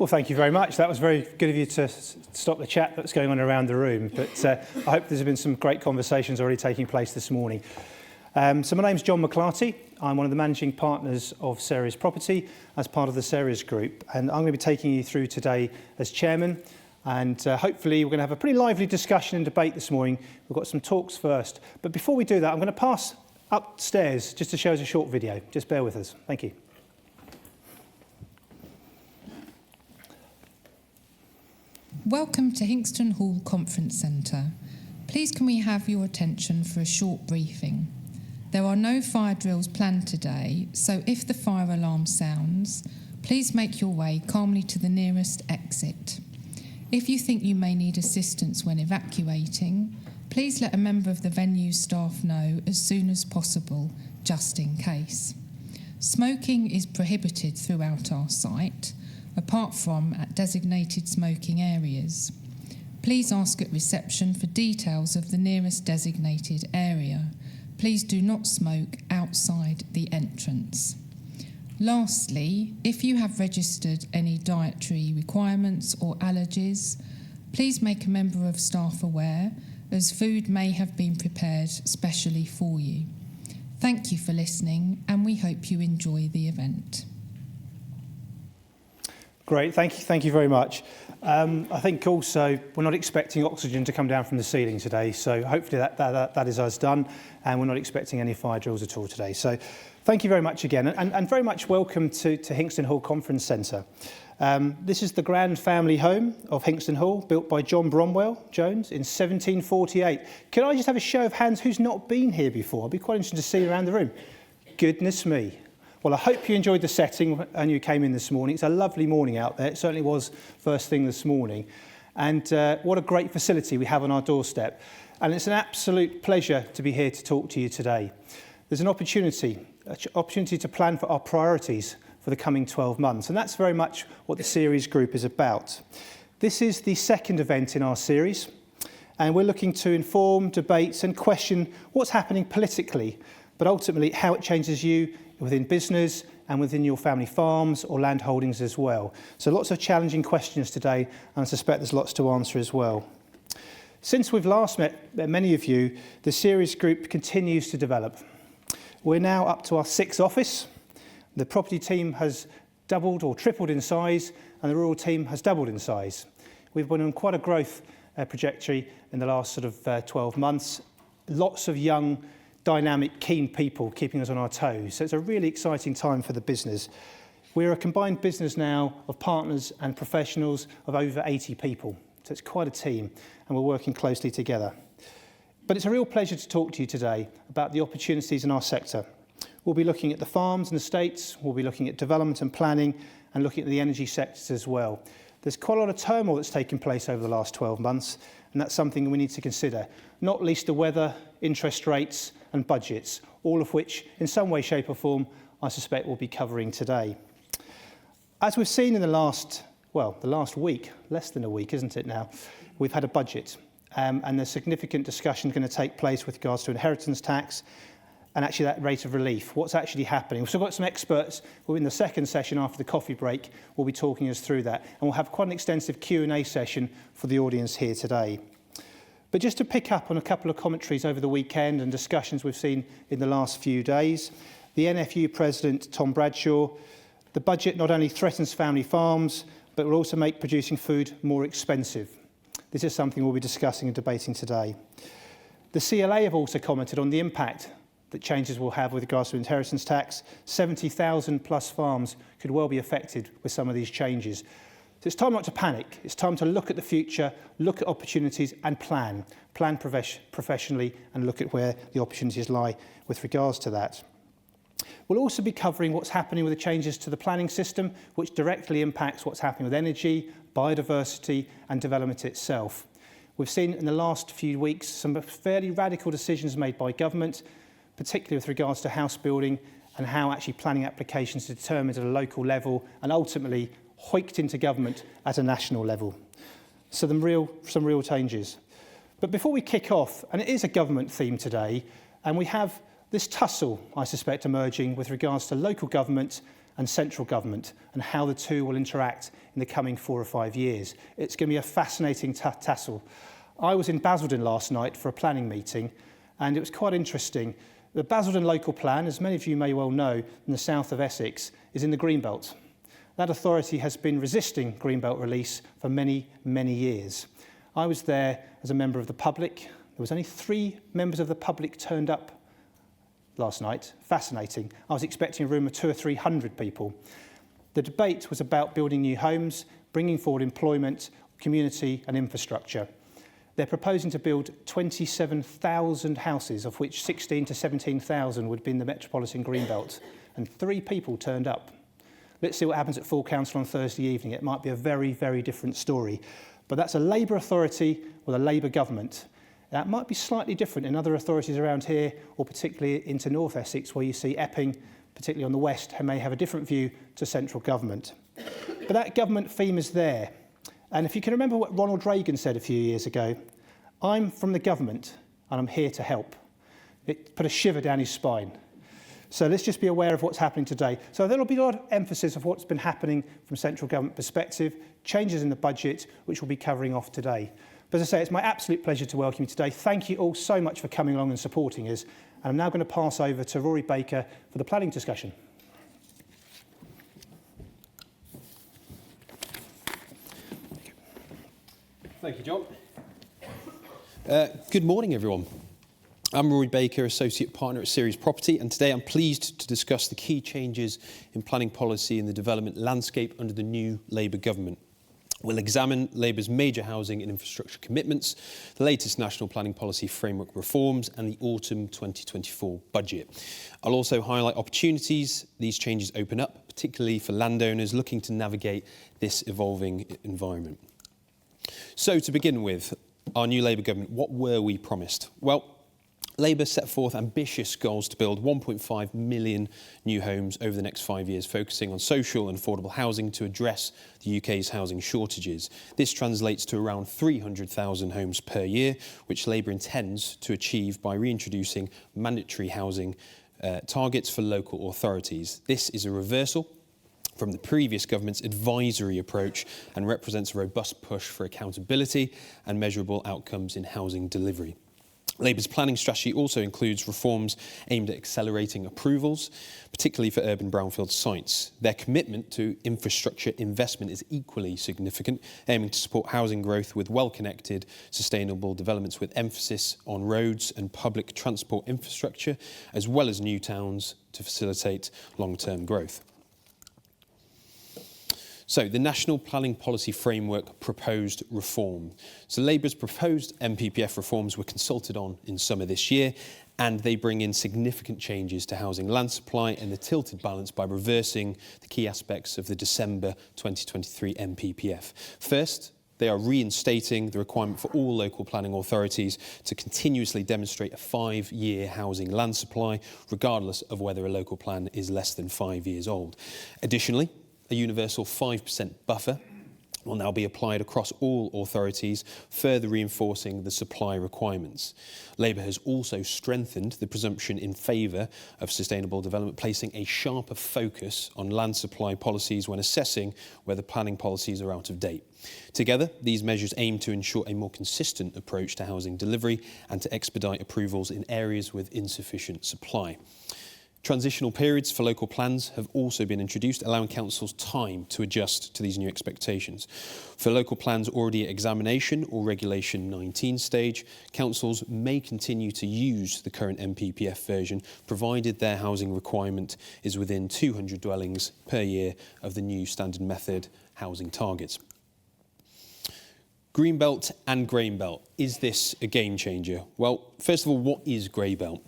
Well, thank you very much. That was very good of you to stop the chat that's going on around the room. But I hope there's been some great conversations already taking place this morning. So my name's John McClarty. I'm one of the managing partners of Ceres Property as part of the Ceres Group. And I'm going to be taking you through today as chairman. And hopefully we're going to have a pretty lively discussion and debate this morning. We've got some talks first. But before we do that, I'm going to pass upstairs just to show us a short video. Just bear with us. Thank you. Welcome to Hinxton Hall Conference Centre. Please can we have your attention for a short briefing. There are no fire drills planned today, so if the fire alarm sounds, please make your way calmly to the nearest exit. If you think you may need assistance when evacuating, please let a member of the venue staff know as soon as possible, just in case. Smoking is prohibited throughout our site, apart from at designated smoking areas. Please ask at reception for details of the nearest designated area. Please do not smoke outside the entrance. Lastly, if you have registered any dietary requirements or allergies, please make a member of staff aware, as food may have been prepared specially for you. Thank you for listening, and we hope you enjoy the event. Great, thank you very much. I think also we're not expecting oxygen to come down from the ceiling today, so hopefully that is us done, and we're not expecting any fire drills at all today. So thank you very much again, and very much welcome to Hinxton Hall Conference Centre. This is the grand family home of Hinxton Hall, built by John Bromwell Jones in 1748. Can I just have a show of hands who's not been here before? I'd be quite interested to see around the room. Goodness me. Well, I hope you enjoyed the setting and you came in this morning. It's a lovely morning out there. It certainly was first thing this morning. And what a great facility we have on our doorstep. And it's an absolute pleasure to be here to talk to you today. There's an opportunity to plan for our priorities for the coming 12 months. And that's very much what the Ceres Group is about. This is the second event in our series. And we're looking to inform, debate and question what's happening politically, but ultimately how it changes you within business and within your family farms or land holdings as well. So lots of challenging questions today, and I suspect there's lots to answer as well. Since we've last met many of you, the Ceres Group continues to develop. We're now up to our 6th office. The property team has doubled or tripled in size, and the rural team has doubled in size. We've been on quite a growth trajectory in the last 12 months. Lots of young, dynamic, keen people keeping us on our toes. So it's a really exciting time for the business. We're a combined business now of partners and professionals of over 80 people. So it's quite a team, and we're working closely together. But it's a real pleasure to talk to you today about the opportunities in our sector. We'll be looking at the farms and estates, we'll be looking at development and planning, and looking at the energy sectors as well. There's quite a lot of turmoil that's taken place over the last 12 months, and that's something we need to consider, not least the weather, interest rates, and budgets, all of which, in some way, shape or form, I suspect we'll be covering today. As we've seen in the last week, less than a week, isn't it now, we've had a budget, and there's significant discussion going to take place with regards to inheritance tax and actually that rate of relief, what's actually happening. We've still got some experts who in the second session after the coffee break will be talking us through that, and we'll have quite an extensive Q&A session for the audience here today. But just to pick up on a couple of commentaries over the weekend and discussions we've seen in the last few days, the NFU President, Tom Bradshaw, the budget not only threatens family farms, but will also make producing food more expensive. This is something we'll be discussing and debating today. The CLA have also commented on the impact that changes will have with regards to inheritance tax. 70,000 plus farms could well be affected with some of these changes. So it's time not to panic. It's time to look at the future, look at opportunities and plan professionally and look at where the opportunities lie with regards to that. We'll also be covering what's happening with the changes to the planning system, which directly impacts what's happening with energy, biodiversity and development itself. We've seen in the last few weeks some fairly radical decisions made by government, particularly with regards to house building and how actually planning applications are determined at a local level and ultimately hoiked into government at a national level. So some real changes. But before we kick off, and it is a government theme today, and we have this tussle, I suspect, emerging with regards to local government and central government and how the two will interact in the coming 4 or 5 years. It's going to be a fascinating tussle. I was in Basildon last night for a planning meeting, and it was quite interesting. The Basildon local plan, as many of you may well know, in the south of Essex, is in the Greenbelt. That authority has been resisting Greenbelt release for many, many years. I was there as a member of the public. There was only 3 members of the public turned up last night. Fascinating. I was expecting a room of 200 or 300 people. The debate was about building new homes, bringing forward employment, community and infrastructure. They're proposing to build 27,000 houses, of which 16 to 17,000 would be in the metropolitan Greenbelt, and 3 people turned up. Let's see what happens at full council on Thursday evening. It might be a very, very different story. But that's a Labour authority with a Labour government. That might be slightly different in other authorities around here, or particularly into North Essex, where you see Epping, particularly on the west, may have a different view to central government. But that government theme is there. And if you can remember what Ronald Reagan said a few years ago, I'm from the government and I'm here to help. It put a shiver down his spine. So let's just be aware of what's happening today. So there will be a lot of emphasis of what's been happening from central government perspective, changes in the budget, which we'll be covering off today. But as I say, it's my absolute pleasure to welcome you today. Thank you all so much for coming along and supporting us. And I'm now going to pass over to Rory Baker for the planning discussion. Thank you, John. Good morning, everyone. I'm Rory Baker, Associate Partner at Ceres Property, and today I'm pleased to discuss the key changes in planning policy in the development landscape under the new Labour government. We'll examine Labour's major housing and infrastructure commitments, the latest national planning policy framework reforms, and the autumn 2024 budget. I'll also highlight opportunities these changes open up, particularly for landowners looking to navigate this evolving environment. So to begin with, our new Labour government, what were we promised? Well, Labour set forth ambitious goals to build 1.5 million new homes over the next 5 years, focusing on social and affordable housing to address the UK's housing shortages. This translates to around 300,000 homes per year, which Labour intends to achieve by reintroducing mandatory housing targets for local authorities. This is a reversal from the previous government's advisory approach and represents a robust push for accountability and measurable outcomes in housing delivery. Labour's planning strategy also includes reforms aimed at accelerating approvals, particularly for urban brownfield sites. Their commitment to infrastructure investment is equally significant, aiming to support housing growth with well-connected, sustainable developments with emphasis on roads and public transport infrastructure, as well as new towns to facilitate long-term growth. So, the National Planning Policy Framework proposed reform. So, Labour's proposed NPPF reforms were consulted on in summer this year, and they bring in significant changes to housing land supply and the tilted balance by reversing the key aspects of the December 2023 NPPF. First, they are reinstating the requirement for all local planning authorities to continuously demonstrate a 5-year housing land supply, regardless of whether a local plan is less than 5 years old. Additionally, a universal 5% buffer will now be applied across all authorities, further reinforcing the supply requirements. Labour has also strengthened the presumption in favour of sustainable development, placing a sharper focus on land supply policies when assessing whether planning policies are out of date. Together, these measures aim to ensure a more consistent approach to housing delivery and to expedite approvals in areas with insufficient supply. Transitional periods for local plans have also been introduced, allowing councils time to adjust to these new expectations. For local plans already at examination or Regulation 19 stage, councils may continue to use the current NPPF version, provided their housing requirement is within 200 dwellings per year of the new standard method housing targets. Greenbelt and Grainbelt. Is this a game changer? Well, first of all, what is Greybelt?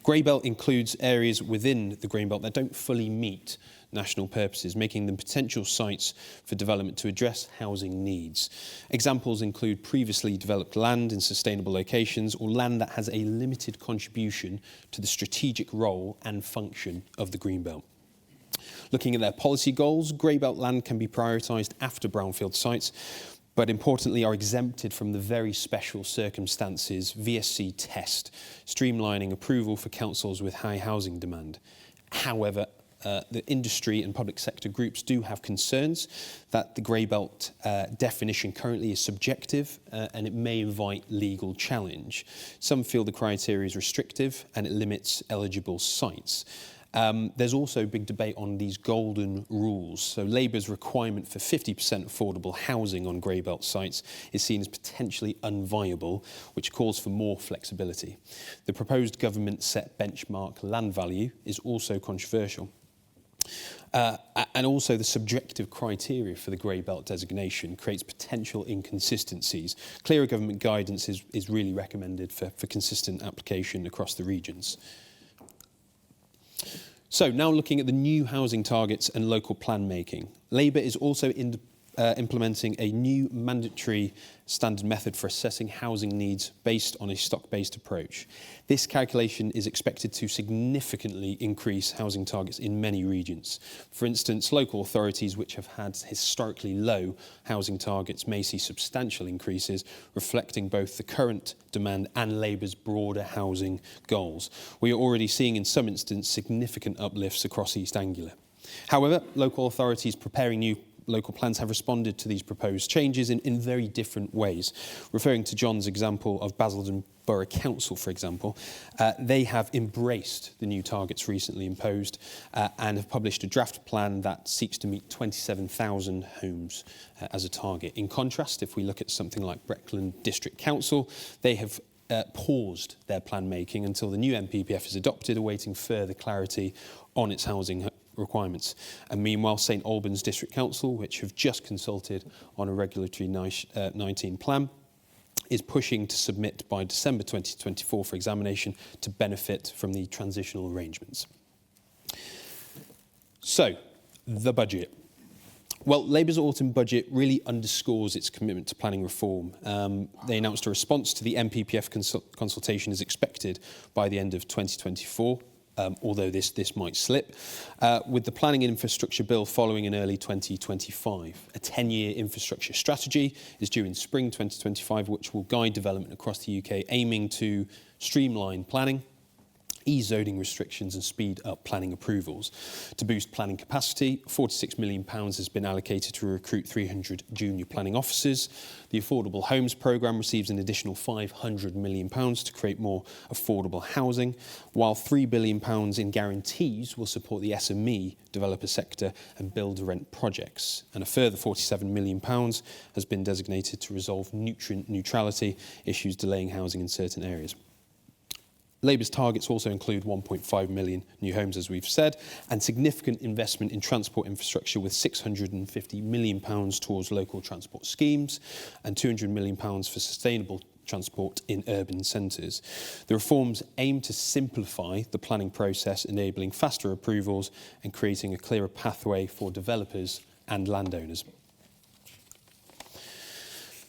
Greybelt includes areas within the Greenbelt that don't fully meet national purposes, making them potential sites for development to address housing needs. Examples include previously developed land in sustainable locations or land that has a limited contribution to the strategic role and function of the Greenbelt. Looking at their policy goals, Greybelt land can be prioritised after brownfield sites, but importantly are exempted from the very special circumstances VSC test, streamlining approval for councils with high housing demand. However, the industry and public sector groups do have concerns that the grey belt definition currently is subjective and it may invite legal challenge. Some feel the criteria is restrictive and it limits eligible sites. There's also big debate on these golden rules. So Labour's requirement for 50% affordable housing on grey belt sites is seen as potentially unviable, which calls for more flexibility. The proposed government set benchmark land value is also controversial. And also the subjective criteria for the grey belt designation creates potential inconsistencies. Clearer government guidance is really recommended for consistent application across the regions. So now looking at the new housing targets and local plan making. Labour is also implementing a new mandatory standard method for assessing housing needs based on a stock-based approach. This calculation is expected to significantly increase housing targets in many regions. For instance, local authorities which have had historically low housing targets may see substantial increases, reflecting both the current demand and Labour's broader housing goals. We are already seeing in some instances significant uplifts across East Anglia. However, local authorities preparing new local plans have responded to these proposed changes in very different ways. Referring to John's example of Basildon Borough Council, for example, they have embraced the new targets recently imposed and have published a draft plan that seeks to meet 27,000 homes as a target. In contrast, if we look at something like Breckland District Council, they have paused their plan making until the new NPPF is adopted, awaiting further clarity on its housing requirements. And meanwhile, St Albans District Council, which have just consulted on a regulatory 19 plan, is pushing to submit by December 2024 for examination to benefit from the transitional arrangements. So, the budget. Well, Labour's autumn budget really underscores its commitment to planning reform. They announced a response to the NPPF consultation is expected by the end of 2024. Although this might slip, with the Planning and Infrastructure Bill following in early 2025. A 10-year infrastructure strategy is due in spring 2025, which will guide development across the UK, aiming to streamline planning, ease zoning restrictions and speed up planning approvals. To boost planning capacity, £46 million has been allocated to recruit 300 junior planning officers. The Affordable Homes Programme receives an additional £500 million to create more affordable housing, while £3 billion in guarantees will support the SME developer sector and build-to-rent projects. And a further £47 million has been designated to resolve nutrient neutrality issues delaying housing in certain areas. Labour's targets also include 1.5 million new homes, as we've said, and significant investment in transport infrastructure with £650 million towards local transport schemes and £200 million for sustainable transport in urban centres. The reforms aim to simplify the planning process, enabling faster approvals and creating a clearer pathway for developers and landowners.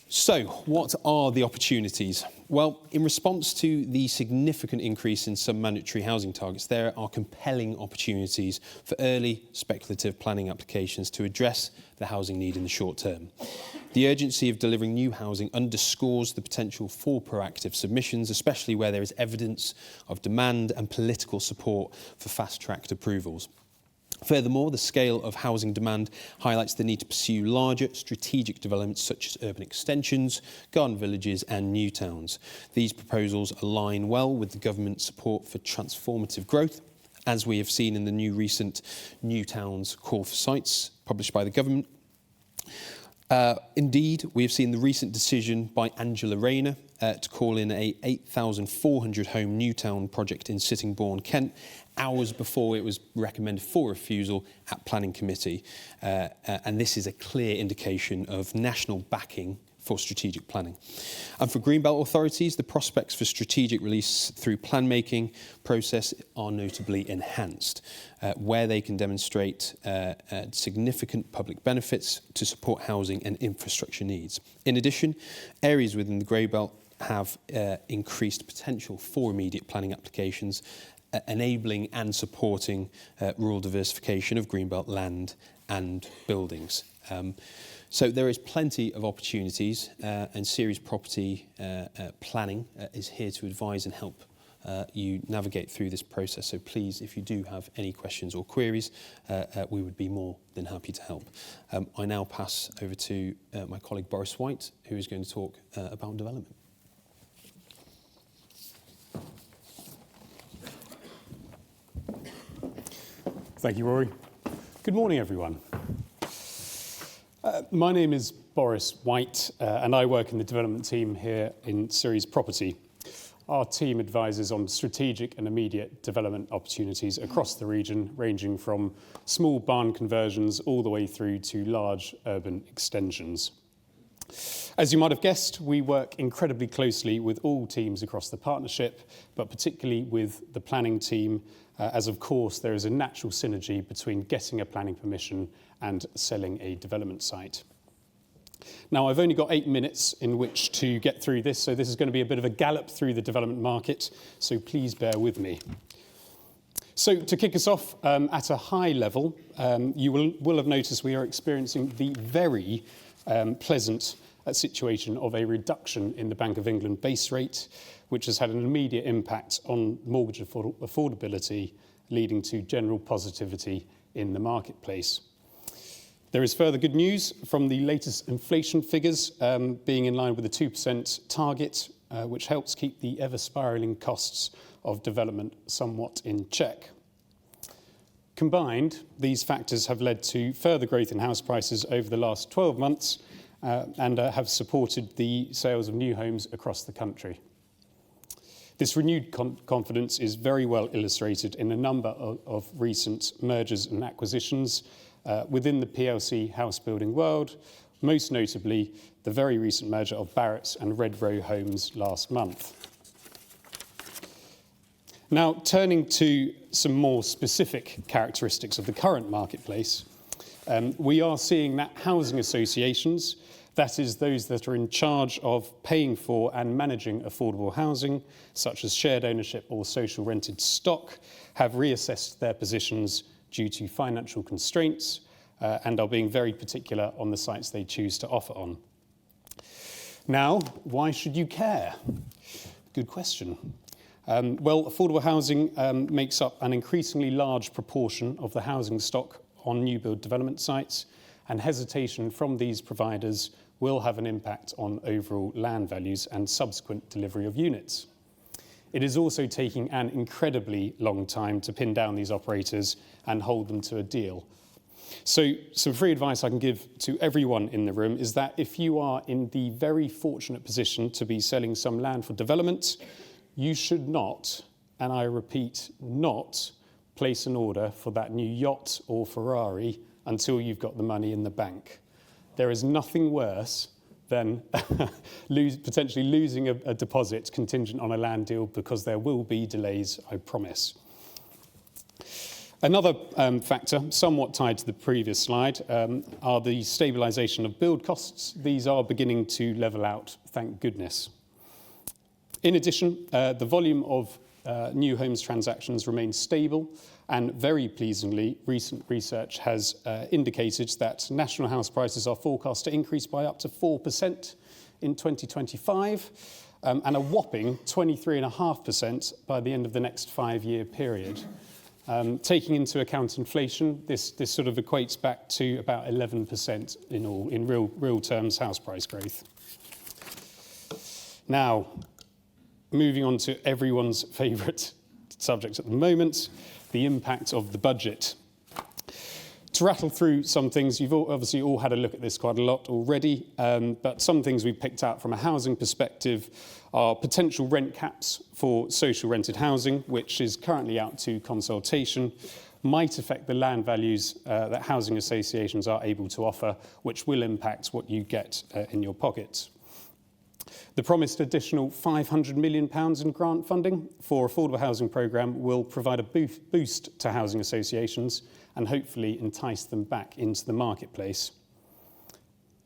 So, what are the opportunities? Well, in response to the significant increase in some mandatory housing targets, there are compelling opportunities for early speculative planning applications to address the housing need in the short term. The urgency of delivering new housing underscores the potential for proactive submissions, especially where there is evidence of demand and political support for fast-tracked approvals. Furthermore, the scale of housing demand highlights the need to pursue larger strategic developments such as urban extensions, garden villages and new towns. These proposals align well with the government's support for transformative growth, as we have seen in the recent New Towns Call for Sites published by the government. Indeed, we have seen the recent decision by Angela Rayner to call in a 8,400 home new town project in Sittingbourne, Kent, hours before it was recommended for refusal at planning committee. And this is a clear indication of national backing for strategic planning. And for Greenbelt authorities, the prospects for strategic release through plan making process are notably enhanced, where they can demonstrate significant public benefits to support housing and infrastructure needs. In addition, areas within the Grey Belt have increased potential for immediate planning applications, enabling and supporting rural diversification of Greenbelt land and buildings. So there is plenty of opportunities, and Ceres Property Planning is here to advise and help you navigate through this process. So please, if you do have any questions or queries, we would be more than happy to help. I now pass over to my colleague Boris White, who is going to talk about development. Thank you, Rory. Good morning, everyone. My name is Boris White, and I work in the development team here in Ceres Property. Our team advises on strategic and immediate development opportunities across the region, ranging from small barn conversions all the way through to large urban extensions. As you might have guessed, we work incredibly closely with all teams across the partnership, but particularly with the planning team, as of course there is a natural synergy between getting a planning permission and selling a development site. Now, I've only got 8 minutes in which to get through this, so this is going to be a bit of a gallop through the development market, so please bear with me. So to kick us off, at a high level, you will have noticed we are experiencing the very pleasant situation of a reduction in the Bank of England base rate, which has had an immediate impact on mortgage affordability, leading to general positivity in the marketplace. There is further good news from the latest inflation figures being in line with the 2% target, which helps keep the ever-spiralling costs of development somewhat in check. Combined, these factors have led to further growth in house prices over the last 12 months and have supported the sales of new homes across the country. This renewed confidence is very well illustrated in a number of recent mergers and acquisitions within the PLC house building world, most notably the very recent merger of Barratt's and Red Row Homes last month. Now, turning to some more specific characteristics of the current marketplace, we are seeing that housing associations, that is those that are in charge of paying for and managing affordable housing, such as shared ownership or social rented stock, have reassessed their positions due to financial constraints and are being very particular on the sites they choose to offer on. Now, why should you care? Good question. Well, affordable housing makes up an increasingly large proportion of the housing stock on new build development sites, and hesitation from these providers will have an impact on overall land values and subsequent delivery of units. It is also taking an incredibly long time to pin down these operators and hold them to a deal. So some free advice I can give to everyone in the room is that if you are in the very fortunate position to be selling some land for development, you should not, and I repeat, not place an order for that new yacht or Ferrari until you've got the money in the bank. There is nothing worse than potentially losing a deposit contingent on a land deal, because there will be delays, I promise. Another factor, somewhat tied to the previous slide, are the stabilisation of build costs. These are beginning to level out, thank goodness. In addition, the volume of new homes transactions remains stable, and very pleasingly, recent research has indicated that national house prices are forecast to increase by up to 4% in 2025, and a whopping 23.5% by the end of the next 5-year period. Taking into account inflation, this sort of equates back to about 11% in real terms house price growth. Now, moving on to everyone's favourite subject at the moment, the impact of the budget. To rattle through some things, you've obviously all had a look at this quite a lot already, but some things we've picked out from a housing perspective are potential rent caps for social rented housing, which is currently out to consultation, might affect the land values that housing associations are able to offer, which will impact what you get in your pockets. The promised additional £500 million in grant funding for affordable housing programme will provide a boost to housing associations and hopefully entice them back into the marketplace.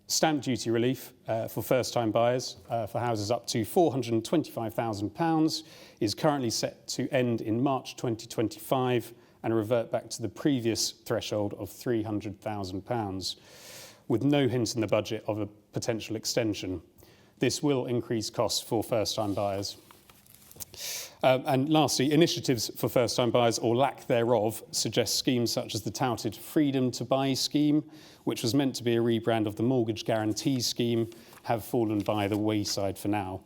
Stamp duty relief for first-time buyers for houses up to £425,000 is currently set to end in March 2025 and revert back to the previous threshold of £300,000, with no hint in the budget of a potential extension. This will increase costs for first-time buyers. And lastly, initiatives for first-time buyers or lack thereof suggest schemes such as the touted Freedom to Buy scheme, which was meant to be a rebrand of the Mortgage Guarantee Scheme, have fallen by the wayside for now.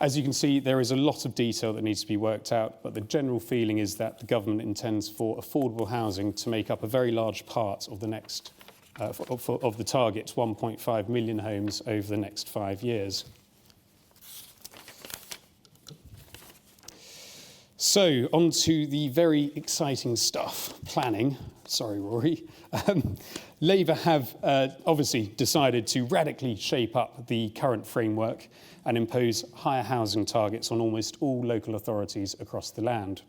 As you can see, there is a lot of detail that needs to be worked out, but the general feeling is that the government intends for affordable housing to make up a very large part of the next, of the target 1.5 million homes over the next 5 years. So, on to the very exciting stuff, planning. Sorry, Rory. Labour have obviously decided to radically shape up the current framework and impose higher housing targets on almost all local authorities across the land.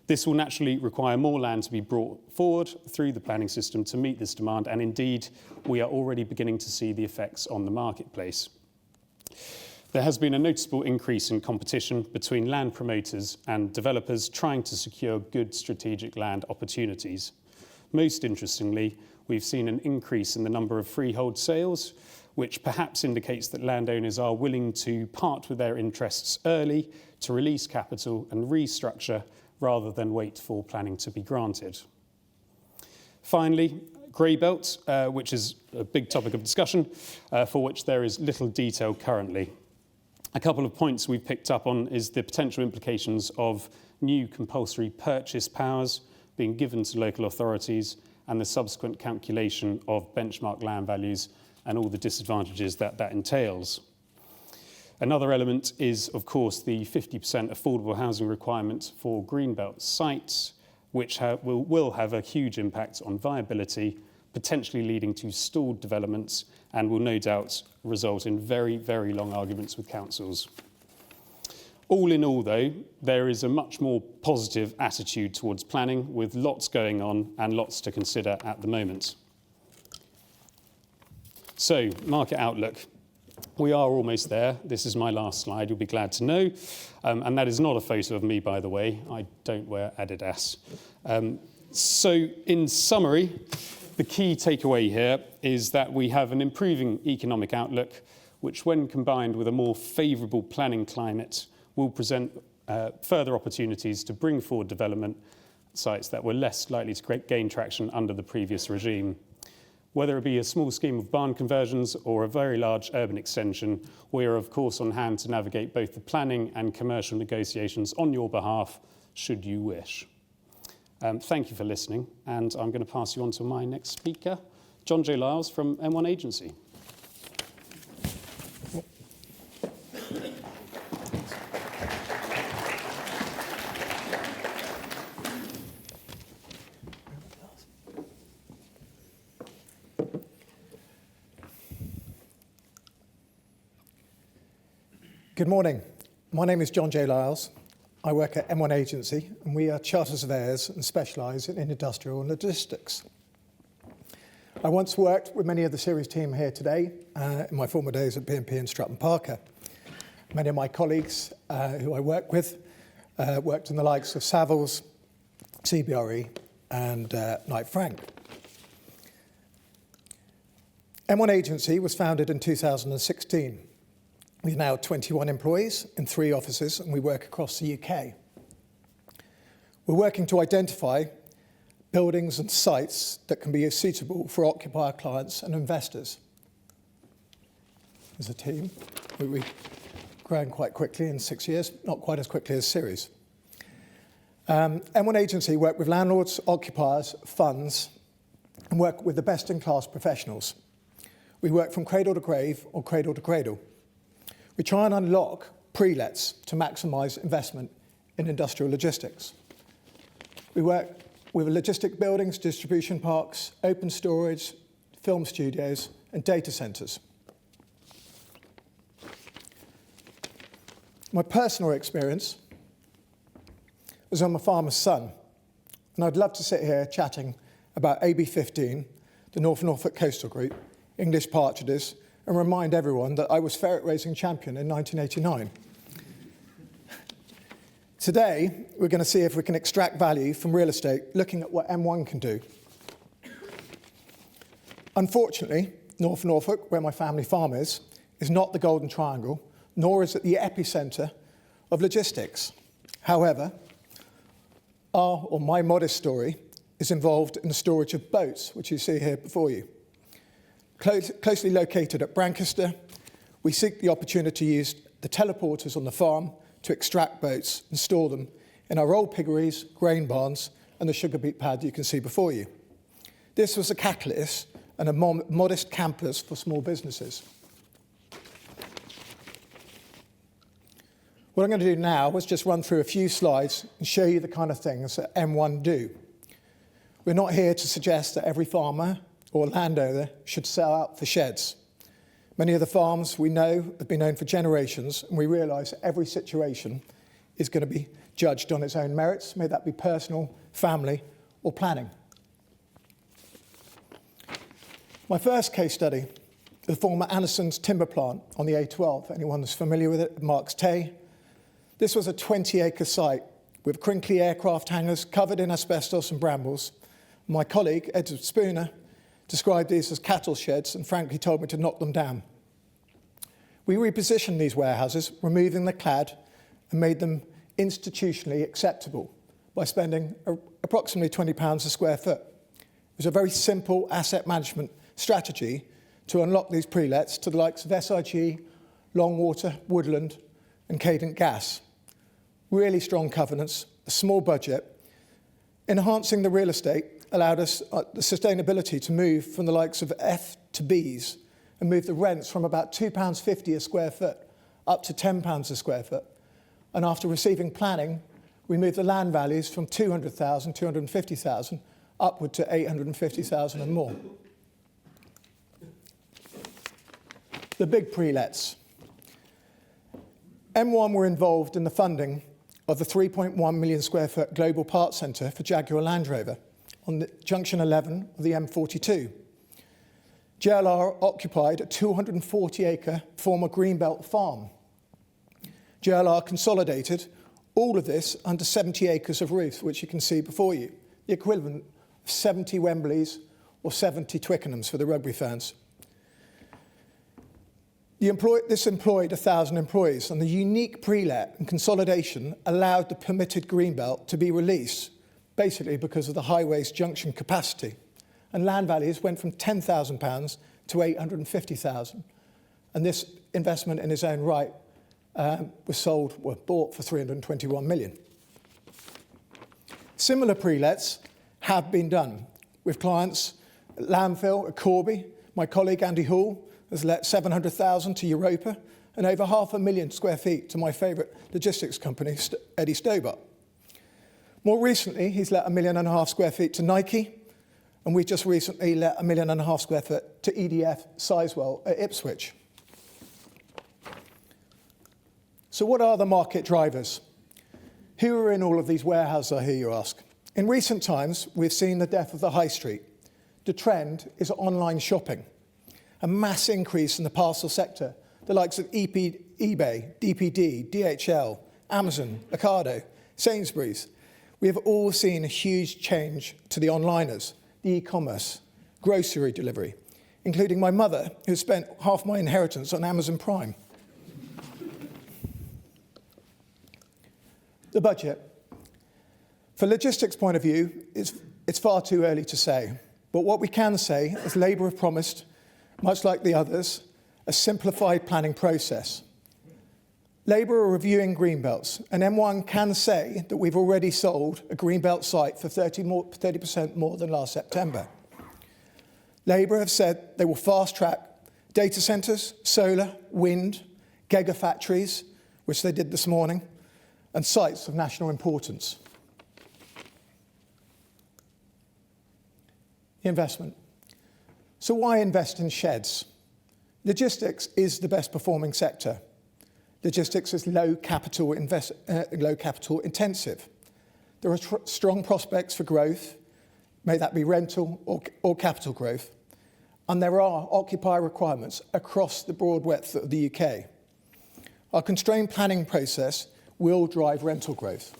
This will naturally require more land to be brought forward through the planning system to meet this demand, and indeed, we are already beginning to see the effects on the marketplace. There has been a noticeable increase in competition between land promoters and developers trying to secure good strategic land opportunities. Most interestingly, we've seen an increase in the number of freehold sales, which perhaps indicates that landowners are willing to part with their interests early to release capital and restructure rather than wait for planning to be granted. Finally, grey belt, which is a big topic of discussion, for which there is little detail currently. A couple of points we've picked up on is the potential implications of new compulsory purchase powers being given to local authorities and the subsequent calculation of benchmark land values and all the disadvantages that that entails. Another element is, of course, the 50% affordable housing requirement for greenbelt sites, which will have a huge impact on viability, potentially leading to stalled developments, and will no doubt result in very, very long arguments with councils. All in all, though, there is a much more positive attitude towards planning, with lots going on and lots to consider at the moment. So, market outlook. We are almost there. This is my last slide, you'll be glad to know. And that is not a photo of me, by the way. I don't wear Adidas. So, in summary, the key takeaway here is that we have an improving economic outlook, which, when combined with a more favourable planning climate, will present further opportunities to bring forward development sites that were less likely to gain traction under the previous regime. Whether it be a small scheme of barn conversions or a very large urban extension, we are of course on hand to navigate both the planning and commercial negotiations on your behalf, should you wish. Thank you for listening, and I'm going to pass you on to my next speaker, John J. Lyles from M1 Agency. Good morning. My name is John J. Lyles. I work at M1 Agency, and we are chartered surveyors and specialise in industrial logistics. I once worked with many of the Ceres team here today in my former days at BNP and Stratton Parker. Many of my colleagues who I work with worked in the likes of Savills, CBRE and Knight Frank. M1 Agency was founded in 2016. We've now 21 employees in 3 offices, and we work across the UK. We're working to identify buildings and sites that can be suitable for occupier clients and investors. As a team, we've grown quite quickly in 6 years, not quite as quickly as Ceres. M1 Agency work with landlords, occupiers, funds, and work with the best-in-class professionals. We work from cradle to grave or cradle to cradle. We try and unlock pre-lets to maximise investment in industrial logistics. We work with logistic buildings, distribution parks, open storage, film studios and data centres. My personal experience was I'm a farmer's son, and I'd love to sit here chatting about AB15, the North Norfolk Coastal Group, English partridges, and remind everyone that I was ferret racing champion in 1989. Today, we're going to see if we can extract value from real estate, looking at what M1 can do. Unfortunately, North Norfolk, where my family farm is not the Golden Triangle, nor is it the epicentre of logistics. However, my modest story is involved in the storage of boats, which you see here before you. Closely located at Brancaster, we seek the opportunity to use the teleporters on the farm to extract boats and store them in our old piggeries, grain barns, and the sugar beet pad you can see before you. This was a catalyst and a modest campus for small businesses. What I'm going to do now is just run through a few slides and show you the kind of things that M1 do. We're not here to suggest that every farmer or landowner should sell out for sheds. Many of the farms we know have been owned for generations, and we realise that every situation is going to be judged on its own merits, may that be personal, family, or planning. My first case study, the former Anderson's timber plant on the A12. Anyone who's familiar with it, Marks Tay. This was a 20-acre site with crinkly aircraft hangars covered in asbestos and brambles. My colleague, Edward Spooner, described these as cattle sheds and frankly told me to knock them down. We repositioned these warehouses, removing the clad, and made them institutionally acceptable by spending approximately £20 a square foot. It was a very simple asset management strategy to unlock these pre-lets to the likes of SIG, Longwater, Woodland, and Cadent Gas. Really strong covenants, a small budget. Enhancing the real estate allowed us the sustainability to move from the likes of F to Bs and move the rents from about £2.50 a square foot up to £10 a square foot. And after receiving planning, we moved the land values from 200,000, 250,000 upward to 850,000 and more. The big pre-lets. M1 were involved in the funding of the 3.1 million square foot global parts centre for Jaguar Land Rover on the junction 11 of the M42. JLR occupied a 240-acre former Greenbelt farm. JLR consolidated all of this under 70 acres of roof, which you can see before you, the equivalent of 70 Wembleys or 70 Twickenhams for the rugby fans. This employed 1,000 employees, and the unique pre-let and consolidation allowed the permitted Greenbelt to be released, basically because of the highway's junction capacity. And land values went from £10,000 to £850,000. And this investment in its own right was bought for £321 million. Similar pre-lets have been done with clients at Landfill, at Corby. My colleague Andy Hall has let 700,000 to Europa and over 500,000 square feet to my favourite logistics company, Eddie Stobart. More recently, he's let 1.5 million square feet to Nike, and we just recently let 1.5 million square foot to EDF Sizewell at Ipswich. So what are the market drivers? Who are in all of these warehouses, I hear you ask? In recent times, we've seen the death of the high street. The trend is online shopping. A mass increase in the parcel sector, the likes of eBay, DPD, DHL, Amazon, Ocado, Sainsbury's. We have all seen a huge change to the onliners, the e-commerce, grocery delivery, including my mother, who spent half my inheritance on Amazon Prime. The budget. For logistics point of view, it's far too early to say. But what we can say, as Labour have promised, much like the others, a simplified planning process. Labour are reviewing greenbelts, and M1 can say that we've already sold a greenbelt site for 30% more than last September. Labour have said they will fast-track data centres, solar, wind, gigafactories, which they did this morning, and sites of national importance. Investment. So why invest in sheds? Logistics is the best performing sector. Logistics is low capital intensive. There are strong prospects for growth, may that be rental or capital growth, and there are occupier requirements across the broad width of the UK. Our constrained planning process will drive rental growth.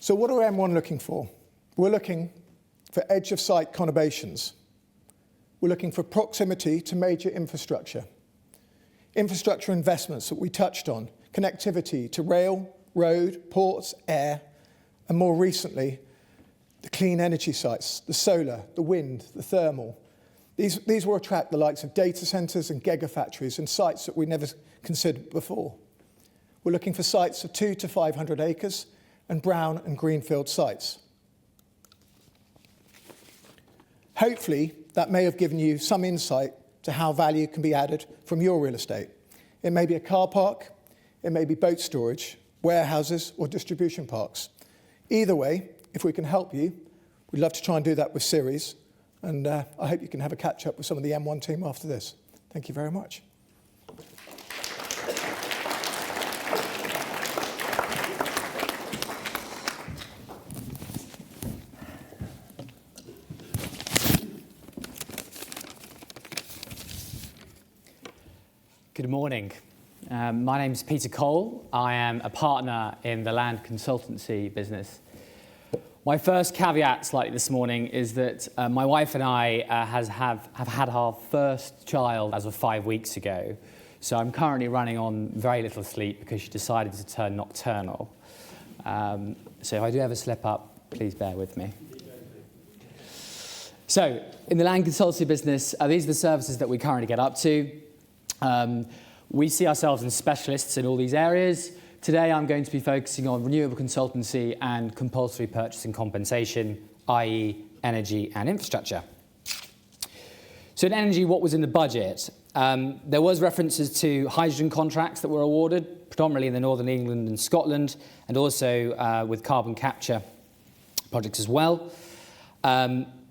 So what are M1 looking for? We're looking for edge-of-site conurbations. we're looking for proximity to major infrastructure. Infrastructure investments that we touched on, connectivity to rail, road, ports, air, and more recently, the clean energy sites, the solar, the wind, the thermal. These will attract the likes of data centres and gigafactories and sites that we never considered before. We're looking for sites of 200 to 500 acres and brown and greenfield sites. Hopefully, that may have given you some insight to how value can be added from your real estate. It may be a car park, it may be boat storage, warehouses or distribution parks. Either way, if we can help you, we'd love to try and do that with Ceres, and I hope you can have a catch up with some of the M1 team after this. Thank you very much. Good morning. My name is Peter Cole. I am a partner in the land consultancy business. My first caveat slightly this morning is that my wife and I have had our first child as of 5 weeks ago. So I'm currently running on very little sleep because she decided to turn nocturnal. So if I do ever slip up, please bear with me. So in the land consultancy business, these are the services that we currently get up to. We see ourselves as specialists in all these areas. Today I'm going to be focusing on renewable consultancy and compulsory purchase and compensation, i.e. energy and infrastructure. So in energy, what was in the budget? There was references to hydrogen contracts that were awarded, predominantly in the Northern England and Scotland, and also with carbon capture projects as well.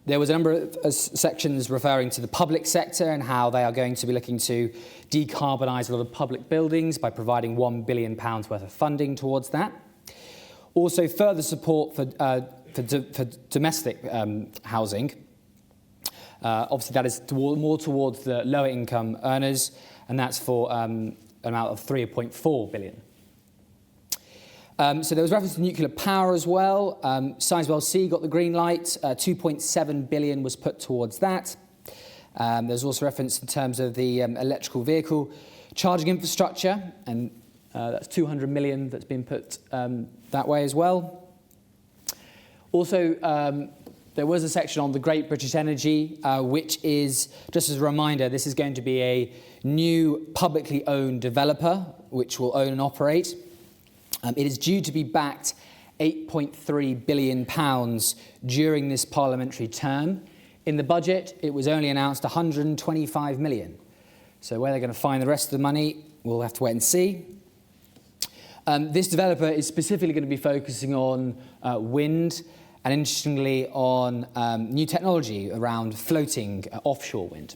There was a number of sections referring to the public sector and how they are going to be looking to decarbonise a lot of public buildings by providing £1 billion worth of funding towards that. Also, further support for domestic housing. Obviously, that is more towards the lower income earners, and that's for an amount of £3.4 billion. So there was reference to nuclear power as well. Sizewell C got the green light. 2.7 billion was put towards that. There's also reference in terms of the electrical vehicle charging infrastructure, and that's 200 million that's been put that way as well. Also, there was a section on the Great British Energy, which is, just as a reminder, this is going to be a new publicly owned developer, which will own and operate. It is due to be backed £8.3 billion during this parliamentary term. In the budget, it was only announced 125 million. So where they're going to find the rest of the money, we'll have to wait and see. This developer is specifically going to be focusing on wind and, interestingly, on new technology around floating offshore wind.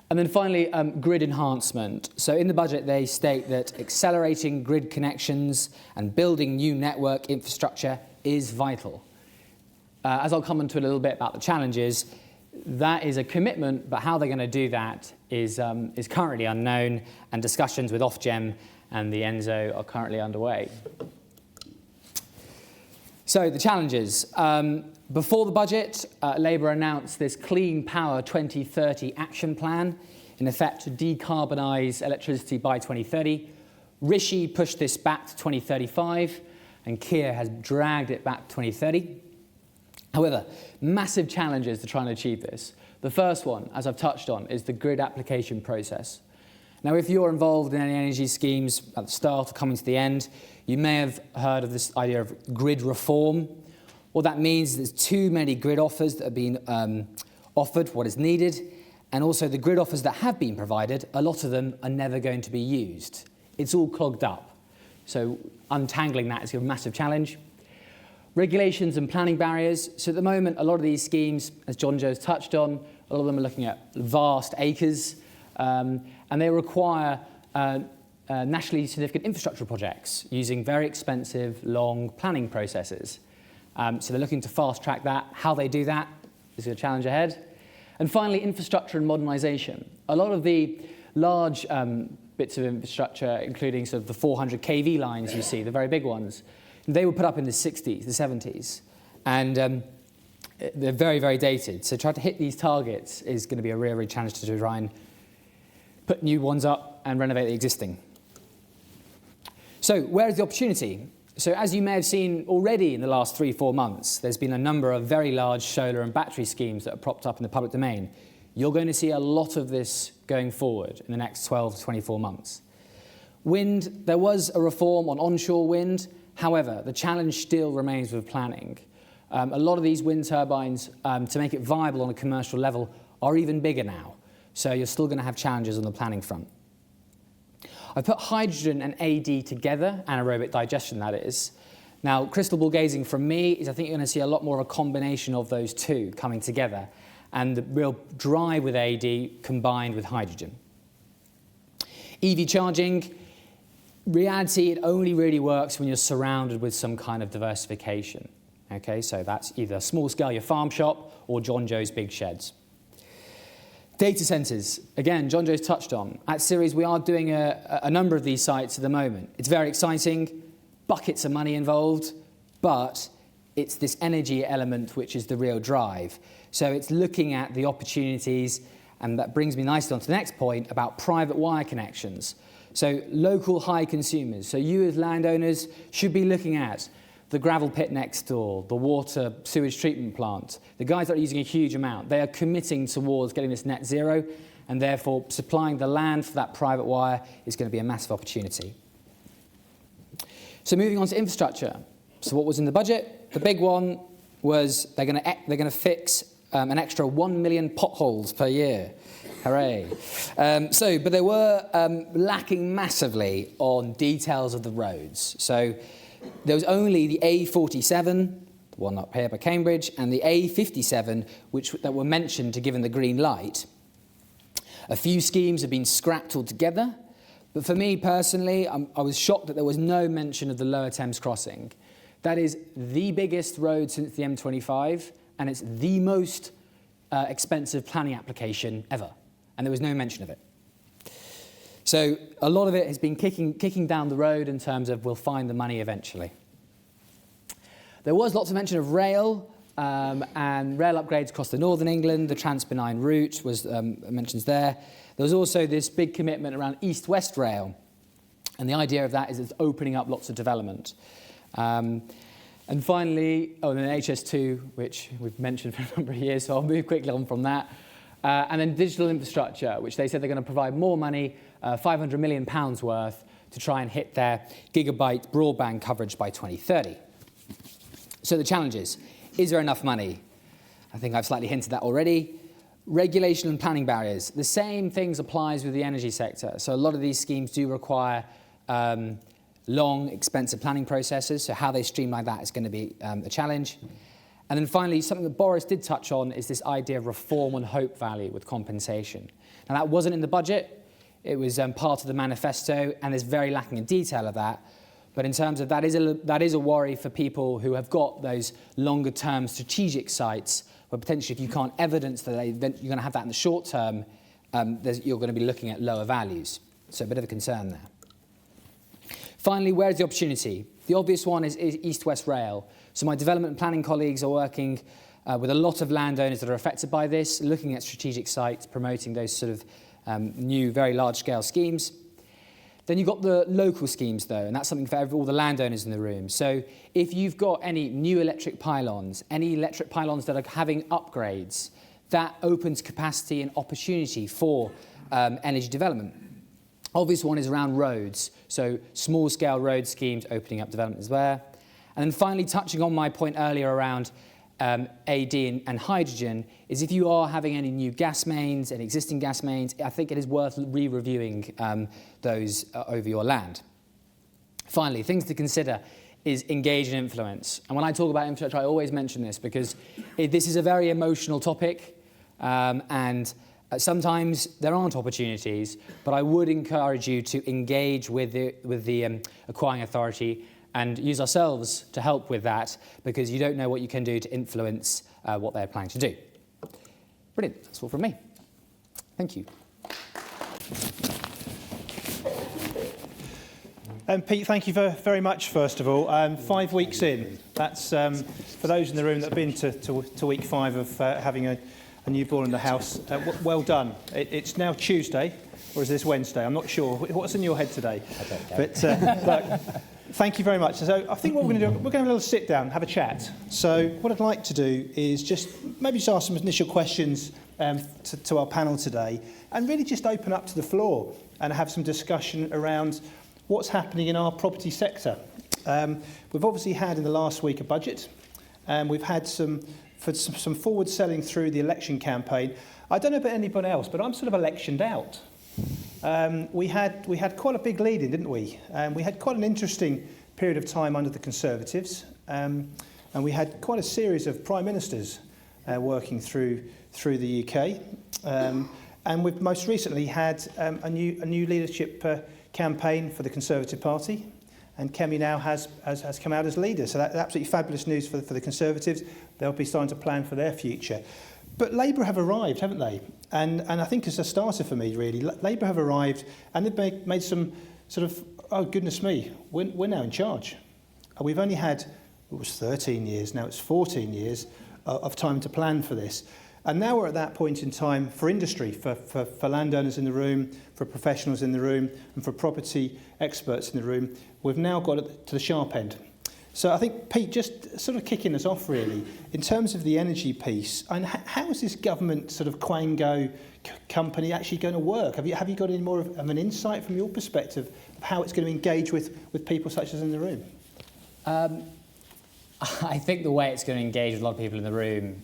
And then finally, grid enhancement. So in the budget, they state that accelerating grid connections and building new network infrastructure is vital. As I'll come into a little bit about the challenges, that is a commitment, but how they're going to do that is currently unknown, and discussions with Ofgem and the ENSO are currently underway. So the challenges. Before the budget, Labour announced this Clean Power 2030 action plan, in effect to decarbonise electricity by 2030. Rishi pushed this back to 2035, and Keir has dragged it back to 2030. However, massive challenges to try and achieve this. The first one, as I've touched on, is the grid application process. Now, if you're involved in any energy schemes at the start or coming to the end, you may have heard of this idea of grid reform. What that means is there's too many grid offers that are being offered what is needed, and also the grid offers that have been provided, a lot of them are never going to be used. It's all clogged up. So untangling that is a massive challenge. Regulations and planning barriers. So at the moment, a lot of these schemes, as John Joe's touched on, a lot of them are looking at vast acres, and they require nationally significant infrastructure projects using very expensive, long planning processes. So they're looking to fast-track that. How they do that is a challenge ahead. And finally, infrastructure and modernisation. A lot of the large bits of infrastructure, including sort of the 400 kV lines you see, the very big ones, they were put up in the 60s, the 70s. And they're very, very dated. So trying to hit these targets is going to be a real, real challenge to try and put new ones up and renovate the existing. So where is the opportunity? So as you may have seen already in the last 3-4 months, there's been a number of very large solar and battery schemes that are propped up in the public domain. You're going to see a lot of this going forward in the next 12 to 24 months. Wind, there was a reform on onshore wind. However, the challenge still remains with planning. A lot of these wind turbines, to make it viable on a commercial level, are even bigger now. So you're still going to have challenges on the planning front. I've put hydrogen and AD together, anaerobic digestion that is. Now, crystal ball gazing from me is I think you're going to see a lot more of a combination of those two coming together, and the real drive with AD combined with hydrogen. EV charging, reality, it only really works when you're surrounded with some kind of diversification. Okay, so that's either small scale, your farm shop, or John Joe's big sheds. Data centres, again, John Joe's touched on. At Ceres, we are doing a number of these sites at the moment. It's very exciting, buckets of money involved, but it's this energy element which is the real drive. So it's looking at the opportunities, and that brings me nicely on to the next point about private wire connections. So local high consumers. So you as landowners should be looking at the gravel pit next door, the water sewage treatment plant, the guys that are using a huge amount. They are committing towards getting this net zero, and therefore supplying the land for that private wire is going to be a massive opportunity. So moving on to infrastructure. So what was in the budget? The big one was they're going to fix an extra 1 million potholes per year. Hooray. But they were lacking massively on details of the roads. So there was only the A47, the one up here by Cambridge, and the A57, that were mentioned to give them the green light. A few schemes have been scrapped altogether, but for me personally, I was shocked that there was no mention of the Lower Thames crossing. That is the biggest road since the M25, and it's the most expensive planning application ever, and there was no mention of it. So a lot of it has been kicking down the road in terms of we'll find the money eventually. There was lots of mention of rail and rail upgrades across the northern England. The Transpennine route was mentioned there. There was also this big commitment around east-west rail, and the idea of that is it's opening up lots of development. And finally, and then HS2, which we've mentioned for a number of years, so I'll move quickly on from that. And then digital infrastructure, which they said they're going to provide more money, £500 million worth, to try and hit their gigabyte broadband coverage by 2030. So the challenge is there enough money? I think I've slightly hinted that already. Regulation and planning barriers. The same things applies with the energy sector. So a lot of these schemes do require long, expensive planning processes, so how they streamline that is going to be a challenge. And then finally, something that Boris did touch on is this idea of reform and hope value with compensation. Now, that wasn't in the budget. It was part of the manifesto, and there's very lacking in detail of that. But in terms of that is a worry for people who have got those longer-term strategic sites, where potentially if you can't evidence that you're going to have that in the short term, you're going to be looking at lower values. So a bit of a concern there. Finally, where's the opportunity? The obvious one is east-west rail. So my development and planning colleagues are working with a lot of landowners that are affected by this, looking at strategic sites, promoting those sort of new, very large-scale schemes. Then you've got the local schemes, though, and that's something for all the landowners in the room. So if you've got any new electric pylons, any electric pylons that are having upgrades, that opens capacity and opportunity for energy development. Obvious one is around roads, so small-scale road schemes opening up development as well. And then finally, touching on my point earlier around AD and hydrogen, is if you are having any new gas mains and existing gas mains, I think it is worth re-reviewing those over your land. Finally, things to consider is engage and influence. And when I talk about infrastructure, I always mention this because this is a very emotional topic, and sometimes there aren't opportunities, but I would encourage you to engage with the acquiring authority and use ourselves to help with that, because you don't know what you can do to influence what they're planning to do. Brilliant. That's all from me. Thank you. Pete, thank you very much, first of all. 5 weeks in. That's, for those in the room that have been to week 5 of having a newborn in the house, well done. It's now Tuesday, or is this Wednesday? I'm not sure. What's in your head today? I don't know. But look, thank you very much. So I think what we're going to do, we're going to have a little sit down, have a chat. So what I'd like to do is just ask some initial questions to our panel today, and really just open up to the floor and have some discussion around what's happening in our property sector. We've obviously had in the last week a budget, and we've had some forward selling through the election campaign. I don't know about anybody else, but I'm sort of electioned out. We had quite a big lead in, didn't we? We had quite an interesting period of time under the Conservatives, and we had quite a series of prime ministers working through the UK, and we've most recently had a new leadership campaign for the Conservative Party, and Kemi now has come out as leader. So that's absolutely fabulous news for the Conservatives. They'll be starting to plan for their future. But Labour have arrived, haven't they? And I think it's a starter for me, really. Labour have arrived, and they've made some sort of, oh, goodness me, we're now in charge. We've only had, it was 13 years, now it's 14 years of time to plan for this. And now we're at that point in time for industry, for landowners in the room, for professionals in the room, and for property experts in the room. We've now got it to the sharp end. So I think, Pete, just sort of kicking us off, really, in terms of the energy piece, and how is this government sort of Quango company actually going to work? Have you got any more of an insight from your perspective of how it's going to engage with people such as in the room? I think the way it's going to engage with a lot of people in the room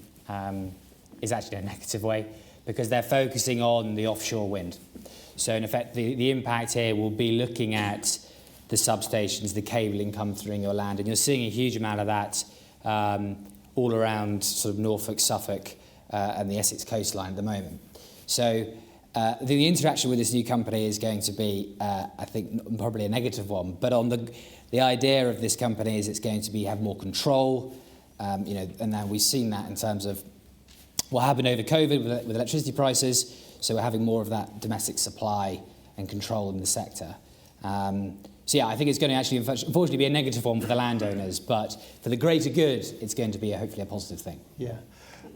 is actually a negative way, because they're focusing on the offshore wind. So in effect, the impact here will be looking at the substations, the cabling come through your land, and you're seeing a huge amount of that all around sort of Norfolk, Suffolk, and the Essex coastline at the moment. So the interaction with this new company is going to be, I think, probably a negative one. But on the idea of this company is it's going to have more control, and now we've seen that in terms of what happened over COVID with electricity prices. So we're having more of that domestic supply and control in the sector. So yeah, I think it's going to actually, unfortunately, be a negative one for the landowners, but for the greater good, it's going to be hopefully a positive thing. Yeah,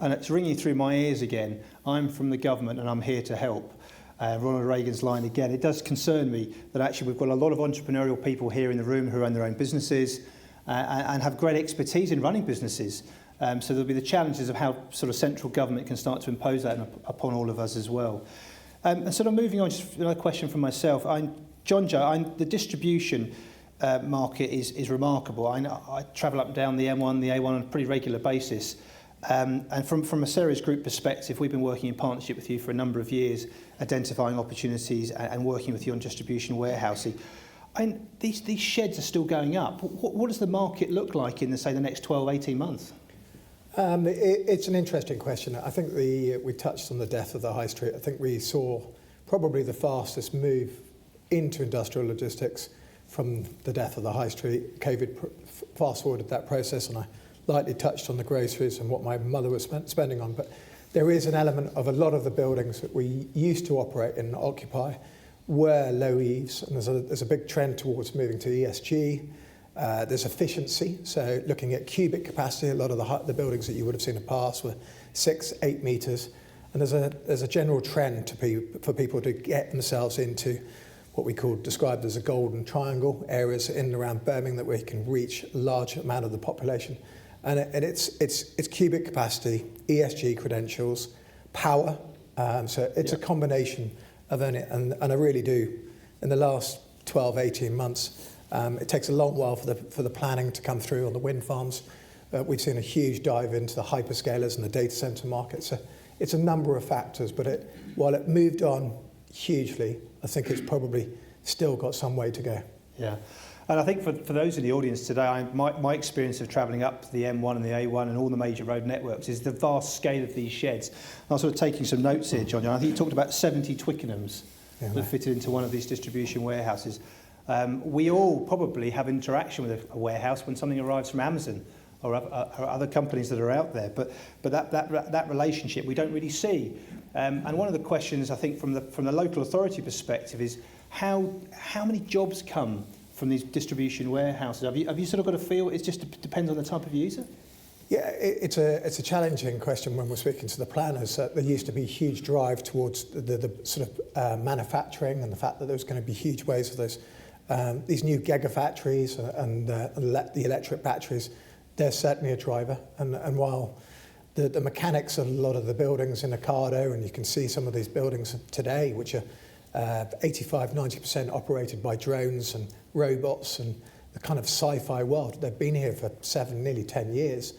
and it's ringing through my ears again. I'm from the government and I'm here to help. Ronald Reagan's line again. It does concern me that actually we've got a lot of entrepreneurial people here in the room who run their own businesses and have great expertise in running businesses. So there'll be the challenges of how sort of central government can start to impose that upon all of us as well. And sort of moving on, just another question from myself. The distribution market is remarkable. I travel up and down the M1, the A1 on a pretty regular basis. And from a Ceres Group perspective, we've been working in partnership with you for a number of years, identifying opportunities and working with you on distribution warehousing. And these sheds are still going up. What does the market look like in, say, the next 12, 18 months? It's an interesting question. I think we touched on the death of the high street. I think we saw probably the fastest move into industrial logistics from the death of the high street. COVID fast-forwarded that process, and I lightly touched on the groceries and what my mother was spending on. But there is an element of a lot of the buildings that we used to operate in and occupy were low eaves, and there's a big trend towards moving to ESG. There's efficiency, so looking at cubic capacity. A lot of the buildings that you would have seen in the past were 6-8 metres, and there's a general trend for people to get themselves into what we described as a golden triangle, areas in and around Birmingham that we can reach a large amount of the population. And it's cubic capacity, ESG credentials, power. So it's a combination of it. And I really do, in the last 12, 18 months, it takes a long while for the planning to come through on the wind farms. We've seen a huge dive into the hyperscalers and the data centre market. So it's a number of factors, but while it moved on hugely, I think it's probably still got some way to go. Yeah, and I think for those in the audience today, my experience of travelling up the M1 and the A1 and all the major road networks is the vast scale of these sheds. I was sort of taking some notes here, John. I think you talked about 70 Twickenhams that fitted into one of these distribution warehouses. We all probably have interaction with a warehouse when something arrives from Amazon or other companies that are out there, but that relationship we don't really see. And one of the questions I think from the local authority perspective is how many jobs come from these distribution warehouses? Have you sort of got a feel? It just depends on the type of user? Yeah, it's a challenging question when we're speaking to the planners. There used to be a huge drive towards the sort of manufacturing, and the fact that there was going to be huge waves of these new gigafactories and the electric batteries. They're certainly a driver. And while the mechanics of a lot of the buildings in Ocado, and you can see some of these buildings today, which are 85-90% operated by drones and robots and the kind of sci-fi world. They've been here for nearly 10 years.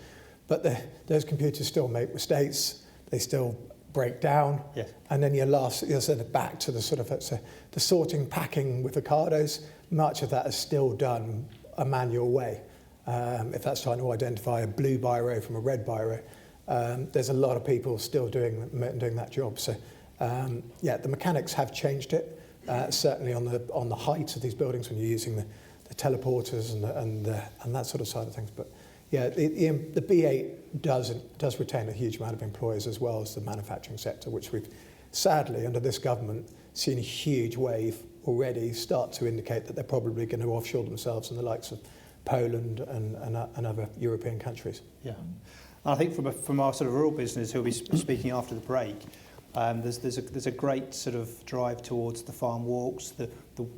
But those computers still make mistakes. They still break down. Yes. And then you're sort of back to the sort of the sorting, packing with Ocados. Much of that is still done a manual way. If that's trying to identify a blue biro from a red biro, there's a lot of people still doing that job. So the mechanics have changed it. Certainly on the height of these buildings when you're using the teleporters and that sort of side of things. But yeah, the B8 does retain a huge amount of employers as well as the manufacturing sector, which we've sadly under this government seen a huge wave already start to indicate that they're probably going to offshore themselves in the likes of Poland and other European countries. Yeah, I think from our sort of rural business who'll be speaking after the break, there's a great sort of drive towards the farm walks, the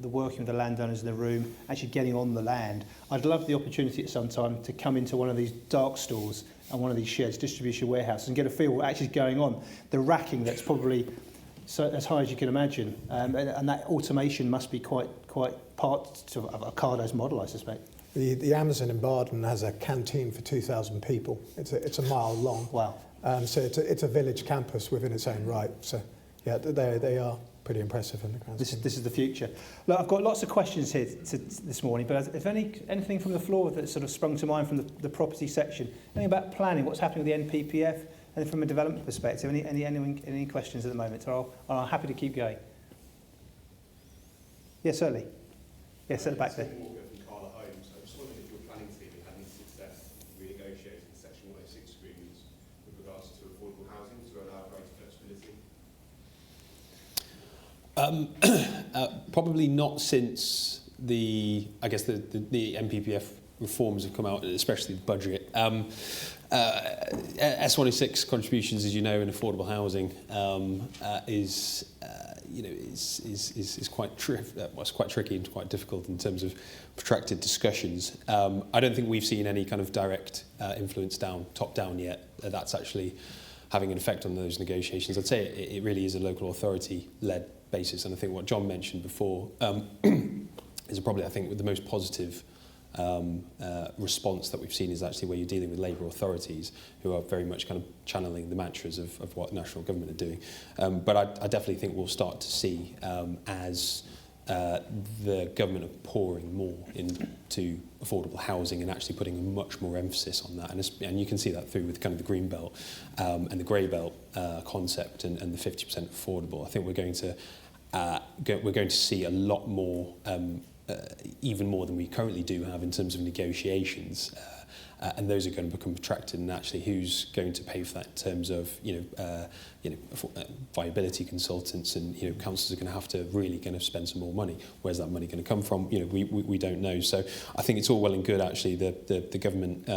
working with the landowners in the room, actually getting on the land. I'd love the opportunity at some time to come into one of these dark stores and one of these sheds, distribution warehouses, and get a feel of what actually is going on. The racking that's probably as high as you can imagine, and that automation must be quite part of Ocado's model, I suspect. The Amazon in Baden has a canteen for 2,000 people. It's a mile long. Wow. So it's a village campus within its own right. So yeah, they are pretty impressive in the grand scheme. This is the future. Look, I've got lots of questions here this morning, but if anything from the floor that sort of sprung to mind from the property section, anything about planning, what's happening with the NPPF, and from a development perspective, any questions at the moment? Or I'm happy to keep going. Yes, certainly. Yes, at the back there. Probably not since the NPPF reforms have come out, especially the budget. S106 contributions, as you know, in affordable housing is quite tricky and quite difficult in terms of protracted discussions. I don't think we've seen any kind of direct influence top down yet. That's actually having an effect on those negotiations. I'd say it really is a local authority-led basis, and I think what John mentioned before is probably, I think, the most positive response that we've seen is actually where you're dealing with Labour authorities who are very much kind of channeling the mantras of what national government are doing. But I definitely think we'll start to see as the government are pouring more into affordable housing and actually putting a much more emphasis on that. And you can see that through with kind of the green belt and the grey belt concept and the 50% affordable. I think we're going to see a lot more, even more than we currently do have in terms of negotiations. And those are going to become protracted, and actually who's going to pay for that in terms of viability consultants, and councils are going to have to really spend some more money. Where's that money going to come from? We don't know. So I think it's all well and good actually the government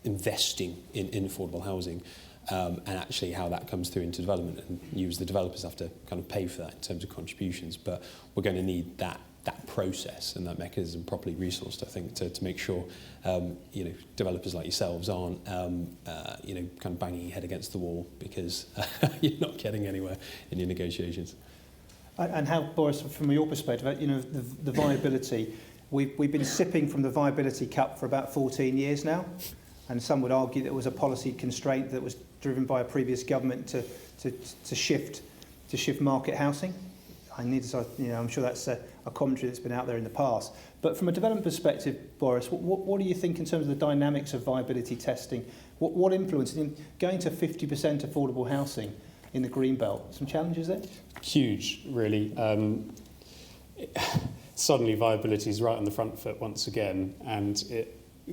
investing in affordable housing, and actually how that comes through into development, and you as the developers have to kind of pay for that in terms of contributions. But we're going to need that process and that mechanism properly resourced, I think, to make sure developers like yourselves aren't kind of banging your head against the wall because you're not getting anywhere in your negotiations. And how, Boris, from your perspective, the viability, we've been sipping from the viability cup for about 14 years now, and some would argue that it was a policy constraint that was driven by a previous government to shift market housing. I'm sure that's a commentary that's been out there in the past. But from a development perspective, Boris, what do you think in terms of the dynamics of viability testing? What influence in going to 50% affordable housing in the green belt? Some challenges there? Huge, really. Suddenly viability is right on the front foot once again, and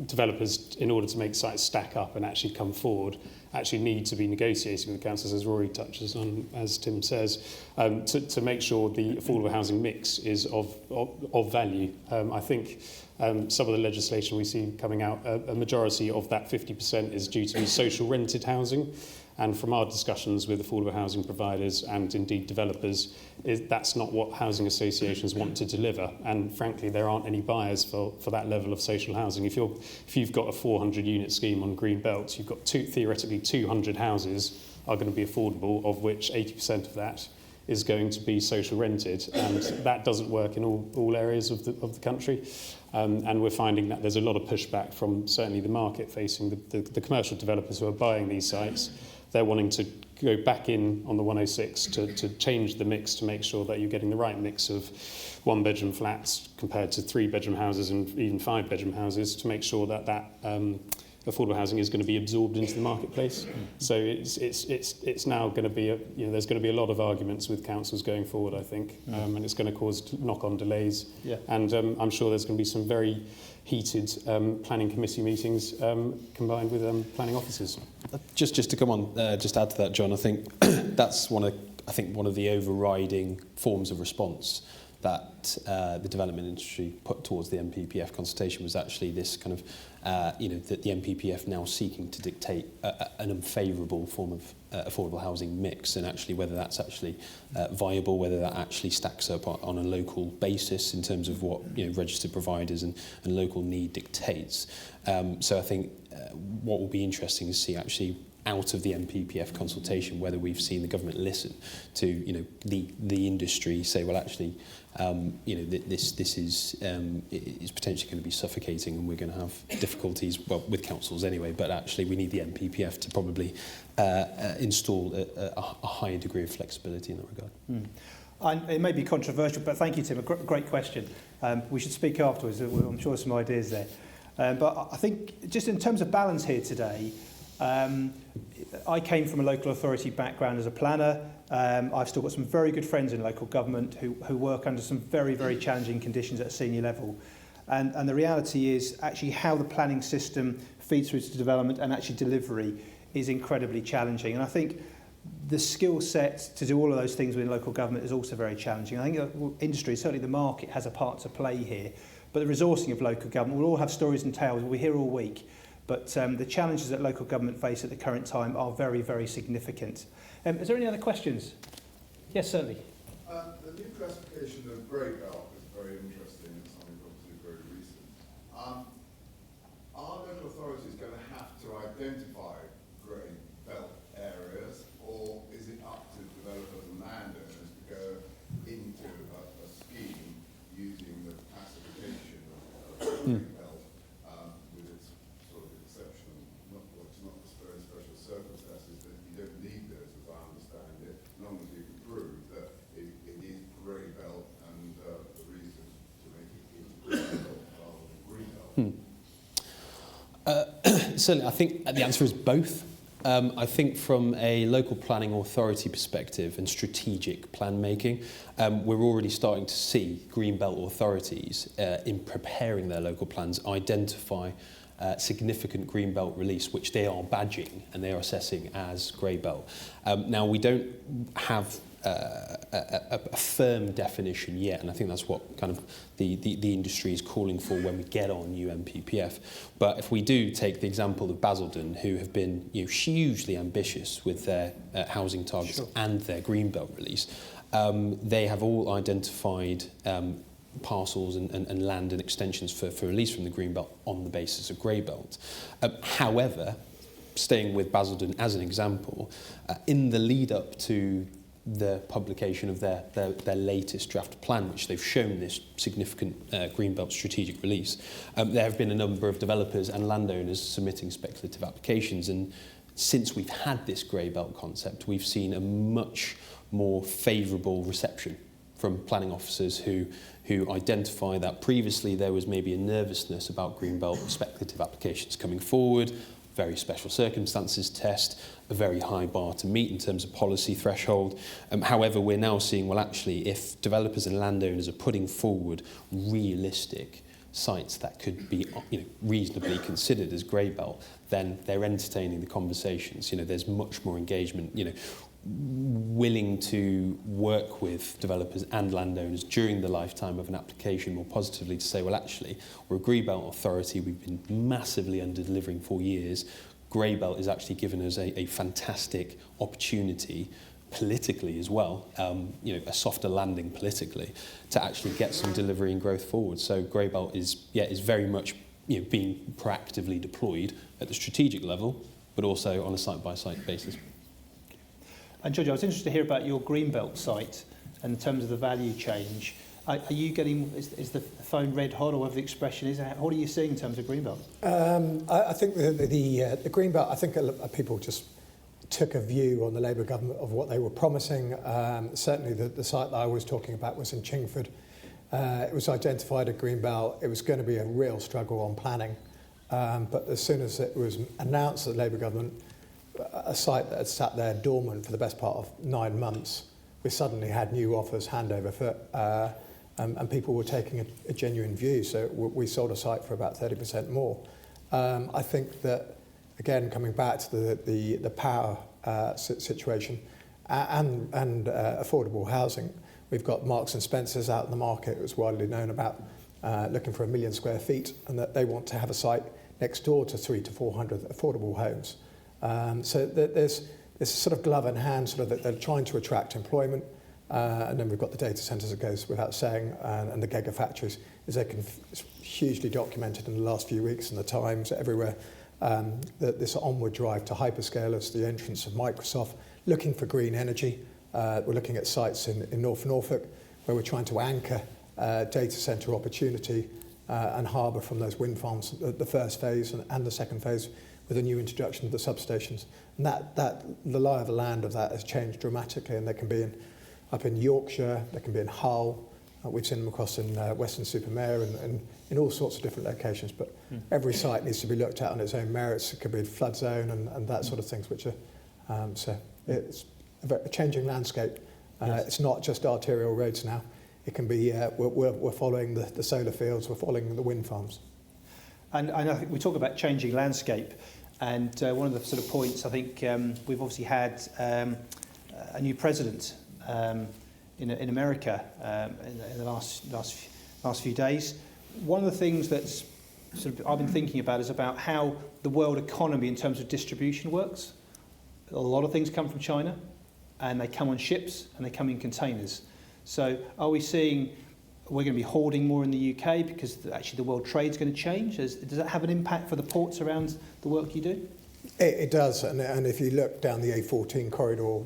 developers, in order to make sites stack up and actually come forward, actually need to be negotiating with the councils, as Rory touches on, as Tim says, to make sure the affordable housing mix is of value. I think some of the legislation we see coming out, a majority of that 50% is due to be social rented housing. And from our discussions with affordable housing providers and indeed developers, that's not what housing associations want to deliver. And frankly, there aren't any buyers for that level of social housing. If you've got a 400 unit scheme on green belts, you've got theoretically 200 houses are going to be affordable, of which 80% of that is going to be social rented, and that doesn't work in all areas of the country. And we're finding that there's a lot of pushback from certainly the market facing the commercial developers who are buying these sites. They're wanting to go back in on the 106 to change the mix to make sure that you're getting the right mix of one-bedroom flats compared to three-bedroom houses and even five-bedroom houses, to make sure that affordable housing is going to be absorbed into the marketplace. So it's now going to be there's going to be a lot of arguments with councils going forward, I think, and it's going to cause knock-on delays. Yeah. And I'm sure there's going to be some very heated planning committee meetings combined with planning officers. Just to come on, just add to that, John. I think that's one of the overriding forms of response that the development industry put towards the MPPF consultation was actually this kind of, that the MPPF now seeking to dictate an unfavourable form of affordable housing mix, and actually whether that's actually viable, whether that actually stacks up on a local basis in terms of what registered providers and local need dictates. So I think what will be interesting to see actually out of the MPPF consultation, whether we've seen the government listen to the industry say, well, actually, this is potentially going to be suffocating, and we're going to have difficulties, well, with councils anyway. But actually, we need the MPPF to probably install a higher degree of flexibility in that regard. It may be controversial, but thank you, Tim. A great question. We should speak afterwards. I'm sure some ideas there. But I think just in terms of balance here today, I came from a local authority background as a planner. I've still got some very good friends in local government who work under some very, very challenging conditions at a senior level. And the reality is actually how the planning system feeds through to development and actually delivery is incredibly challenging. And I think the skill set to do all of those things within local government is also very challenging. I think the industry, certainly the market, has a part to play here. But the resourcing of local government, we'll all have stories and tales. We're here all week. But the challenges that local government face at the current time are very, very significant. Is there any other questions? Yes, certainly. The new classification of grey belt is very interesting. It's something obviously very recent. Are local authorities going to have to identify grey belt areas, or is it up to developers and landowners to go into a scheme using the classification of grey belt? Circumstances that you don't need those, as I understand it, as long as you can prove that it is grey belt and the reason to make it grey belt rather than green belt. Certainly, I think the answer is both. I think from a local planning authority perspective and strategic plan making, we're already starting to see green belt authorities in preparing their local plans identify significant green belt release, which they are badging and they are assessing as grey belt. Now, we don't have a firm definition yet, and I think that's what kind of the industry is calling for when we get on new MPPF. But if we do take the example of Basildon, who have been hugely ambitious with their housing targets and their green belt release, they have all identified parcels and land and extensions for release from the green belt on the basis of grey belt. However, staying with Basildon as an example, in the lead up to the publication of their latest draft plan, which they've shown this significant greenbelt strategic release, there have been a number of developers and landowners submitting speculative applications, and since we've had this grey belt concept, we've seen a much more favourable reception from planning officers who identify that previously there was maybe a nervousness about greenbelt speculative applications coming forward, very special circumstances test, a very high bar to meet in terms of policy threshold. However, we're now seeing, well, actually, if developers and landowners are putting forward realistic sites that could be reasonably considered as grey belt, then they're entertaining the conversations. There's much more engagement, willing to work with developers and landowners during the lifetime of an application more positively to say, well, actually, we're a grey belt authority, we've been massively under-delivering for years. Grey belt has actually given us a fantastic opportunity politically as well, a softer landing politically, to actually get some delivery and growth forward. So grey belt is very much being proactively deployed at the strategic level, but also on a site-by-site basis. And George, I was interested to hear about your Greenbelt site and in terms of the value change. Are you getting, is the phone red hot, or whatever the expression is? What are you seeing in terms of Greenbelt? I think the Greenbelt, I think people just took a view on the Labour government of what they were promising. Certainly the site that I was talking about was in Chingford. It was identified at Greenbelt. It was going to be a real struggle on planning. But as soon as it was announced that the Labour government, a site that had sat there dormant for the best part of 9 months, we suddenly had new offers hand over foot, and people were taking a genuine view. So we sold a site for about 30% more. I think that, again, coming back to the power situation and affordable housing, we've got Marks and Spencer's out in the market. It was widely known about looking for 1 million square feet, and that they want to have a site next door to 300 to 400 affordable homes. So there's a sort of glove in hand, sort of that they're trying to attract employment. And then we've got the data centres, it goes without saying, and the gigafactories, as they can hugely documented in the last few weeks in the Times, everywhere, this onward drive to hyperscalers, the entrance of Microsoft, looking for green energy. We're looking at sites in North Norfolk where we're trying to anchor data centre opportunity and harbour from those wind farms, the first phase and the second phase, with a new introduction of the substations. And the lie of the land of that has changed dramatically, and they can be up in Yorkshire, they can be in Hull, we've seen them across in Weston-super-Mare and in all sorts of different locations, but every site needs to be looked at on its own merits. It could be a flood zone and that sort of things, which are, so it's a changing landscape. Yes. It's not just arterial roads now. It can be, we're following the solar fields, we're following the wind farms. And I think we talk about changing landscape, and one of the sort of points, I think we've obviously had a new president in America in the last few days. One of the things that's sort of I've been thinking about is about how the world economy in terms of distribution works. A lot of things come from China, and they come on ships and they come in containers. So are we seeing we're going to be hoarding more in the UK because actually the world trade's going to change? Does that have an impact for the ports around the work you do? It does, and if you look down the A14 corridor,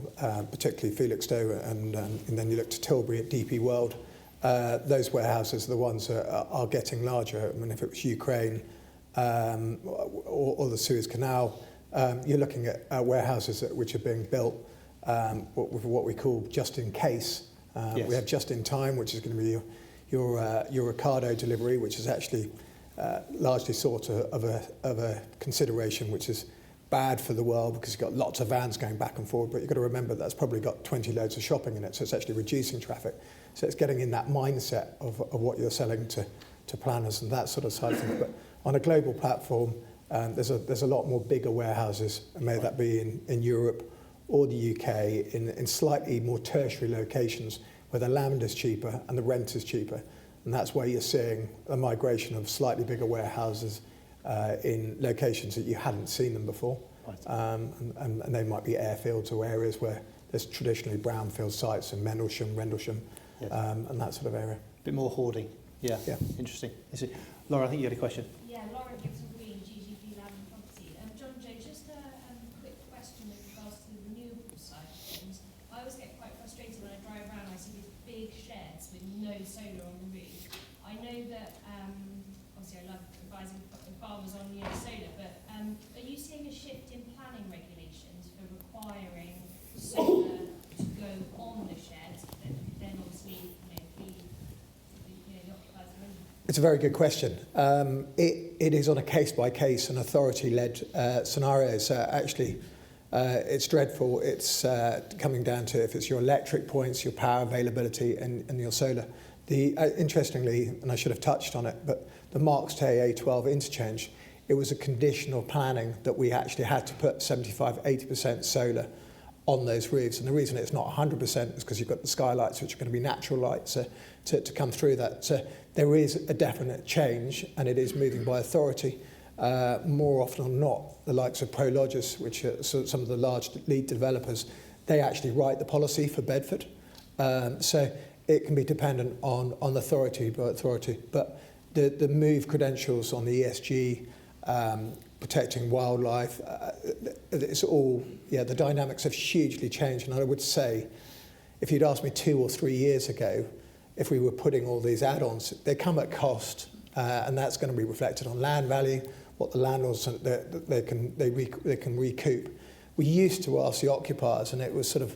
particularly Felixstowe, and then you look to Tilbury at DP World, those warehouses are the ones that are getting larger. I mean, if it was Ukraine or the Suez Canal, you're looking at warehouses which are being built with what we call just in case. Yes. We have just in time, which is going to be your Ricardo delivery, which is actually largely sort of a consideration which is bad for the world because you've got lots of vans going back and forward, but you've got to remember that's probably got 20 loads of shopping in it, so it's actually reducing traffic. So it's getting in that mindset of what you're selling to planners and that sort of side of things. But on a global platform, there's a lot more bigger warehouses, and may that be in Europe or the UK, in slightly more tertiary locations where the land is cheaper and the rent is cheaper. And that's where you're seeing a migration of slightly bigger warehouses in locations that you hadn't seen them before. Right. And they might be airfields or areas where there's traditionally brownfield sites in Mendlesham, Rendlesham, yes. And that sort of area. A bit more hoarding. Yeah. Interesting. Laura, I think you had a question. Yeah, Laura Gibson Green, GGP Land and Property. John Joe, just a quick question with regards to the renewable side of things. I always get quite frustrated when I drive around. I see these big sheds with no solar on the roof. I know that obviously I love advising farmers on solar, but are you seeing a shift in planning regulations for requiring solar to go on the sheds that then obviously be the occupiers of them? It's a very good question. It is on a case-by-case and authority-led scenario. So actually, it's dreadful. It's coming down to if it's your electric points, your power availability, and your solar. Interestingly, and I should have touched on it, but the Marks Tay A12 interchange, it was a conditional planning that we actually had to put 75-80% solar on those roofs. And the reason it's not 100% is because you've got the skylights, which are going to be natural lights to come through that. So there is a definite change, and it is moving by authority. More often than not, the likes of Prologis, which are some of the large lead developers, they actually write the policy for Bedford. So it can be dependent on authority by authority. But the move credentials on the ESG, protecting wildlife, it's all, the dynamics have hugely changed. And I would say, if you'd asked me 2 or 3 years ago, if we were putting all these add-ons, they come at cost, and that's going to be reflected on land value, what the landlords they can recoup. We used to ask the occupiers, and it was sort of,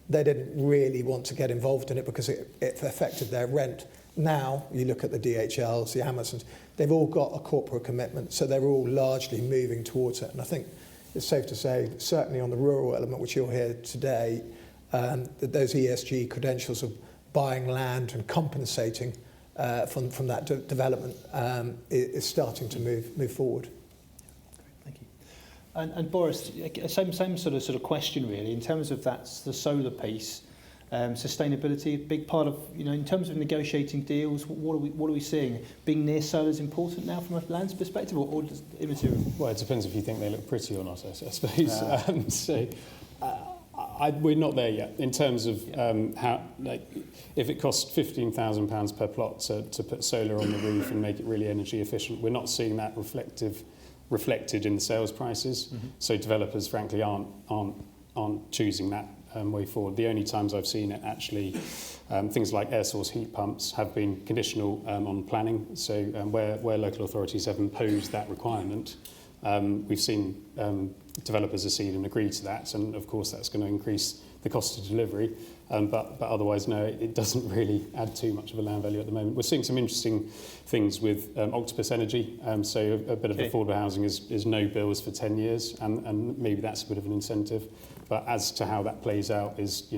they didn't really want to get involved in it because it affected their rent. Now, you look at the DHLs, the Amazons, they've all got a corporate commitment, so they're all largely moving towards it. And I think it's safe to say, certainly on the rural element, which you'll hear today, that those ESG credentials of buying land and compensating from that development is starting to move forward. Thank you. And Boris, same sort of question really, in terms of that's the solar piece. Sustainability, a big part of, in terms of negotiating deals, what are we seeing? Being near solar is important now from a land's perspective, or just immaterial? Well, it depends if you think they look pretty or not, I suppose. We're not there yet in terms of how, if it costs £15,000 per plot to put solar on the roof and make it really energy efficient, we're not seeing that reflected in the sales prices. Mm-hmm. So developers, frankly, aren't choosing that way forward. The only times I've seen it actually, things like air source heat pumps have been conditional on planning. So where local authorities have imposed that requirement, we've seen developers accede and agree to that, and of course that's going to increase the cost of delivery. But otherwise, no, it doesn't really add too much of a land value at the moment. We're seeing some interesting things with Octopus Energy. So a bit of affordable housing is no bills for 10 years, and maybe that's a bit of an incentive. But as to how that plays out is,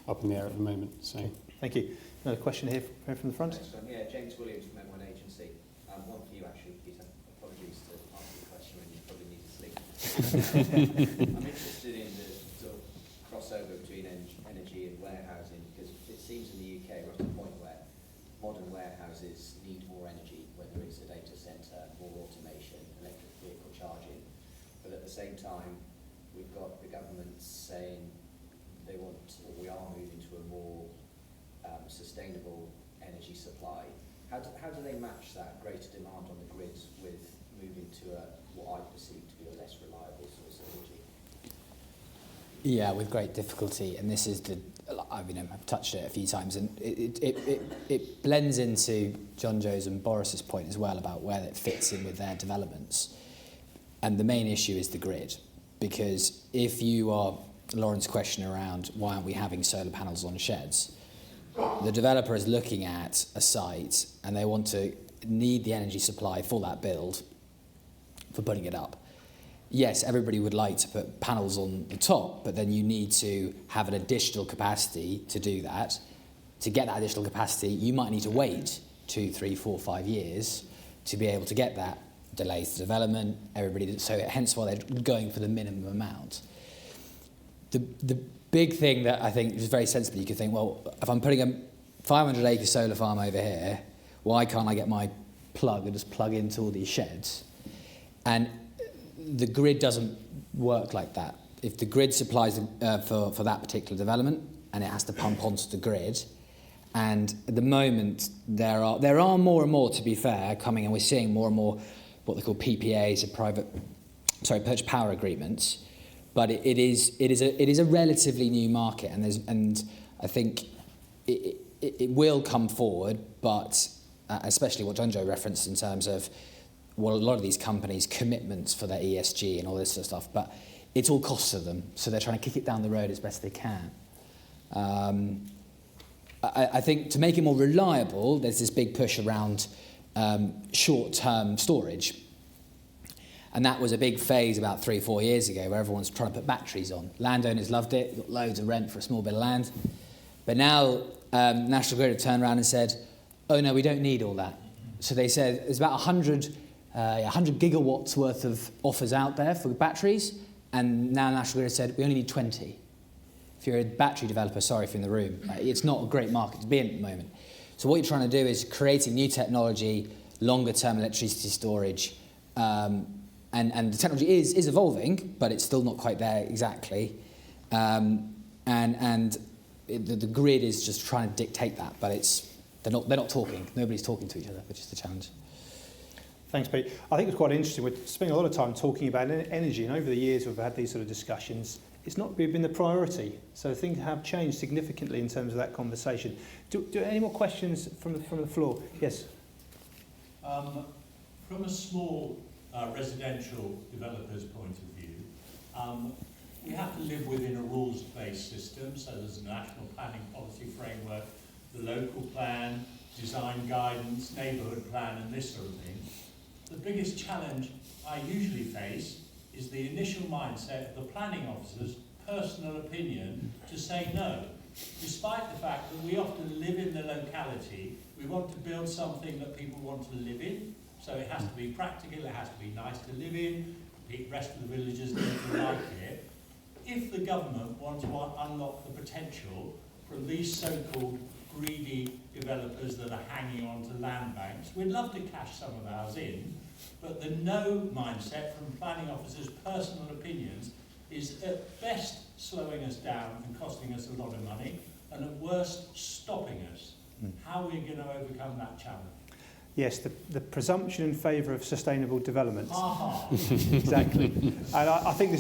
up in the air at the moment. So, thank you. Another question here from the front. Yeah, James Williams from M1 Agency. One for you actually, Peter. Apologies to answer the question when you probably need to sleep. I'm interested in the sort of crossover between energy and warehousing, because it seems in the UK we're at a point where modern warehouses need more energy, whether it's a data centre, more automation, electric vehicle charging. But at the same time, we've got the government saying they want, or we are moving to a more sustainable energy supply. How do they match that greater demand on the grids with moving to what I perceive to be a less reliable source of energy? Yeah, with great difficulty, and this is I've touched it a few times, and it blends into John Joe's and Boris's point as well about where it fits in with their developments. And the main issue is the grid, because if you are Lauren's question around why aren't we having solar panels on sheds, the developer is looking at a site and they need the energy supply for that build, for putting it up. Yes, everybody would like to put panels on the top, but then you need to have an additional capacity to do that. To get that additional capacity, you might need to wait 2, 3, 4, 5 years to be able to get that. Delays the development, so hence why they're going for the minimum amount. The big thing that I think is very sensible, you could think, well, if I'm putting a 500-acre solar farm over here, why can't I get my plug and just plug into all these sheds? And the grid doesn't work like that. If the grid supplies for that particular development, and it has to pump onto the grid, and at the moment there are more and more, to be fair, coming, and we're seeing more and more what they call PPAs, purchase power agreements. But it is a relatively new market, and I think it will come forward. But especially what John Joe referenced in terms of a lot of these companies' commitments for their ESG and all this sort of stuff. But it's all costs to them, so they're trying to kick it down the road as best they can. I think to make it more reliable, there's this big push around short-term storage. And that was a big phase about 3 or 4 years ago where everyone's trying to put batteries on. Landowners loved it, got loads of rent for a small bit of land. But now National Grid have turned around and said, oh no, we don't need all that. So they said there's about 100 gigawatts worth of offers out there for batteries, and now National Grid said we only need 20. If you're a battery developer, sorry if you're in the room. It's not a great market to be in at the moment. So what you're trying to do is creating new technology, longer-term electricity storage, and the technology is evolving, but it's still not quite there exactly. The grid is just trying to dictate that, but they're not talking. Nobody's talking to each other, which is the challenge. Thanks, Pete. I think it's quite interesting. We're spending a lot of time talking about energy, and over the years we've had these sort of discussions. It's not been the priority, so things have changed significantly in terms of that conversation. Do any more questions from the floor? Yes. From a small residential developer's point of view, we have to live within a rules-based system, so there's a national planning policy framework, the local plan, design guidance, neighbourhood plan, and this sort of thing. The biggest challenge I usually face is the initial mindset of the planning officer's personal opinion to say no, despite the fact that we often live in the locality. We want to build something that people want to live in, so it has to be practical, it has to be nice to live in, the rest of the villagers need to like it. If the government want to unlock the potential from these so-called greedy developers that are hanging on to land banks, we'd love to cash some of ours in, but the no mindset from planning officers' personal opinions is at best slowing us down and costing us a lot of money, and at worst stopping us. How are we going to overcome that challenge? Yes, the presumption in favour of sustainable development. Aha. Exactly. And I think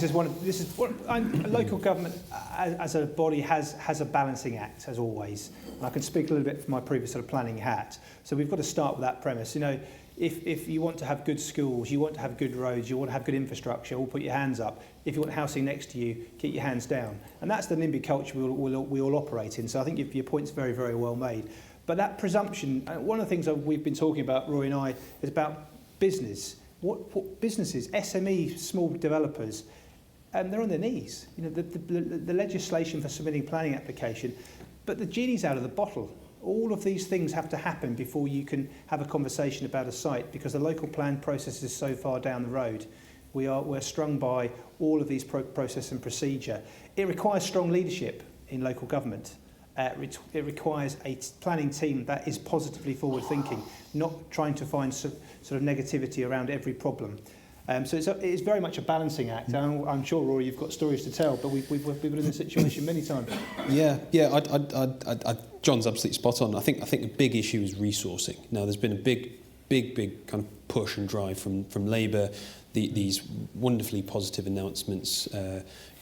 local government as a body has a balancing act, as always. And I can speak a little bit from my previous sort of planning hat. So we've got to start with that premise. You know, if you want to have good schools, you want to have good roads, you want to have good infrastructure, all put your hands up. If you want housing next to you, get your hands down. And that's the NIMBY culture we all operate in. So I think your point's very, very well made. But that presumption, one of the things that we've been talking about, Roy and I, is about business. What businesses, SME, small developers, they're on their knees. You know, the legislation for submitting planning application, but the genie's out of the bottle. All of these things have to happen before you can have a conversation about a site, because the local plan process is so far down the road. We're strung by all of these process and procedure. It requires strong leadership in local government. It requires a planning team that is positively forward-thinking, not trying to find sort of negativity around every problem. So it is very much a balancing act. I'm sure, Rory, you've got stories to tell, but we've been in this situation many times. Yeah. John's absolutely spot on. I think a big issue is resourcing. Now, there's been a big kind of push and drive from Labour. These wonderfully positive announcements,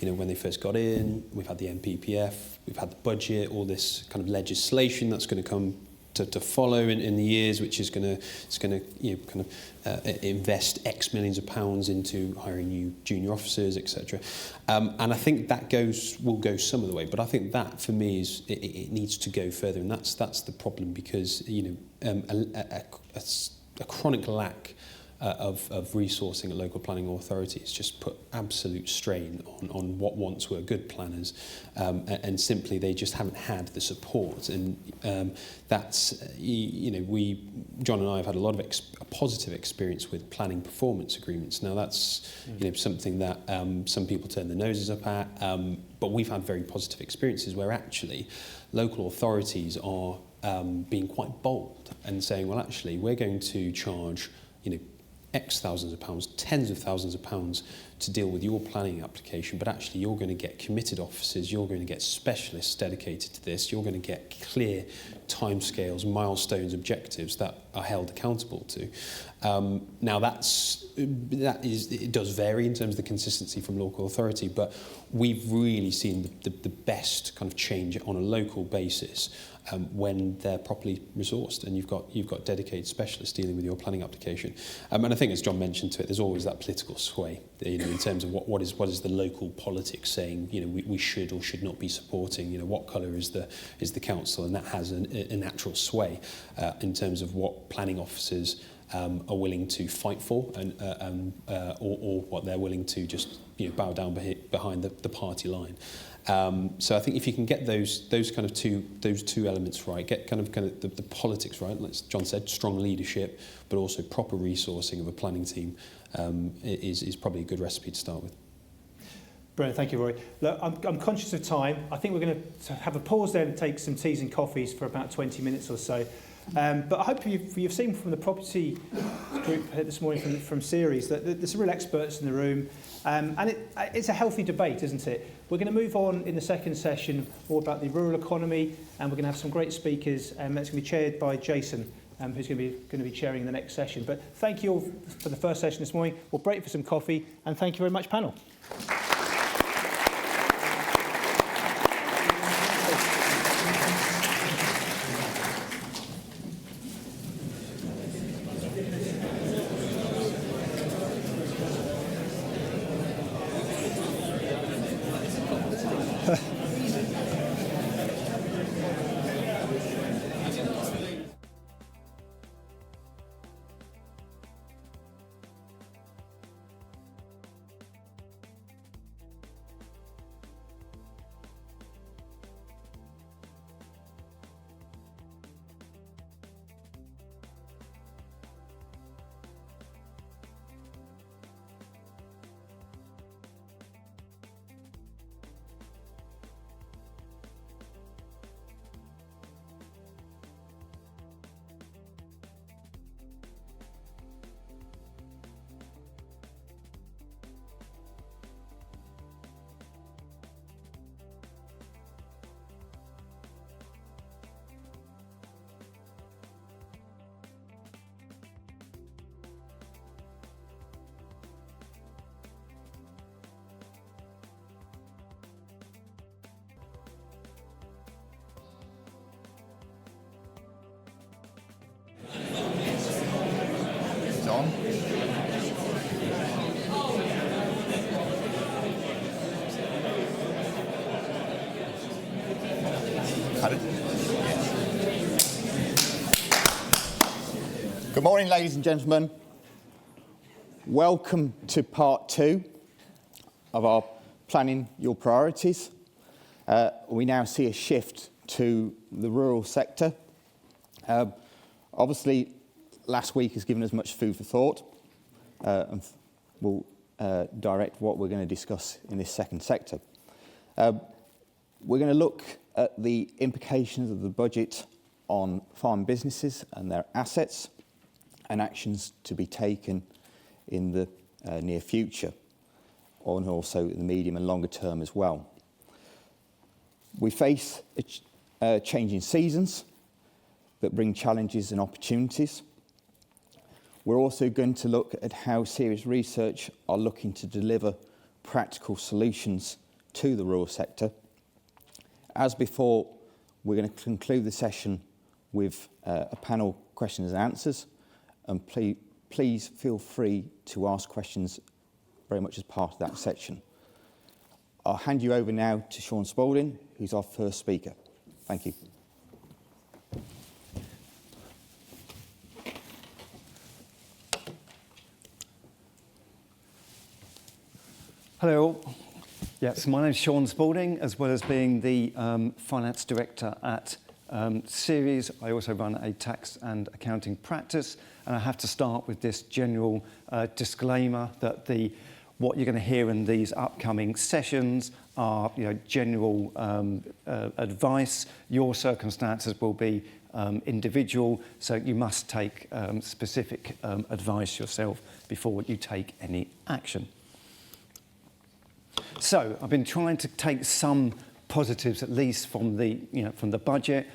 when they first got in. We've had the NPPF, we've had the budget, all this kind of legislation that's going to come to follow in the years, which is going to invest X millions of pounds into hiring new junior officers, etc. And I think that will go some of the way, but I think that for me is it needs to go further, and that's the problem, because a chronic lack of resourcing at local planning authorities just put absolute strain on what once were good planners, and simply they just haven't had the support. And that's, John and I have had a lot of a positive experience with planning performance agreements. Now that's something that some people turn their noses up at, but we've had very positive experiences where actually local authorities are being quite bold and saying, well, actually, we're going to charge, X thousands of pounds, tens of thousands of pounds to deal with your planning application, but actually you're going to get committed officers, you're going to get specialists dedicated to this, you're going to get clear timescales, milestones, objectives that are held accountable to. Now it does vary in terms of the consistency from local authority, but we've really seen the best kind of change on a local basis when they're properly resourced and you've got dedicated specialists dealing with your planning application. And I think, as John mentioned to it, there's always that political sway, in terms of what is the local politics saying, we should or should not be supporting, what colour is the council, and that has a natural sway in terms of what planning officers are willing to fight for, and or what they're willing to just bow down behind the party line. So I think if you can get those two elements right, get kind of the politics right, like John said, strong leadership, but also proper resourcing of a planning team is probably a good recipe to start with. Brilliant, thank you, Rory. Look, I'm conscious of time. I think we're going to have a pause there and take some teas and coffees for about 20 minutes or so. But I hope you've seen from the property group this morning from Ceres that there's some real experts in the room. And it's a healthy debate, isn't it? We're going to move on in the second session more about the rural economy, and we're going to have some great speakers. That's going to be chaired by Jason, who's going to be chairing the next session. But thank you all for the first session this morning. We'll break for some coffee, and thank you very much, panel. On. Good morning, ladies and gentlemen. Welcome to part 2 of our Planning Your Priorities. We now see a shift to the rural sector. Obviously, last week has given us much food for thought, and will direct what we're going to discuss in this second sector. We're going to look at the implications of the budget on farm businesses and their assets, and actions to be taken in the near future, and also in the medium and longer term as well. We face changing seasons that bring challenges and opportunities. We're also going to look at how Ceres Research are looking to deliver practical solutions to the rural sector. As before, we're going to conclude the session with a panel questions and answers, and please feel free to ask questions very much as part of that section. I'll hand you over now to Sean Spalding, who's our first speaker. Thank you. Hello all. Yes, my name is Sean Spalding, as well as being the Finance Director at Ceres. I also run a tax and accounting practice, and I have to start with this general disclaimer that what you're going to hear in these upcoming sessions are general advice. Your circumstances will be individual, so you must take specific advice yourself before you take any action. So I've been trying to take some positives, at least from the budget,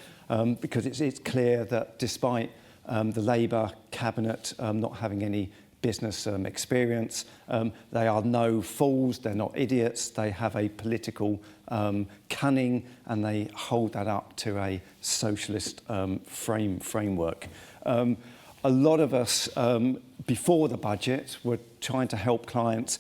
because it's clear that despite the Labour cabinet not having any business experience, they are no fools, they're not idiots, they have a political cunning, and they hold that up to a socialist framework. A lot of us, before the budget, were trying to help clients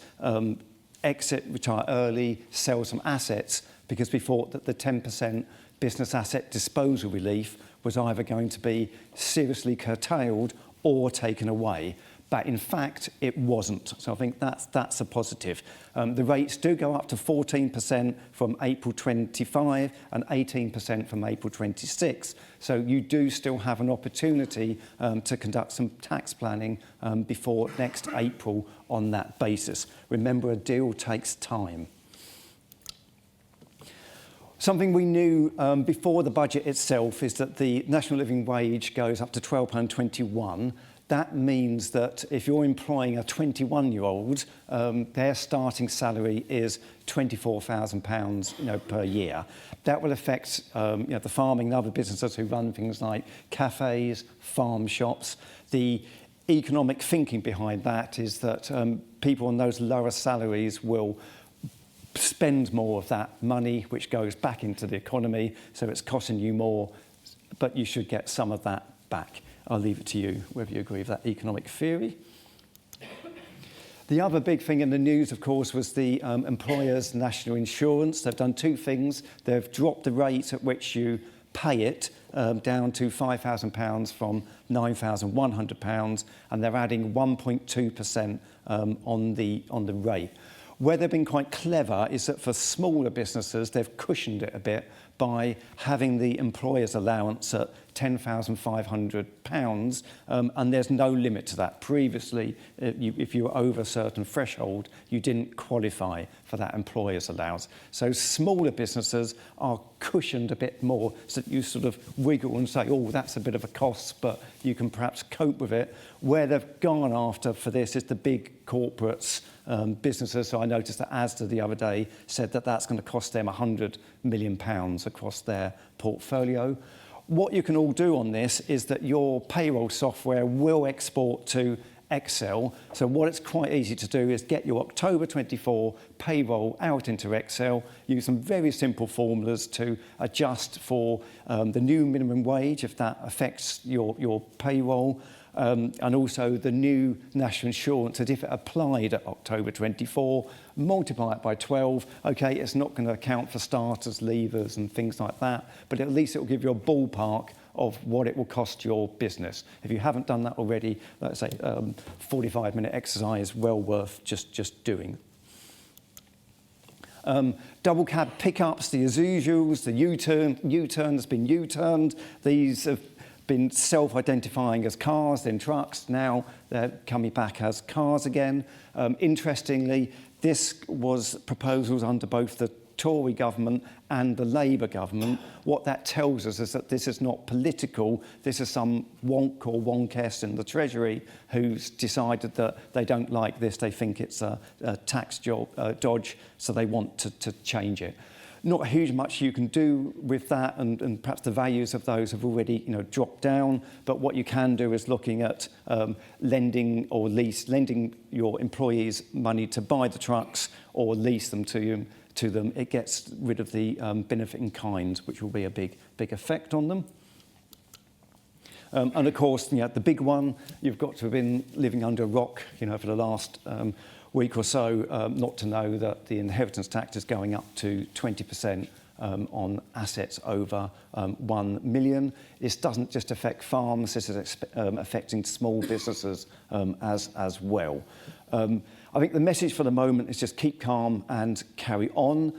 exit, retire early, sell some assets, because we thought that the 10% business asset disposal relief was either going to be seriously curtailed or taken away. but in fact it wasn't. So I think that's a positive. The rates do go up to 14% from April 25 and 18% from April 26. So you do still have an opportunity to conduct some tax planning before next April on that basis. Remember, a deal takes time. Something we knew before the budget itself is that the national living wage goes up to £12.21. That means that if you're employing a 21-year-old, their starting salary is £24,000 per year. That will affect the farming and other businesses who run things like cafes, farm shops. The economic thinking behind that is that people on those lower salaries will spend more of that money, which goes back into the economy, so it's costing you more, but you should get some of that back. I'll leave it to you whether you agree with that economic theory. The other big thing in the news, of course, was the employers' national insurance. They've done two things. They've dropped the rate at which you pay it down to £5,000 from £9,100, and they're adding 1.2% on the rate. Where they've been quite clever is that for smaller businesses, they've cushioned it a bit by having the employer's allowance at £10,500, and there's no limit to that. Previously, if you were over a certain threshold, you didn't qualify for that employer's allowance. So smaller businesses are cushioned a bit more, so that you sort of wiggle and say, oh, that's a bit of a cost, but you can perhaps cope with it. Where they've gone after for this is the big corporates, businesses. So I noticed that Asda the other day said that that's going to cost them £100 million across their portfolio. What you can all do on this is that your payroll software will export to Excel. So what it's quite easy to do is get your October 24 payroll out into Excel, use some very simple formulas to adjust for the new minimum wage if that affects your payroll, and also the new national insurance, that if it applied at October 24, multiply it by 12. Okay, it's not going to account for starters, leavers and things like that, but at least it will give you a ballpark of what it will cost your business. If you haven't done that already, let's say 45-minute exercise, well worth just doing. Double cab pickups, the Isuzus, the U-turn has been U-turned. These have been self-identifying as cars, then trucks. Now they're coming back as cars again. Interestingly, this was proposals under both the Tory government and the Labour government. What that tells us is that this is not political. This is some wonk or wonkess in the Treasury who's decided that they don't like this. They think it's a tax dodge, so they want to change it. Not a huge much you can do with that, and perhaps the values of those have already dropped down, but what you can do is looking at lending your employees money to buy the trucks or lease them to them. It gets rid of the benefit in kind, which will be a big effect on them. And of course, the big one, you've got to have been living under a rock for the last week or so not to know that the inheritance tax is going up to 20% on assets over 1 million. This doesn't just affect farms, this is affecting small businesses as well. I think the message for the moment is just keep calm and carry on.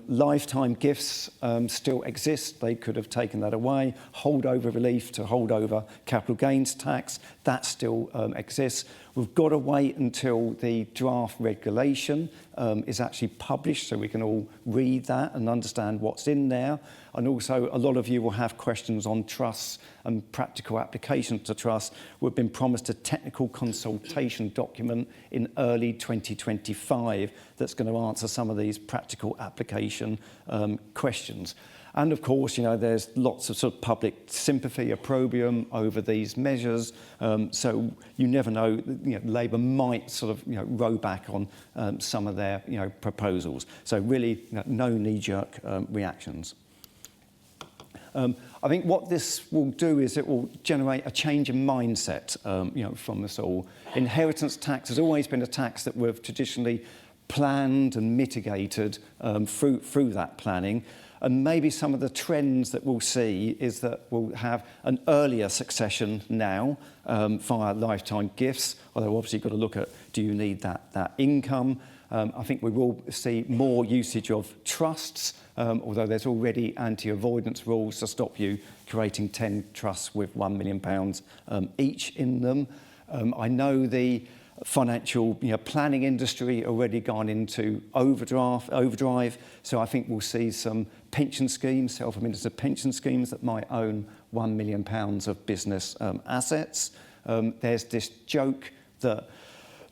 Lifetime gifts still exist. They could have taken that away. Holdover relief to hold over capital gains tax, that still exists. We've got to wait until the draft regulation is actually published so we can all read that and understand what's in there. And also, a lot of you will have questions on trusts and practical applications to trusts. We've been promised a technical consultation document in early 2025 that's going to answer some of these practical application questions. And of course, there's lots of sort of public sympathy, opprobrium over these measures. So you never know, Labour might sort of row back on some of their proposals. So really, no knee-jerk reactions. I think what this will do is it will generate a change in mindset, from us all. Inheritance tax has always been a tax that we've traditionally planned and mitigated through that planning. And maybe some of the trends that we'll see is that we'll have an earlier succession now via lifetime gifts, although obviously you've got to look at, do you need that income? I think we will see more usage of trusts, although there's already anti-avoidance rules to stop you creating 10 trusts with £1 million each in them. I know the financial planning industry already gone into overdrive, so I think we'll see some pension schemes, self-administered pension schemes that might own £1 million of business assets. There's this joke that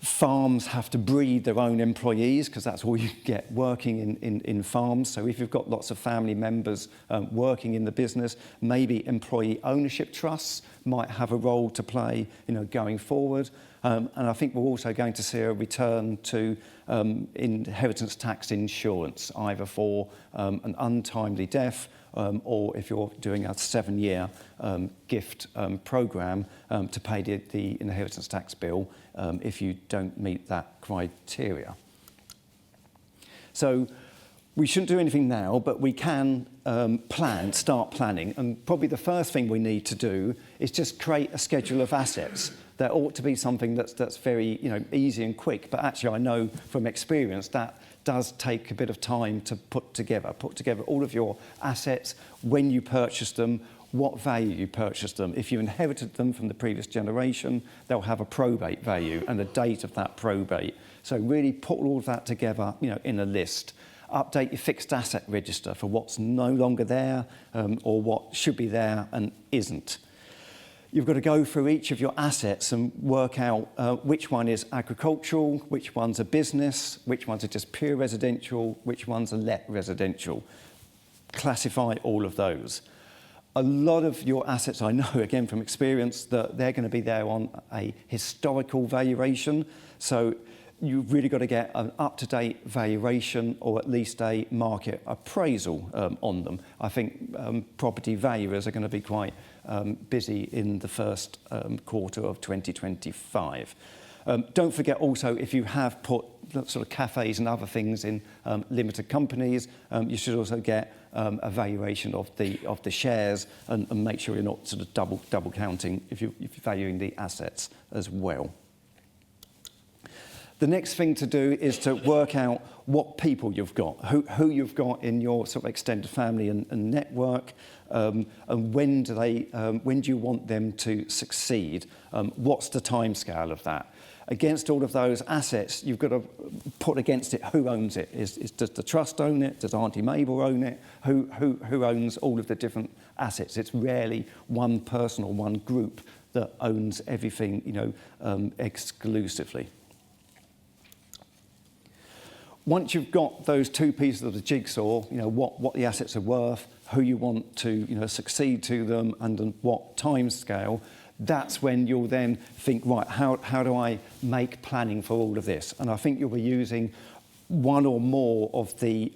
farms have to breed their own employees because that's all you get working in farms. So if you've got lots of family members working in the business, maybe employee ownership trusts might have a role to play, going forward. And I think we're also going to see a return to inheritance tax insurance, either for an untimely death or if you're doing a 7-year gift programme to pay the inheritance tax bill if you don't meet that criteria. So we shouldn't do anything now, but we can start planning. And probably the first thing we need to do is just create a schedule of assets. There ought to be something that's very easy and quick, but actually I know from experience that does take a bit of time to put together all of your assets, when you purchase them, what value you purchased them. If you inherited them from the previous generation, they'll have a probate value and a date of that probate. So really put all of that together, in a list. Update your fixed asset register for what's no longer there or what should be there and isn't. You've got to go through each of your assets and work out which one is agricultural, which ones are business, which ones are just pure residential, which ones are let residential. Classify all of those. A lot of your assets, I know again from experience, that they're going to be there on a historical valuation. So you've really got to get an up-to-date valuation or at least a market appraisal on them. I think property valuers are going to be quite busy in the first quarter of 2025. Don't forget also, if you have put sort of cafes and other things in limited companies, you should also get a valuation of the shares and make sure you're not sort of double counting if you're valuing the assets as well. The next thing to do is to work out what people you've got, who you've got in your sort of extended family and network, and when do you want them to succeed? What's the timescale of that? Against all of those assets, you've got to put against it who owns it. Does the trust own it? Does Auntie Mabel own it? Who owns all of the different assets? It's rarely one person or one group that owns everything, exclusively. Once you've got those two pieces of the jigsaw, what the assets are worth, who you want to succeed to them, and on what time scale, that's when you'll then think, right, how do I make planning for all of this? And I think you'll be using one or more of the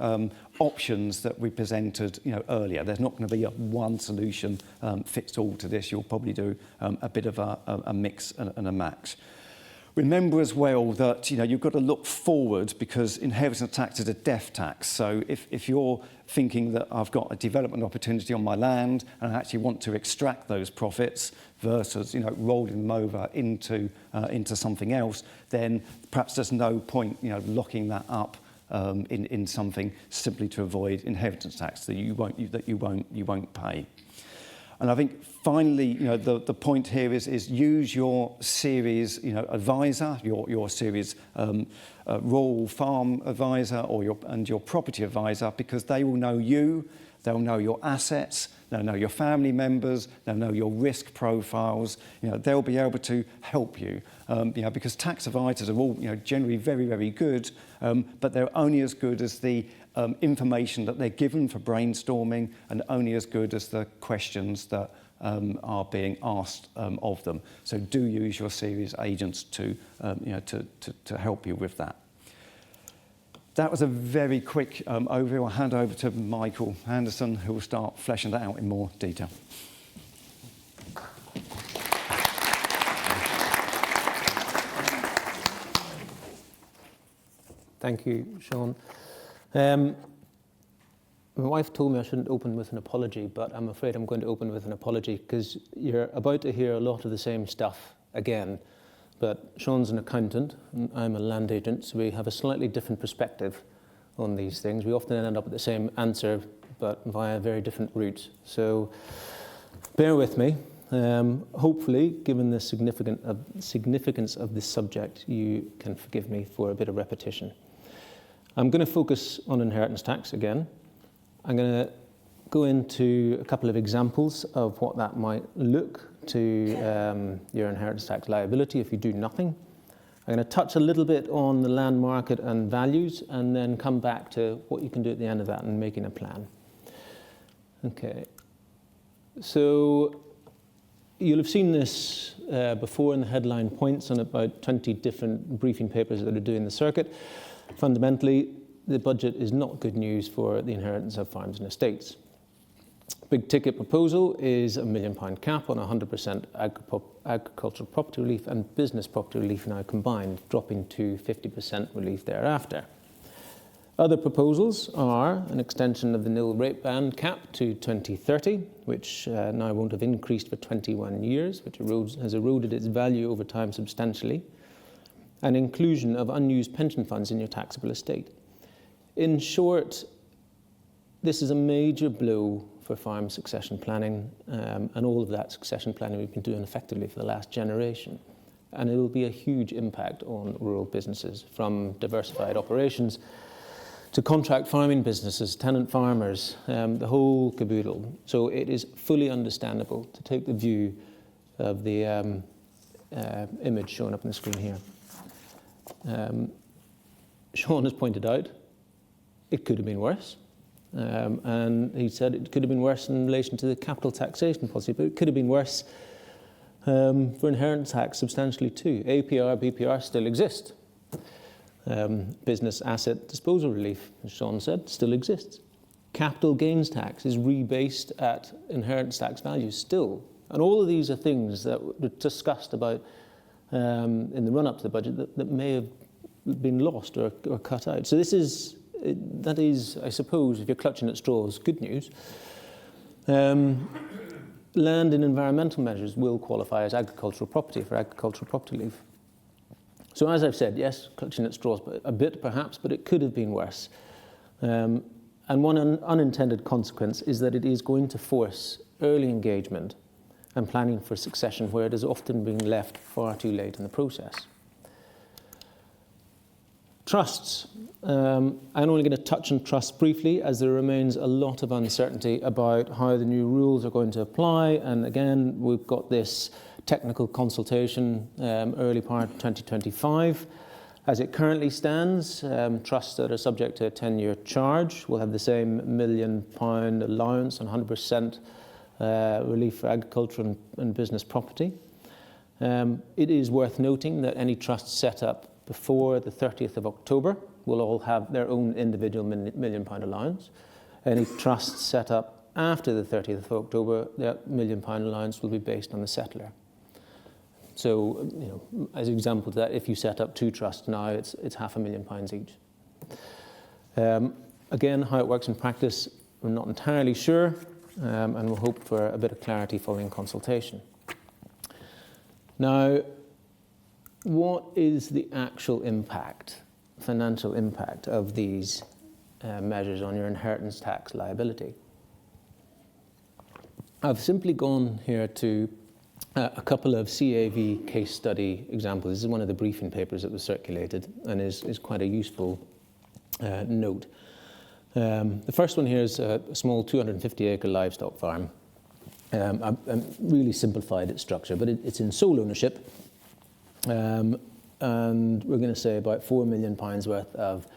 options that we presented earlier. There's not going to be a one solution fits all to this. You'll probably do a bit of a mix and a match. Remember as well that you've got to look forward, because inheritance tax is a death tax. So if you're thinking that I've got a development opportunity on my land and I actually want to extract those profits versus rolling them over into something else, then perhaps there's no point locking that up in something simply to avoid inheritance tax that you won't pay. And I think finally, the point here is use your Ceres, advisor, your Ceres rural farm advisor or your property advisor, because they will know you, they'll know your assets, they'll know your family members, they'll know your risk profiles. They'll be able to help you, because tax advisors are all generally very, very good, but they're only as good as the information that they're given for brainstorming, and only as good as the questions that are being asked of them. So do use your Ceres agents to help you with that. That was a very quick overview. I'll hand over to Michael Anderson, who will start fleshing that out in more detail. Thank you, Sean. My wife told me I shouldn't open with an apology, but I'm afraid I'm going to open with an apology because you're about to hear a lot of the same stuff again. But Sean's an accountant and I'm a land agent, so we have a slightly different perspective on these things. We often end up with the same answer, but via very different routes. So bear with me. Hopefully, given the significance of this subject, you can forgive me for a bit of repetition. I'm going to focus on inheritance tax again. I'm going to go into a couple of examples of what that might look to your inheritance tax liability if you do nothing. I'm going to touch a little bit on the land market and values, and then come back to what you can do at the end of that and making a plan. Okay. So you'll have seen this before in the headline points on about 20 different briefing papers that are doing the circuit. Fundamentally, the budget is not good news for the inheritance of farms and estates. Big ticket proposal is £1 million cap on 100% agricultural property relief and business property relief now combined, dropping to 50% relief thereafter. Other proposals are an extension of the nil rate band cap to 2030, which now won't have increased for 21 years, which has eroded its value over time substantially, and inclusion of unused pension funds in your taxable estate. In short, this is a major blow for farm succession planning and all of that succession planning we've been doing effectively for the last generation. And it will be a huge impact on rural businesses, from diversified operations to contract farming businesses, tenant farmers, the whole caboodle. So it is fully understandable to take the view of the image shown up on the screen here. Sean has pointed out it could have been worse. And he said it could have been worse in relation to the capital taxation policy, but it could have been worse for inheritance tax substantially too. APR, BPR still exist. Business asset disposal relief, as Sean said, still exists. Capital gains tax is rebased at inheritance tax values still. And all of these are things that were discussed about in the run-up to the budget that may have been lost or cut out. So that is, I suppose, if you're clutching at straws, good news. Land and environmental measures will qualify as agricultural property for agricultural property relief. So as I've said, yes, clutching at straws a bit perhaps, but it could have been worse. And one unintended consequence is that it is going to force early engagement and planning for succession where it has often been left far too late in the process. Trusts. I'm only going to touch on trusts briefly, as there remains a lot of uncertainty about how the new rules are going to apply. And again, we've got this technical consultation early part of 2025. As it currently stands, trusts that are subject to a 10-year charge will have the same £1 million allowance on 100% relief for agriculture and business property. It is worth noting that any trusts set up before the 30th of October will all have their own individual £1 million allowance. Any trusts set up after the 30th of October, that £1 million allowance will be based on the settler. So, as an example to that, if you set up 2 trusts now, it's £500,000 each. Again, how it works in practice, we're not entirely sure, and we'll hope for a bit of clarity following consultation. Now, what is the actual impact, financial impact of these measures on your inheritance tax liability? I've simply gone here to a couple of CAV case study examples. This is one of the briefing papers that was circulated and is quite a useful note. The first one here is a small 250-acre livestock farm. I've really simplified its structure, but it's in sole ownership. And we're going to say about £4 million worth of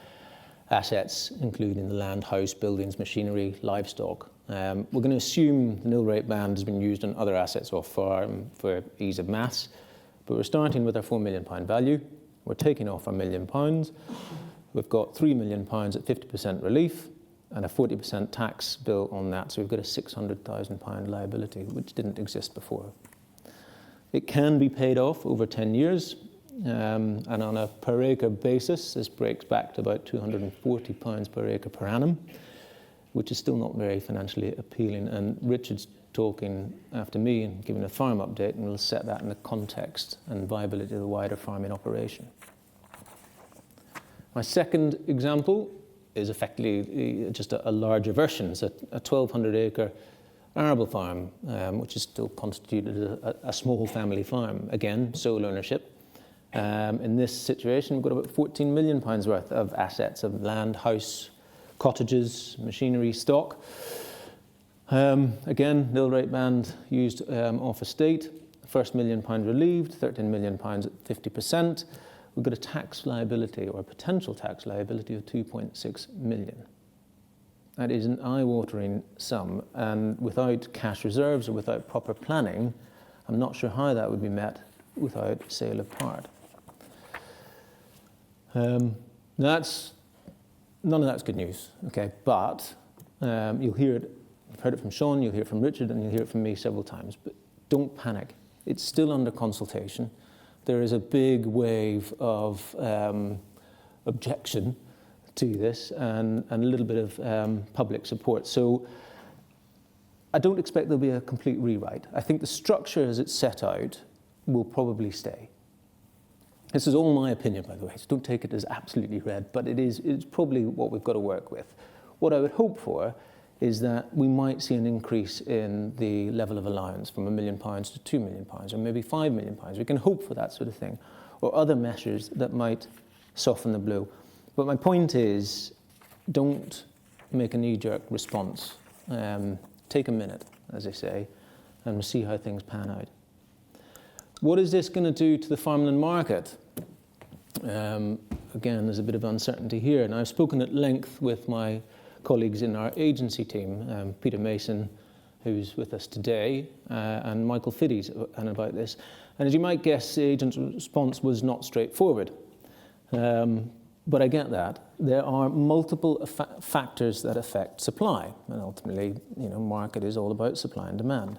assets, including the land, house, buildings, machinery, livestock. We're going to assume the nil rate band has been used on other assets off farm for ease of maths, but we're starting with our £4 million value. We're taking off our £1 million. We've got £3 million at 50% relief and a 40% tax bill on that, so we've got a £600,000 liability, which didn't exist before. It can be paid off over 10 years. And on a per acre basis, this breaks back to about £240 per acre per annum, which is still not very financially appealing. And Richard's talking after me and giving a farm update, and we'll set that in the context and viability of the wider farming operation. My second example is effectively just a larger version. It's a 1,200 acre arable farm, which is still constituted a small family farm. Again, sole ownership. In this situation, we've got about £14 million worth of assets of land, house, cottages, machinery, stock. Again, nil rate band used off estate. First £1 million relieved, £13 million at 50%. We've got a tax liability, or a potential tax liability, of 2.6 million. That is an eye-watering sum, and without cash reserves or without proper planning, I'm not sure how that would be met without sale of part. None of that's good news, okay? But you'll hear it. You've heard it from Sean, you'll hear it from Richard, and you'll hear it from me several times. But don't panic. It's still under consultation. There is a big wave of objection to this and a little bit of public support. So I don't expect there'll be a complete rewrite. I think the structure as it's set out will probably stay. This is all my opinion, by the way, so don't take it as absolutely read, but it's probably what we've got to work with. What I would hope for is that we might see an increase in the level of allowance from £1 million to £2 million, or maybe £5 million. We can hope for that sort of thing, or other measures that might soften the blow. But my point is, don't make a knee-jerk response. Take a minute, as I say, and we'll see how things pan out. What is this going to do to the farmland market? Again, there's a bit of uncertainty here. And I've spoken at length with my colleagues in our agency team, Peter Mason, who's with us today, and Michael Fiddy's about this. And as you might guess, the agent's response was not straightforward. But I get that. There are multiple factors that affect supply. And ultimately, market is all about supply and demand.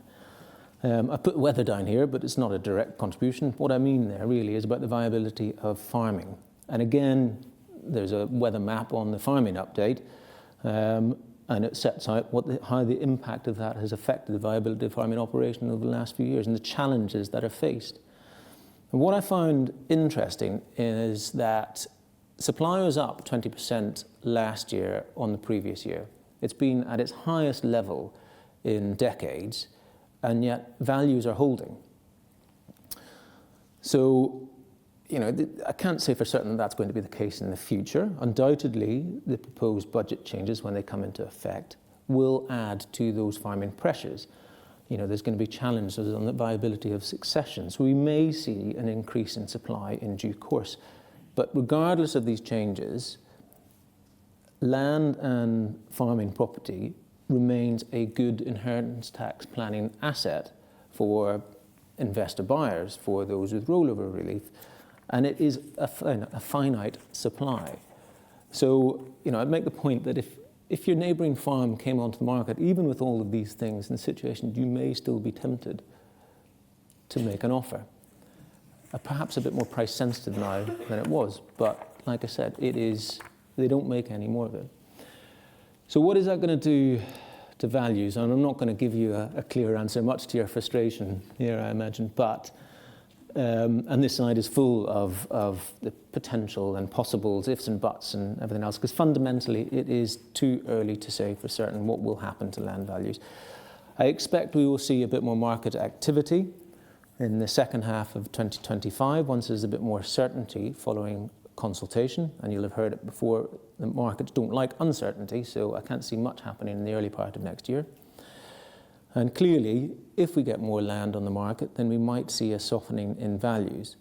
I put weather down here, but it's not a direct contribution. What I mean there really is about the viability of farming. And again, there's a weather map on the farming update, and it sets out how the impact of that has affected the viability of farming operation over the last few years and the challenges that are faced. And what I found interesting is that supply was up 20% last year on the previous year. It's been at its highest level in decades, and yet values are holding. So, I can't say for certain that's going to be the case in the future. Undoubtedly, the proposed budget changes, when they come into effect, will add to those farming pressures. There's going to be challenges on the viability of succession. So we may see an increase in supply in due course. But regardless of these changes, land and farming property remains a good inheritance tax planning asset for investor buyers, for those with rollover relief, and it is a finite supply. So, I'd make the point that if your neighbouring farm came onto the market, even with all of these things in the situation, you may still be tempted to make an offer. Perhaps a bit more price sensitive now than it was, but like I said, they don't make any more of it. So what is that going to do to values? And I'm not going to give you a clear answer, much to your frustration here, I imagine, but, and this slide is full of the potential and possibles, ifs and buts and everything else, because fundamentally it is too early to say for certain what will happen to land values. I expect we will see a bit more market activity in the second half of 2025, once there's a bit more certainty following consultation, and you'll have heard it before, the markets don't like uncertainty, so I can't see much happening in the early part of next year. And clearly, if we get more land on the market, then we might see a softening in values.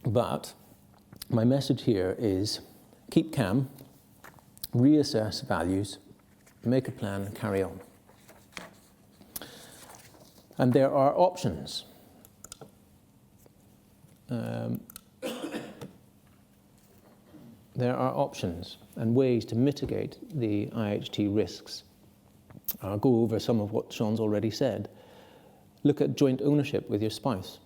But my message here is keep calm, reassess values, make a plan, and carry on. And there are options. There are options and ways to mitigate the IHT risks. I'll go over some of what Sean's already said. Look at joint ownership with your spouse.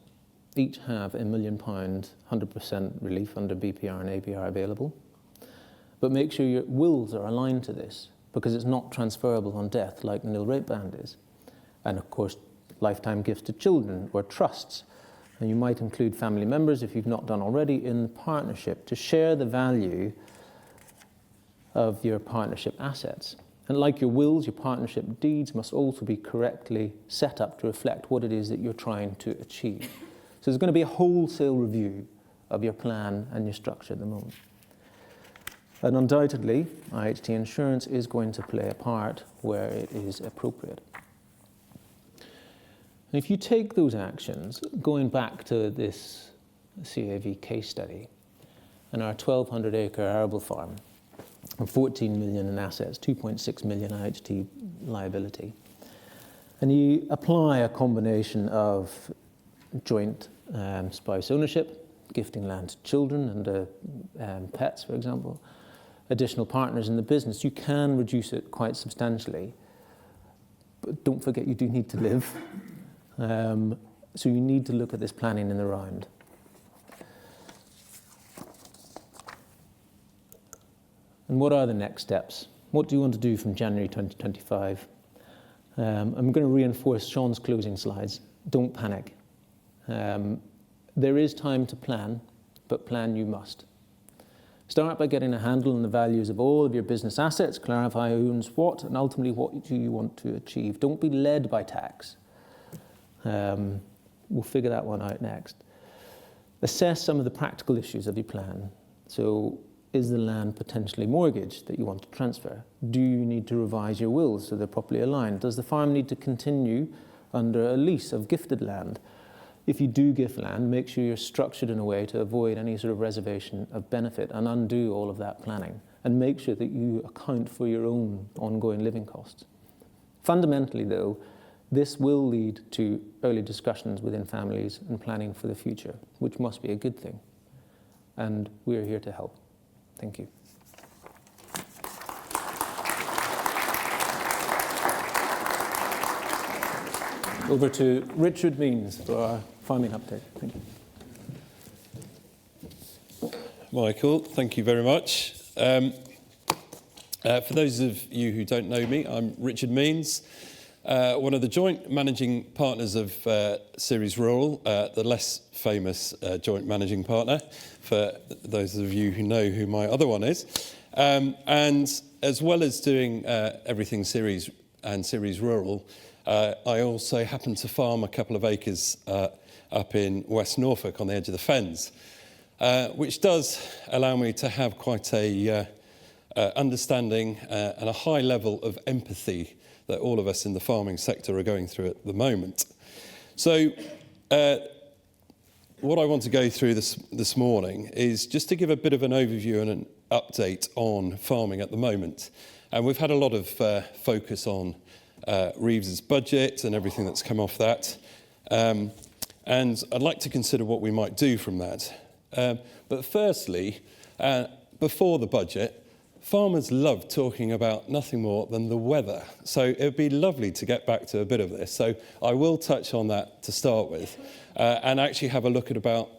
each have £1 million 100% relief under BPR and APR available. But make sure your wills are aligned to this, because it's not transferable on death like the nil rate band is. And of course, lifetime gifts to children or trusts. And you might include family members, if you've not done already, in the partnership to share the value of your partnership assets. And like your wills, your partnership deeds must also be correctly set up to reflect what it is that you're trying to achieve. So there's going to be a wholesale review of your plan and your structure at the moment. And undoubtedly, IHT insurance is going to play a part where it is appropriate. And if you take those actions, going back to this CAV case study, and our 1,200-acre arable farm, and 14 million in assets, 2.6 million IHT liability, and you apply a combination of joint spouse ownership, gifting land to children and pets, for example, additional partners in the business, you can reduce it quite substantially. But don't forget, you do need to live. So you need to look at this planning in the round. And what are the next steps? What do you want to do from January 2025? I'm going to reinforce Sean's closing slides. Don't panic. There is time to plan, but plan you must. Start by getting a handle on the values of all of your business assets, clarify who owns what, and ultimately what do you want to achieve. Don't be led by tax. We'll figure that one out next. Assess some of the practical issues of your plan. So, is the land potentially mortgaged that you want to transfer? Do you need to revise your wills so they're properly aligned? Does the farm need to continue under a lease of gifted land? If you do gift land, make sure you're structured in a way to avoid any sort of reservation of benefit and undo all of that planning. And make sure that you account for your own ongoing living costs. Fundamentally, though, this will lead to early discussions within families and planning for the future, which must be a good thing. And we're here to help. Thank you. Over to Richard Means for our farming update. Thank you. Michael, thank you very much. For those of you who don't know me, I'm Richard Means, one of the joint managing partners of Ceres Rural, the less famous joint managing partner, for those of you who know who my other one is. And as well as doing everything Ceres and Ceres Rural, I also happen to farm a couple of acres up in West Norfolk on the edge of the Fens, which does allow me to have quite a understanding and a high level of empathy that all of us in the farming sector are going through at the moment. So what I want to go through this morning is just to give a bit of an overview and an update on farming at the moment. And we've had a lot of focus on Reeves's budget and everything that's come off that. And I'd like to consider what we might do from that. But firstly, before the budget, farmers love talking about nothing more than the weather. So it would be lovely to get back to a bit of this. So I will touch on that to start with and actually have a look at about,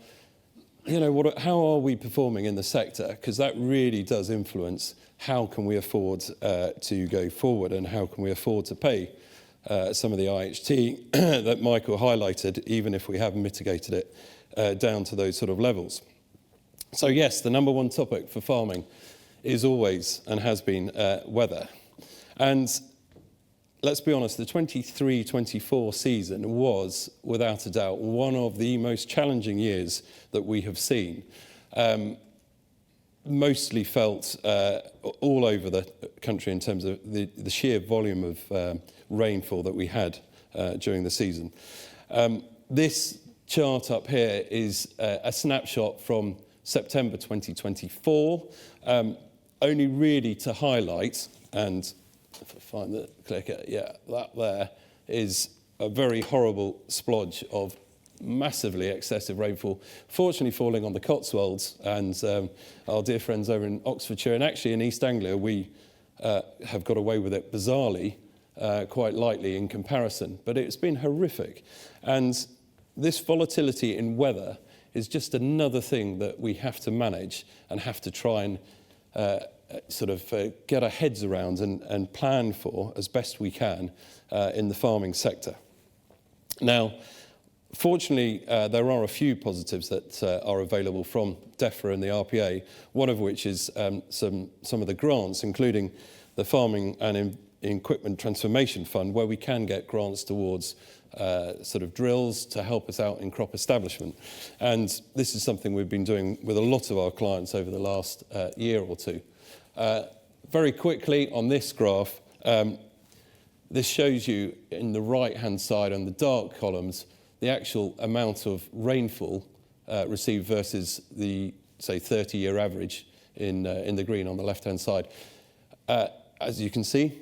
you know, how are we performing in the sector? Because that really does influence how can we afford to go forward and how can we afford to pay some of the IHT that Michael highlighted, even if we have mitigated it down to those sort of levels. So yes, the number one topic for farming is always and has been weather. And let's be honest, the 23-24 season was, without a doubt, one of the most challenging years that we have seen. Mostly felt all over the country in terms of the sheer volume of rainfall that we had during the season. This chart up here is a snapshot from September 2024, only really to highlight, and if I find the clicker, yeah, that there is a very horrible splodge of massively excessive rainfall, fortunately falling on the Cotswolds and our dear friends over in Oxfordshire, and actually in East Anglia we have got away with it bizarrely, quite lightly in comparison, but it's been horrific. And this volatility in weather is just another thing that we have to manage and have to try and get our heads around and plan for as best we can in the farming sector. Now, fortunately, there are a few positives that are available from DEFRA and the RPA, one of which is some of the grants, including the Farming and Equipment Transformation Fund, where we can get grants towards drills to help us out in crop establishment. And this is something we've been doing with a lot of our clients over the last year or two. Very quickly on this graph, this shows you in the right-hand side on the dark columns the actual amount of rainfall received versus the, say, 30-year average in the green on the left-hand side. As you can see,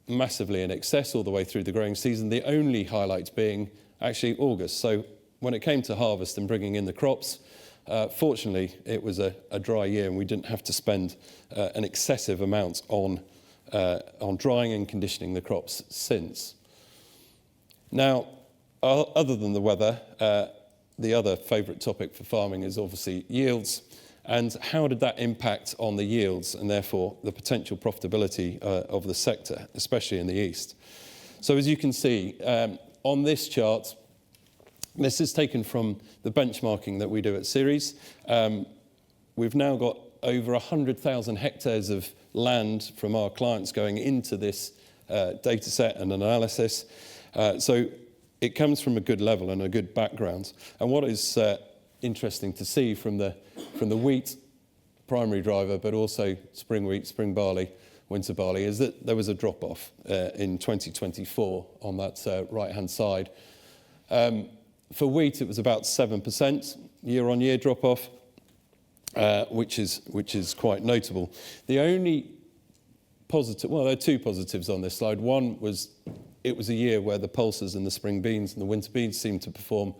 massively in excess all the way through the growing season, the only highlight being actually August. So when it came to harvest and bringing in the crops, fortunately, it was a dry year and we didn't have to spend an excessive amount on drying and conditioning the crops since. Now, other than the weather, the other favourite topic for farming is obviously yields. And how did that impact on the yields and therefore the potential profitability of the sector, especially in the east? So as you can see, on this chart, this is taken from the benchmarking that we do at Ceres. We've now got over 100,000 hectares of land from our clients going into this data set and analysis. So it comes from a good level and a good background. And what is interesting to see from the wheat primary driver, but also spring wheat, spring barley, winter barley, is that there was a drop-off in 2024 on that right-hand side. For wheat, it was about 7% year-on-year drop-off, which is quite notable. The only positive, well, there are two positives on this slide. One was it was a year where the pulses and the spring beans and the winter beans seemed to perform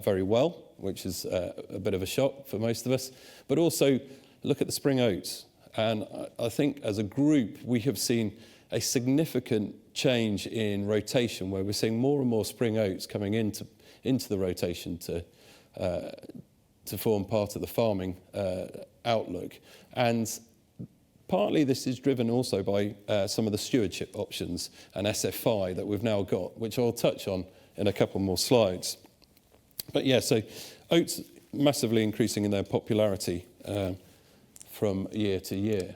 very well, which is a bit of a shock for most of us. But also, look at the spring oats. And I think as a group, we have seen a significant change in rotation, where we're seeing more and more spring oats coming into the rotation to form part of the farming outlook. And partly this is driven also by some of the stewardship options and SFI that we've now got, which I'll touch on in a couple more slides. But yeah, so oats massively increasing in their popularity from year to year.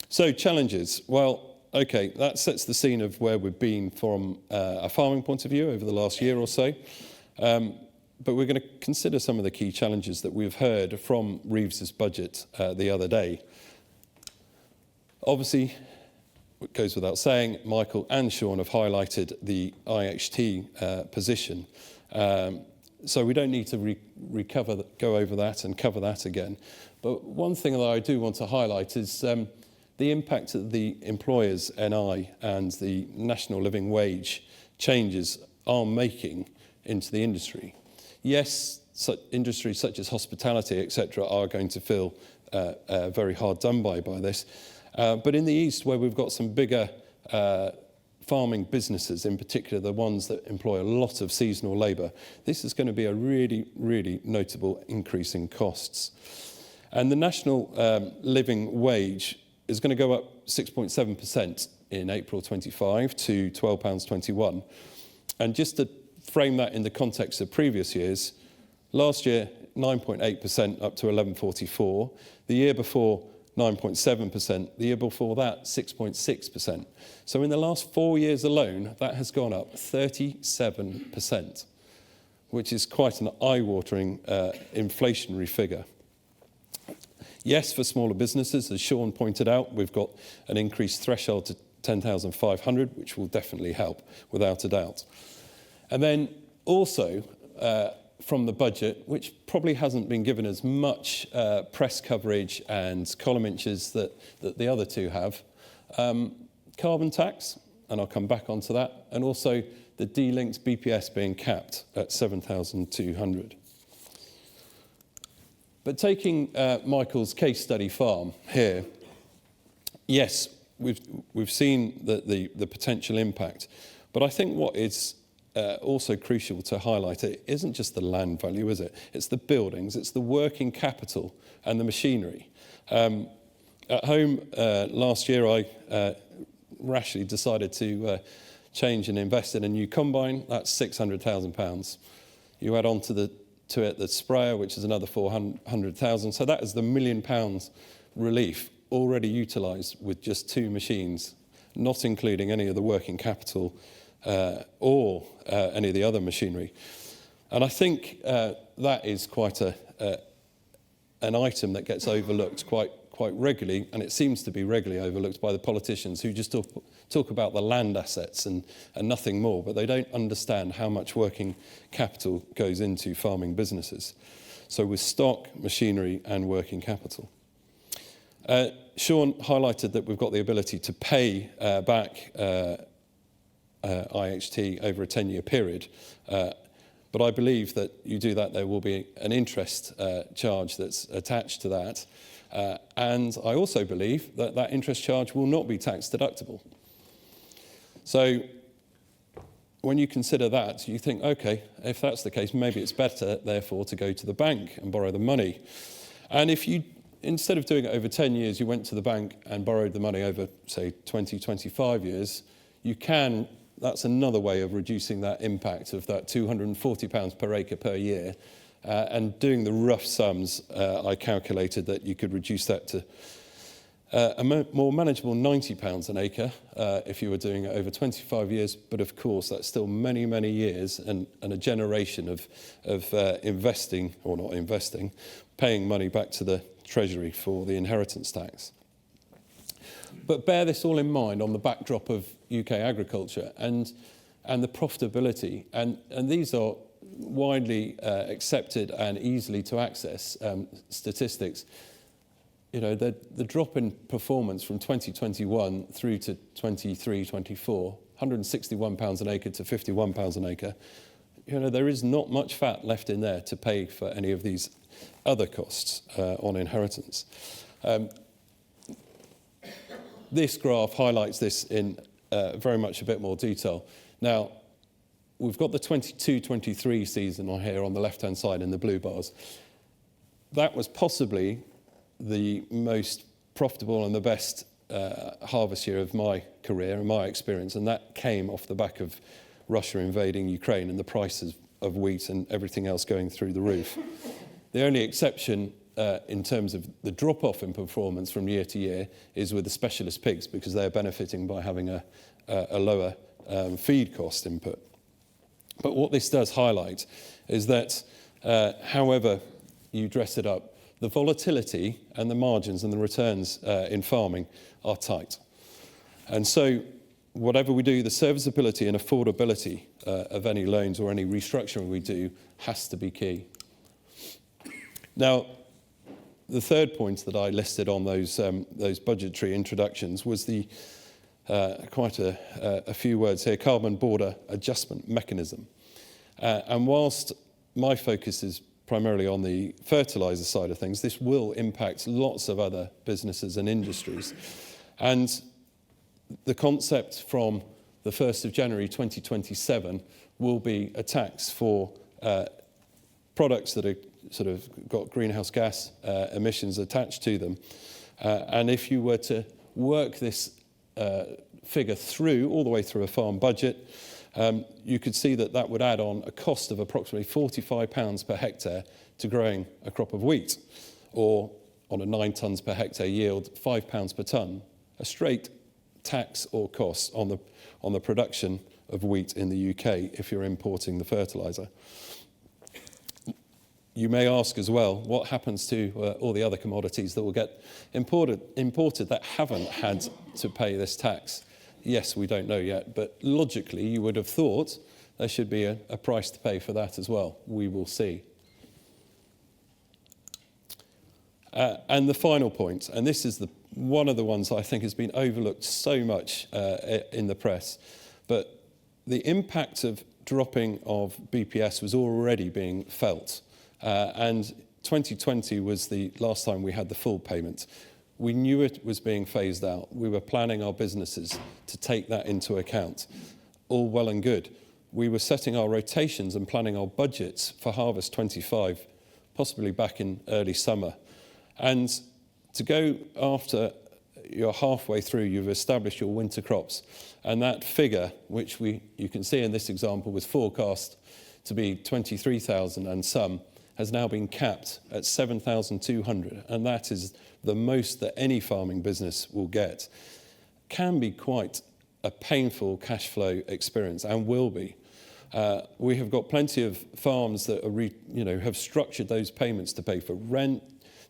So challenges. Well, okay, that sets the scene of where we've been from a farming point of view over the last year or so. But we're going to consider some of the key challenges that we've heard from Reeves's budget the other day. Obviously, it goes without saying, Michael and Sean have highlighted the IHT position. So we don't need to go over that and cover that again. But one thing that I do want to highlight is the impact that the employers' NI and the national living wage changes are making into the industry. Yes, industries such as hospitality, etc., are going to feel very hard done by this. But in the east, where we've got some bigger farming businesses, in particular the ones that employ a lot of seasonal labour, this is going to be a really, really notable increase in costs. And the national living wage is going to go up 6.7% in April 25 to £12.21. And just to frame that in the context of previous years, last year 9.8% up to 11.44, the year before 9.7%, the year before that 6.6%. So in the last 4 years alone, that has gone up 37%, which is quite an eye-watering inflationary figure. Yes, for smaller businesses, as Sean pointed out, we've got an increased threshold to 10,500, which will definitely help, without a doubt. And then also, from the budget, which probably hasn't been given as much press coverage and column inches that the other two have, carbon tax, and I'll come back onto that, and also the de-linked BPS being capped at 7,200. But taking Michael's case study farm here, yes, we've seen the potential impact, but I think what is also crucial to highlight, it isn't just the land value, is it? It's the buildings, it's the working capital and the machinery. At home last year, I rashly decided to change and invest in a new combine. That's £600,000. You add on to it the sprayer, which is another 400,000. So that is the £1 million relief already utilised with just 2 machines, not including any of the working capital or any of the other machinery. And I think that is quite an item that gets overlooked quite regularly, and it seems to be regularly overlooked by the politicians who just talk about the land assets and nothing more, but they don't understand how much working capital goes into farming businesses. So with stock, machinery and working capital. Sean highlighted that we've got the ability to pay back IHT over a 10-year period. But I believe that you do that, there will be an interest charge that's attached to that. And I also believe that that interest charge will not be tax deductible. So when you consider that, you think, okay, if that's the case, maybe it's better, therefore, to go to the bank and borrow the money. And if you, instead of doing it over 10 years, you went to the bank and borrowed the money over, say, 20, 25 years, you can, that's another way of reducing that impact of that £240 per acre per year. And doing the rough sums, I calculated that you could reduce that to a more manageable £90 an acre if you were doing it over 25 years. But of course, that's still many, many years and a generation of investing, or not investing, paying money back to the Treasury for the inheritance tax. But bear this all in mind on the backdrop of UK agriculture and the profitability. And these are widely accepted and easily to access statistics. You know, the drop in performance from 2021 through to 23-24, £161 an acre to £51 an acre. You know, there is not much fat left in there to pay for any of these other costs on inheritance. This graph highlights this in very much a bit more detail. Now, we've got the 22-23 season on here on the left-hand side in the blue bars. That was possibly the most profitable and the best harvest year of my career and my experience, and that came off the back of Russia invading Ukraine and the prices of wheat and everything else going through the roof. The only exception in terms of the drop-off in performance from year to year is with the specialist pigs, because they're benefiting by having a lower feed cost input. But what this does highlight is that however you dress it up, the volatility and the margins and the returns in farming are tight. And so whatever we do, the serviceability and affordability of any loans or any restructuring we do has to be key. Now, the third point that I listed on those budgetary introductions was the quite a few words here, carbon border adjustment mechanism. And whilst my focus is primarily on the fertiliser side of things, this will impact lots of other businesses and industries. And the concept from the 1st of January 2027 will be a tax for products that are sort of got greenhouse gas emissions attached to them. And if you were to work this figure through, all the way through a farm budget, you could see that that would add on a cost of approximately £45 per hectare to growing a crop of wheat, or on a 9 tonnes per hectare yield, £5 per tonne, a straight tax or cost on the production of wheat in the UK if you're importing the fertiliser. You may ask as well, what happens to all the other commodities that will get imported that haven't had to pay this tax? Yes, we don't know yet, but logically you would have thought there should be a price to pay for that as well. We will see. And the final point, and this is one of the ones I think has been overlooked so much in the press, but the impact of dropping of BPS was already being felt. And 2020 was the last time we had the full payment. We knew it was being phased out. We were planning our businesses to take that into account. All well and good. we were setting our rotations and planning our budgets for harvest 25, possibly back in early summer. And to go after you're halfway through, you've established your winter crops. And that figure, which you can see in this example was forecast to be 23,000 and some, has now been capped at 7,200. And that is the most that any farming business will get. Can be quite a painful cash flow experience, and will be. We have got plenty of farms that are have structured those payments to pay for rent,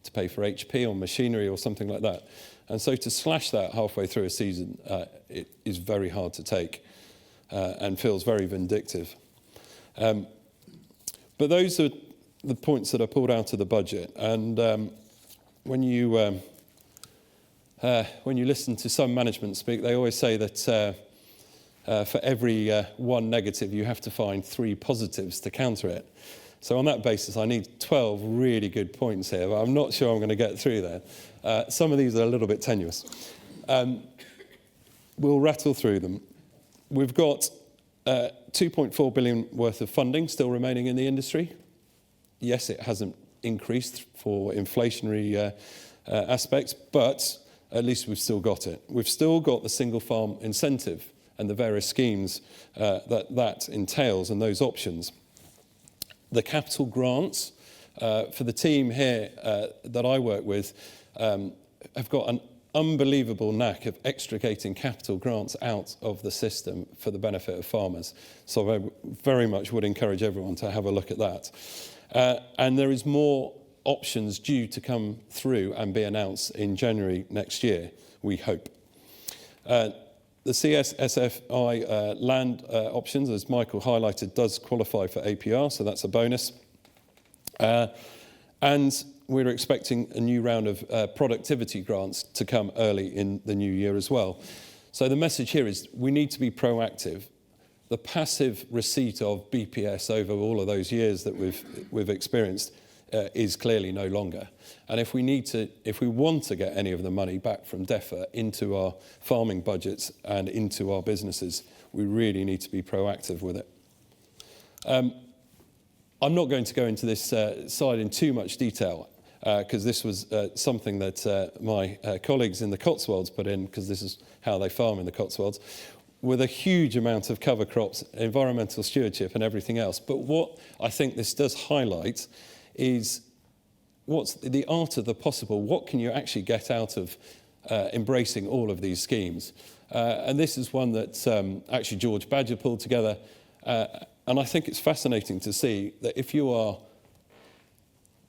to pay for HP or machinery or something like that. And so to slash that halfway through a season, it is very hard to take and feels very vindictive. But those are the points that are pulled out of the budget. And when you listen to some management speak, they always say that for every one negative, you have to find 3 positives to counter it. So on that basis, I need 12 really good points here, but I'm not sure I'm going to get through there. Some of these are a little bit tenuous. We'll rattle through them. We've got 2.4 billion worth of funding still remaining in the industry. Yes, it hasn't increased for inflationary aspects, but at least we've still got it. We've still got the single farm incentive and the various schemes that entails and those options. The capital grants for the team here that I work with have got an unbelievable knack of extricating capital grants out of the system for the benefit of farmers. So I very much would encourage everyone to have a look at that. And there is more options due to come through and be announced in January next year, we hope. The CSSFI land options, as Michael highlighted, does qualify for APR, so that's a bonus. And we're expecting a new round of productivity grants to come early in the new year as well. So the message here is we need to be proactive. The passive receipt of BPS over all of those years that we've experienced is clearly no longer. And if we want to get any of the money back from DEFRA into our farming budgets and into our businesses, we really need to be proactive with it. I'm not going to go into this slide in too much detail because this was something that my colleagues in the Cotswolds put in, because this is how they farm in the Cotswolds, with a huge amount of cover crops, environmental stewardship and everything else. But what I think this does highlight is what's the art of the possible. What can you actually get out of embracing all of these schemes? And this is one that actually George Badger pulled together. And I think it's fascinating to see that if you are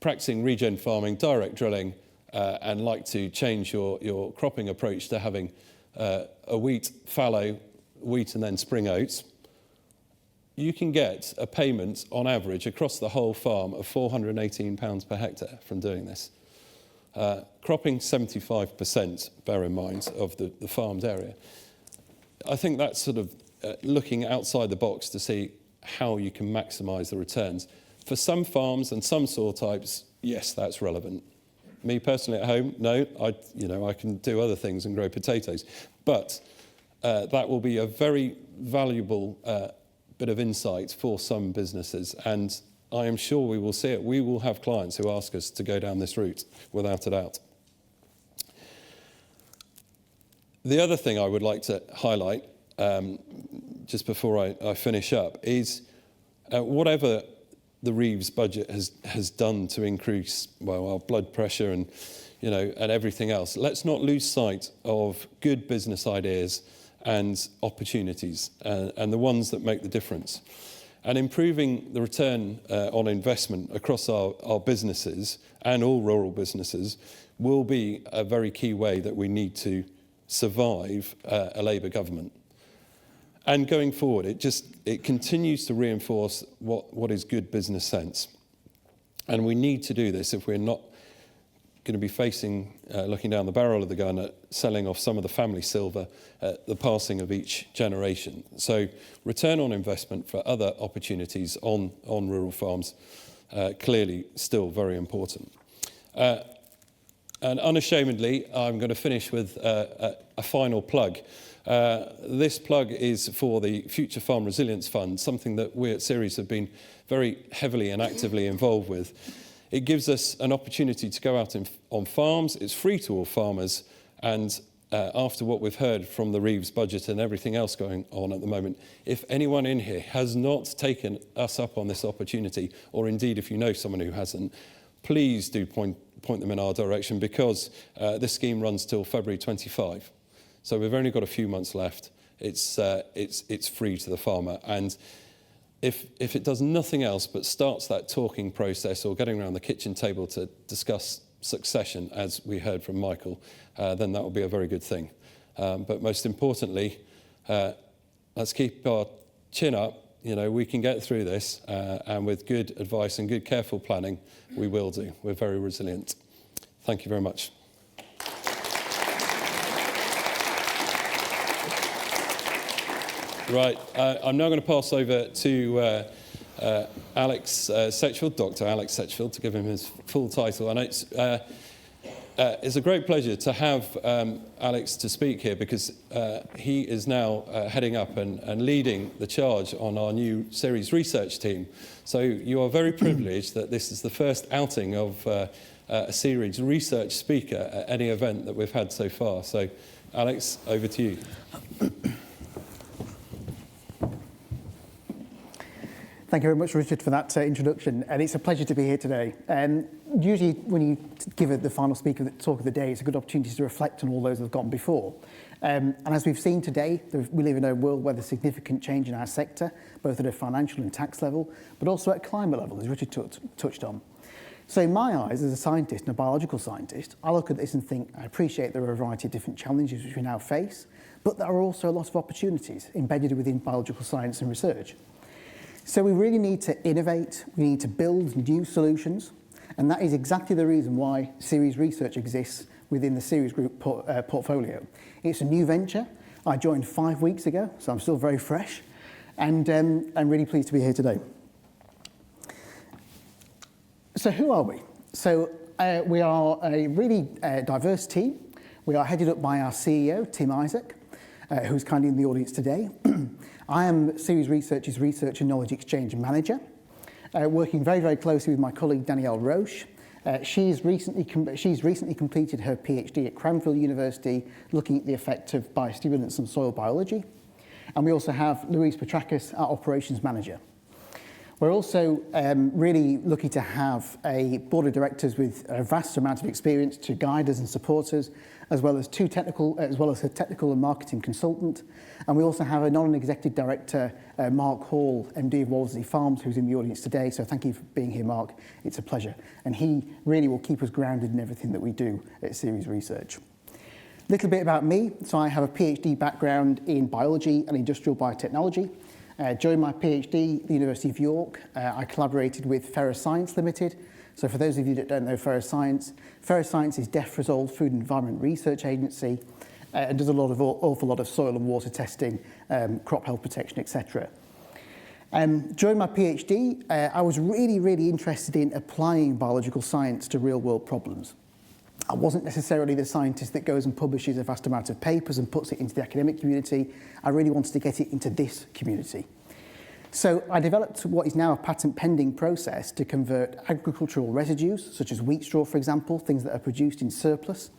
practicing regen farming, direct drilling, and like to change your cropping approach to having a wheat fallow, wheat and then spring oats, you can get a payment on average across the whole farm of £418 per hectare from doing this. Cropping 75%, bear in mind, of the farmed area. I think that's sort of looking outside the box to see how you can maximise the returns. For some farms and some soil types, yes, that's relevant. Me personally at home, no, I can do other things and grow potatoes. But that will be a very valuable bit of insight for some businesses, and I am sure we will see it. We will have clients who ask us to go down this route, without a doubt. The other thing I would like to highlight, just before I finish up, is whatever the Reeves budget has done to increase, well, our blood pressure and everything else, let's not lose sight of good business ideas and opportunities, and the ones that make the difference. And improving the return on investment across our businesses and all rural businesses will be a very key way that we need to survive a Labour government. And going forward, it continues to reinforce what is good business sense. And we need to do this if we're not going to be facing, looking down the barrel of the gun at selling off some of the family silver at the passing of each generation. So return on investment for other opportunities on rural farms, clearly still very important. And unashamedly, I'm going to finish with a final plug. This plug is for the Future Farm Resilience Fund, something that we at Ceres have been very heavily and actively involved with. It gives us an opportunity to go out on farms. It's free to all farmers, and after what we've heard from the Reeves budget and everything else going on at the moment, if anyone in here has not taken us up on this opportunity, or indeed if you know someone who hasn't, please do point them in our direction, because this scheme runs till February 25. So we've only got a few months left. It's free to the farmer, and if it does nothing else but starts that talking process or getting around the kitchen table to discuss succession, as we heard from Michael, then that will be a very good thing. But most importantly, let's keep our chin up. You know, we can get through this, and with good advice and good careful planning, we will do. We're very resilient. Thank you very much. Right, I'm now going to pass over to Alex Setchfield, Dr. Alex Setchfield, to give him his full title. And it's a great pleasure to have Alex to speak here, because he is now heading up and leading the charge on our new Ceres research team. So you are very privileged that this is the first outing of a Ceres research speaker at any event that we've had so far. So, Alex, over to you. Thank you very much, Richard, for that introduction, and it's a pleasure to be here today. Usually when you give the final speaker the talk of the day, it's a good opportunity to reflect on all those that have gone before. And as we've seen today, we live in a world where there's significant change in our sector, both at a financial and tax level, but also at climate level, as Richard touched on. So in my eyes, as a scientist and a biological scientist, I look at this and think, I appreciate there are a variety of different challenges which we now face, but there are also a lot of opportunities embedded within biological science and research. So we really need to innovate, we need to build new solutions, and that is exactly the reason why Ceres Research exists within the Ceres Group portfolio. It's a new venture. I joined 5 weeks ago, so I'm still very fresh, and I'm really pleased to be here today. So who are we? So we are a really diverse team. We are headed up by our CEO, Tim Isaac, who's kindly in the audience today. I am Ceres Research's Research and Knowledge Exchange Manager, working very, very closely with my colleague Danielle Roche. She's recently completed her PhD at Cranfield University, looking at the effect of biostimulants on soil biology. And we also have Louise Petrakis, our Operations Manager. We're also really lucky to have a board of directors with a vast amount of experience to guide us and support us, as well as a technical and marketing consultant. And we also have a non-executive director, Mark Hall, MD of Wolseley Farms, who's in the audience today. So thank you for being here, Mark. It's a pleasure. And he really will keep us grounded in everything that we do at Ceres Research. A little bit about me. So I have a PhD background in biology and industrial biotechnology. During my PhD at the University of York, I collaborated with Ferrous Science Limited. So for those of you that don't know Ferrous Science is DEFRA's old Food and Environment Research Agency, and does awful lot of soil and water testing, crop health protection, etc. During my PhD, I was really, really interested in applying biological science to real-world problems. I wasn't necessarily the scientist that goes and publishes a vast amount of papers and puts it into the academic community. I really wanted to get it into this community. So I developed what is now a patent pending process to convert agricultural residues, such as wheat straw, for example, things that are produced in surplus,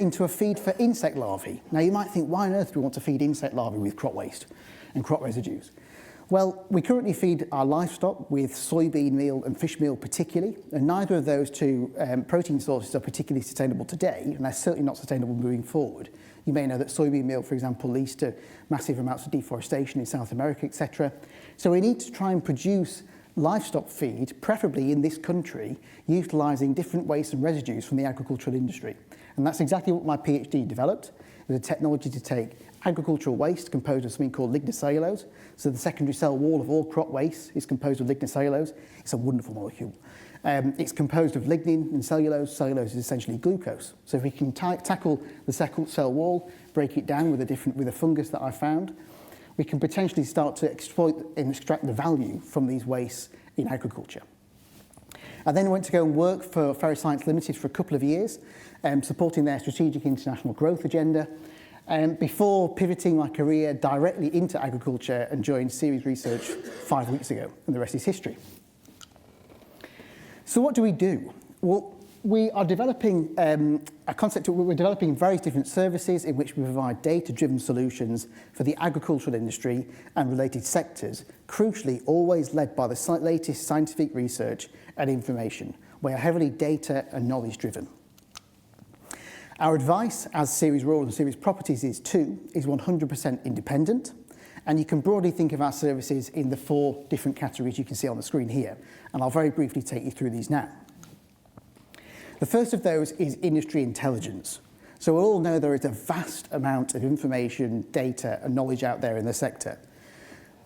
into a feed for insect larvae. Now you might think, why on earth do we want to feed insect larvae with crop waste and crop residues? Well, we currently feed our livestock with soybean meal and fish meal particularly, and neither of those two protein sources are particularly sustainable today, and they're certainly not sustainable moving forward. You may know that soybean meal, for example, leads to massive amounts of deforestation in South America, etc. So we need to try and produce livestock feed, preferably in this country, utilising different wastes and residues from the agricultural industry. And that's exactly what my PhD developed. It was a technology to take agricultural waste composed of something called lignocellulose. So the secondary cell wall of all crop waste is composed of lignocellulose. It's a wonderful molecule. It's composed of lignin and cellulose. Cellulose is essentially glucose. So if we can tackle the cell wall, break it down with a fungus that I found, we can potentially start to exploit and extract the value from these wastes in agriculture. I then went to go and work for Ferroscience Limited for a couple of years, supporting their strategic international growth agenda, before pivoting my career directly into agriculture and joined Ceres Research 5 weeks ago, and the rest is history. So what do we do? Well, we are developing a concept. We're developing various different services in which we provide data-driven solutions for the agricultural industry and related sectors, crucially always led by the latest scientific research and information. We are heavily data and knowledge-driven. Our advice as Ceres Rural and Ceres Properties is 100% independent, and you can broadly think of our services in the 4 different categories you can see on the screen here, and I'll very briefly take you through these now. The first of those is industry intelligence. So we all know there is a vast amount of information, data and knowledge out there in the sector.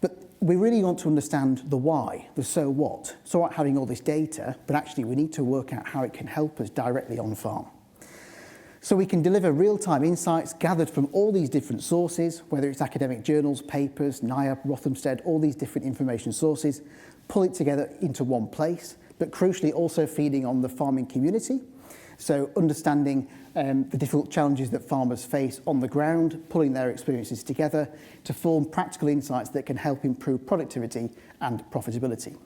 But we really want to understand the why, the so what. So not having all this data, but actually we need to work out how it can help us directly on farm. So we can deliver real-time insights gathered from all these different sources, whether it's academic journals, papers, NIAB, Rothamsted, all these different information sources, pull it together into one place, but crucially also feeding on the farming community. So understanding the difficult challenges that farmers face on the ground, pulling their experiences together to form practical insights that can help improve productivity and profitability.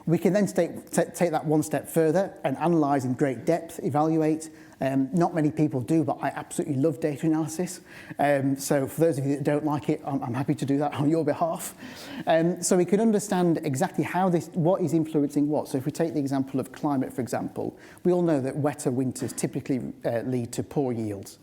We can then take that one step further and analyse in great depth, evaluate. Not many people do, but I absolutely love data analysis. So for those of you that don't like it, I'm happy to do that on your behalf. So we can understand exactly what is influencing what. So if we take the example of climate, for example, we all know that wetter winters typically lead to poor yields.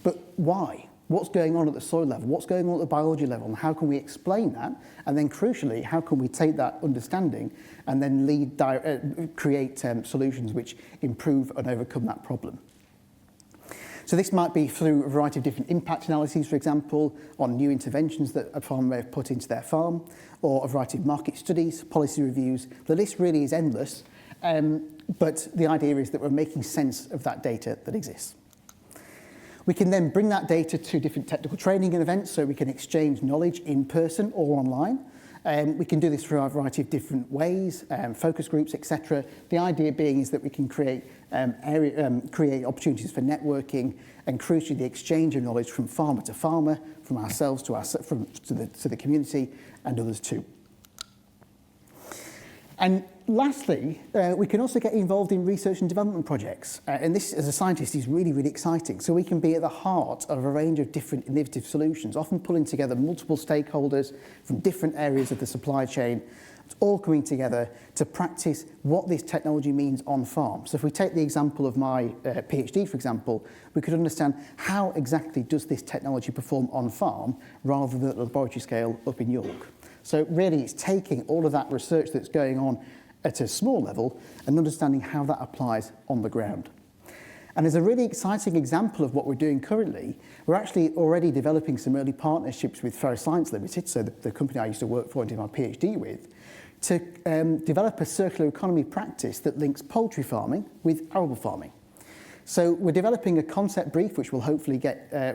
But why? What's going on at the soil level? What's going on at the biology level? And how can we explain that? And then crucially, how can we take that understanding and then create solutions which improve and overcome that problem? So this might be through a variety of different impact analyses, for example, on new interventions that a farmer may have put into their farm, or a variety of market studies, policy reviews. The list really is endless, but the idea is that we're making sense of that data that exists. We can then bring that data to different technical training and events, so we can exchange knowledge in person or online. We can do this through a variety of different ways, focus groups, etc. The idea being is that we can create opportunities for networking and crucially the exchange of knowledge from farmer to farmer, from ourselves to the community and others too. And lastly, we can also get involved in research and development projects. And this, as a scientist, is really, really exciting. So we can be at the heart of a range of different innovative solutions, often pulling together multiple stakeholders from different areas of the supply chain, all coming together to practice what this technology means on farm. So if we take the example of my PhD, for example, we could understand how exactly does this technology perform on farm rather than at the laboratory scale up in York. So really it's taking all of that research that's going on at a small level and understanding how that applies on the ground. And as a really exciting example of what we're doing currently, we're actually already developing some early partnerships with Ferroscience Limited, so the company I used to work for and did my PhD with, to develop a circular economy practice that links poultry farming with arable farming. So we're developing a concept brief, which we'll hopefully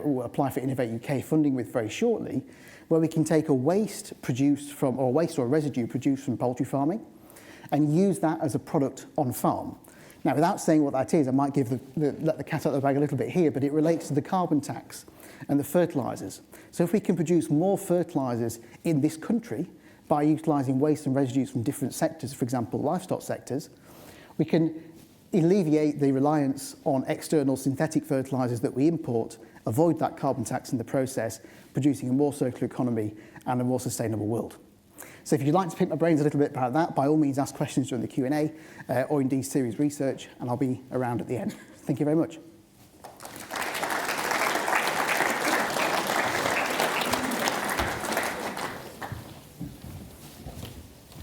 we'll apply for Innovate UK funding with very shortly, where we can take a waste or residue produced from poultry farming and use that as a product on farm. Now, without saying what that is, I might let the cat out of the bag a little bit here, but it relates to the carbon tax and the fertilisers. So if we can produce more fertilisers in this country by utilising waste and residues from different sectors, for example, livestock sectors, we can alleviate the reliance on external synthetic fertilisers that we import, avoid that carbon tax in the process, producing a more circular economy and a more sustainable world. So if you'd like to pick my brains a little bit about that, by all means ask questions during the Q&A or indeed Ceres Research, and I'll be around at the end. Thank you very much.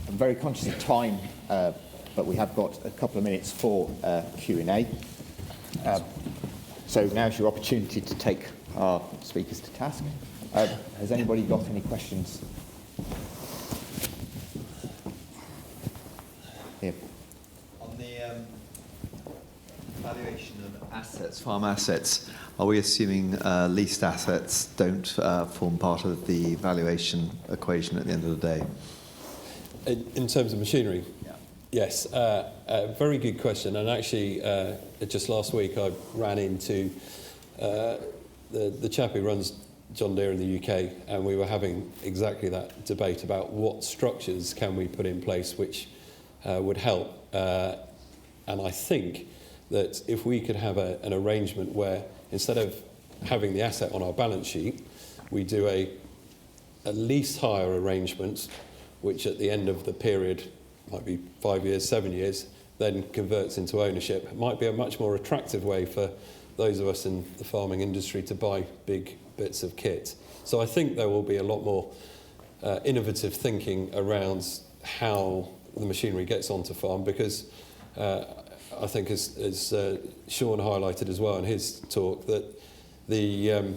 I'm very conscious of time, but we have got a couple of minutes for Q&A. So now's your opportunity to take our speakers to task. Has anybody got any questions? Here. On the valuation of assets, farm assets, are we assuming leased assets don't form part of the valuation equation at the end of the day? In terms of machinery? Yes, very good question. And actually, just last week I ran into the chap who runs John Deere in the UK, and we were having exactly that debate about what structures can we put in place which would help. And I think that if we could have an arrangement where instead of having the asset on our balance sheet, we do a lease hire arrangement, which at the end of the period, might be 5 years, 7 years, then converts into ownership. It might be a much more attractive way for those of us in the farming industry to buy big bits of kit. So I think there will be a lot more innovative thinking around how the machinery gets onto farm, because I think as Sean highlighted as well in his talk, that the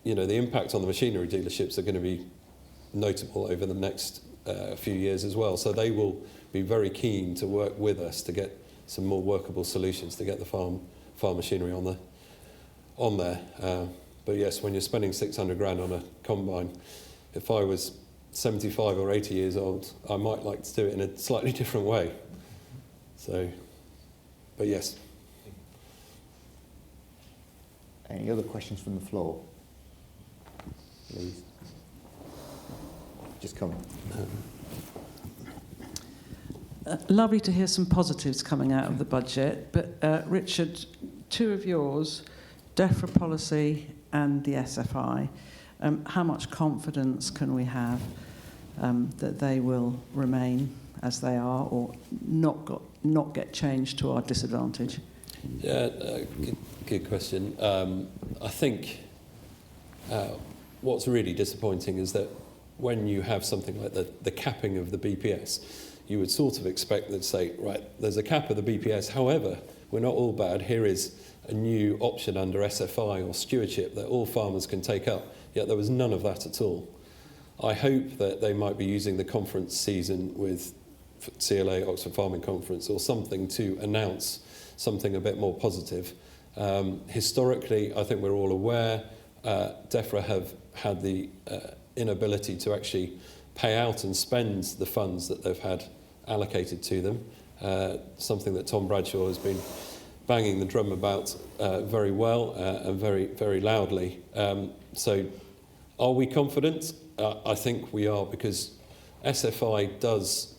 impact on the machinery dealerships are going to be notable over the next few years as well. So they will be very keen to work with us to get some more workable solutions to get the farm machinery on there. But yes, when you're spending 600 grand on a combine, if I was 75 or 80 years old, I might like to do it in a slightly different way. So, but yes. Any other questions from the floor? Please. Just coming. Lovely to hear some positives coming out of the budget, but Richard, two of yours, DEFRA policy and the SFI, how much confidence can we have that they will remain as they are, or not get changed to our disadvantage? Yeah, good question. I think what's really disappointing is that when you have something like the capping of the BPS, you would sort of expect that, say, right, there's a cap of the BPS, however, we're not all bad, here is a new option under SFI or stewardship that all farmers can take up, yet there was none of that at all. I hope that they might be using the conference season with CLA, Oxford Farming Conference, or something to announce something a bit more positive. Historically, I think we're all aware, DEFRA have had the inability to actually pay out and spend the funds that they've had allocated to them, something that Tom Bradshaw has been banging the drum about very well and very, very loudly. So are we confident? I think we are, because SFI does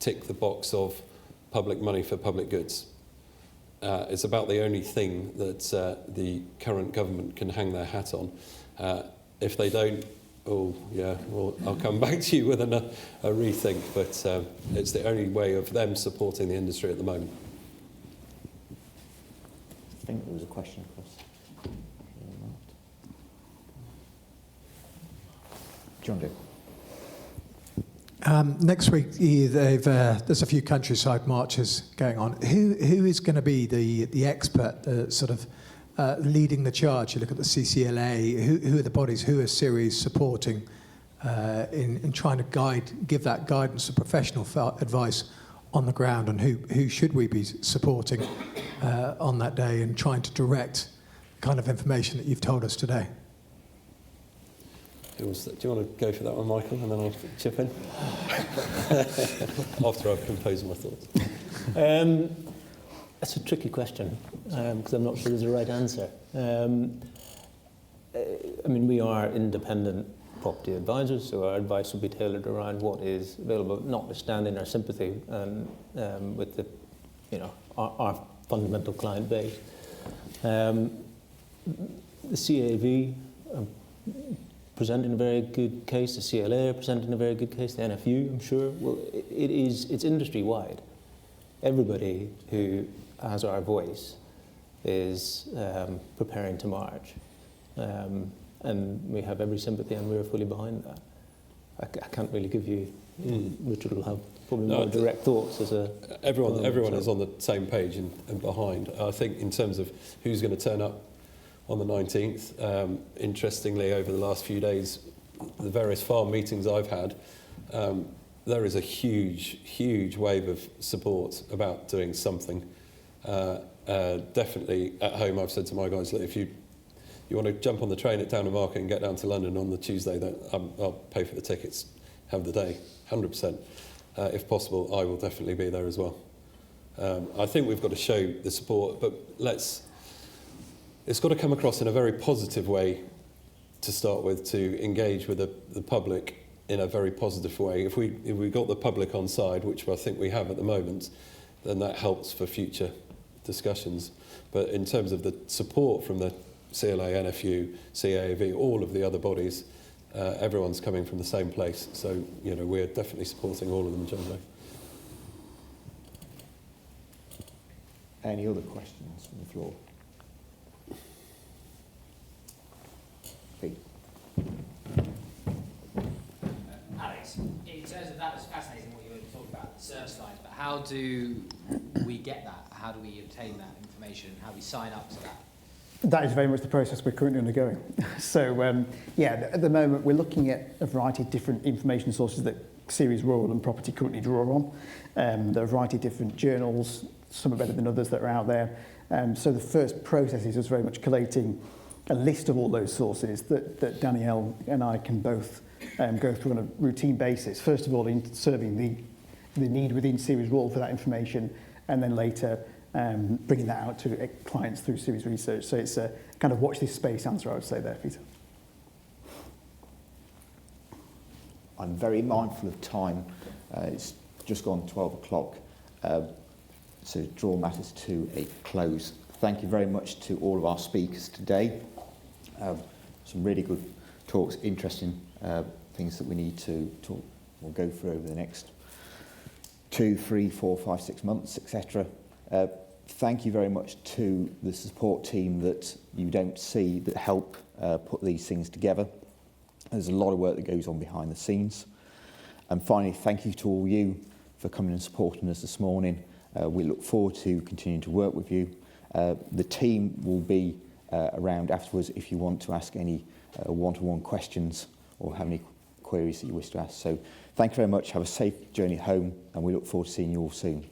tick the box of public money for public goods. It's about the only thing that the current government can hang their hat on. If they don't, well, I'll come back to you with a rethink, but it's the only way of them supporting the industry at the moment. I think there was a question across. John Deere. Next week, there's a few countryside marches going on. Who is going to be the expert, sort of leading the charge? You look at the CCLA. Who are the bodies? Who is Ceres supporting in trying to give that guidance and professional advice on the ground, and who should we be supporting on that day and trying to direct the kind of information that you've told us today? Do you want to go for that one, Michael, and then I'll chip in? After I've composed my thoughts. That's a tricky question, because I'm not sure there's a right answer. I mean, we are independent property advisors, so our advice will be tailored around what is available, notwithstanding our sympathy with our fundamental client base. The CAV presenting a very good case, the CLA are presenting a very good case, the NFU, I'm sure. Well, it's industry-wide. Everybody who has our voice is preparing to march. And we have every sympathy, and we're fully behind that. I can't really give you, Richard will have probably more direct thoughts as a... Everyone is on the same page and behind. I think in terms of who's going to turn up on the 19th, interestingly, over the last few days, the various farm meetings I've had, there is a huge wave of support about doing something. Definitely at home, I've said to my guys, look, if you want to jump on the train at Down Market and get down to London on the Tuesday, then I'll pay for the tickets, have the day, 100%. if possible, I will definitely be there as well. I think we've got to show the support, but it's got to come across in a very positive way to start with, to engage with the public in a very positive way. If we got the public on side, which I think we have at the moment, then that helps for future discussions. But in terms of the support from the CLA, NFU, CAAV, all of the other bodies, everyone's coming from the same place. So, you know, we're definitely supporting all of them, John Joe. Any other questions from the floor? Pete. Alex, in terms of that was fascinating what you were talking about, the search slides, but how do we get that? How do we obtain that information? How do we sign up to that? That is very much the process we're currently undergoing. So, yeah, at the moment we're looking at a variety of different information sources that Ceres Rural and Property currently draw on. There are a variety of different journals, some are better than others that are out there. So the first process is just very much collating a list of all those sources that Danielle and I can both go through on a routine basis. First of all, in serving the need within Ceres Rural for that information, and then later bringing that out to clients through Ceres Research. So it's a kind of watch this space answer, I would say there, Peter. I'm very mindful of time. It's just gone 12 o'clock. So draw matters to a close. Thank you very much to all of our speakers today. Some really good talks, interesting things that we need to talk. We'll go through over the next 2, 3, 4, 5, 6 months, etc. Thank you very much to the support team that you don't see that help put these things together. There's a lot of work that goes on behind the scenes. And finally, thank you to all you for coming and supporting us this morning. We look forward to continuing to work with you. The team will be around afterwards if you want to ask any one-to-one questions or have any queries that you wish to ask. So thank you very much. Have a safe journey home, and we look forward to seeing you all soon.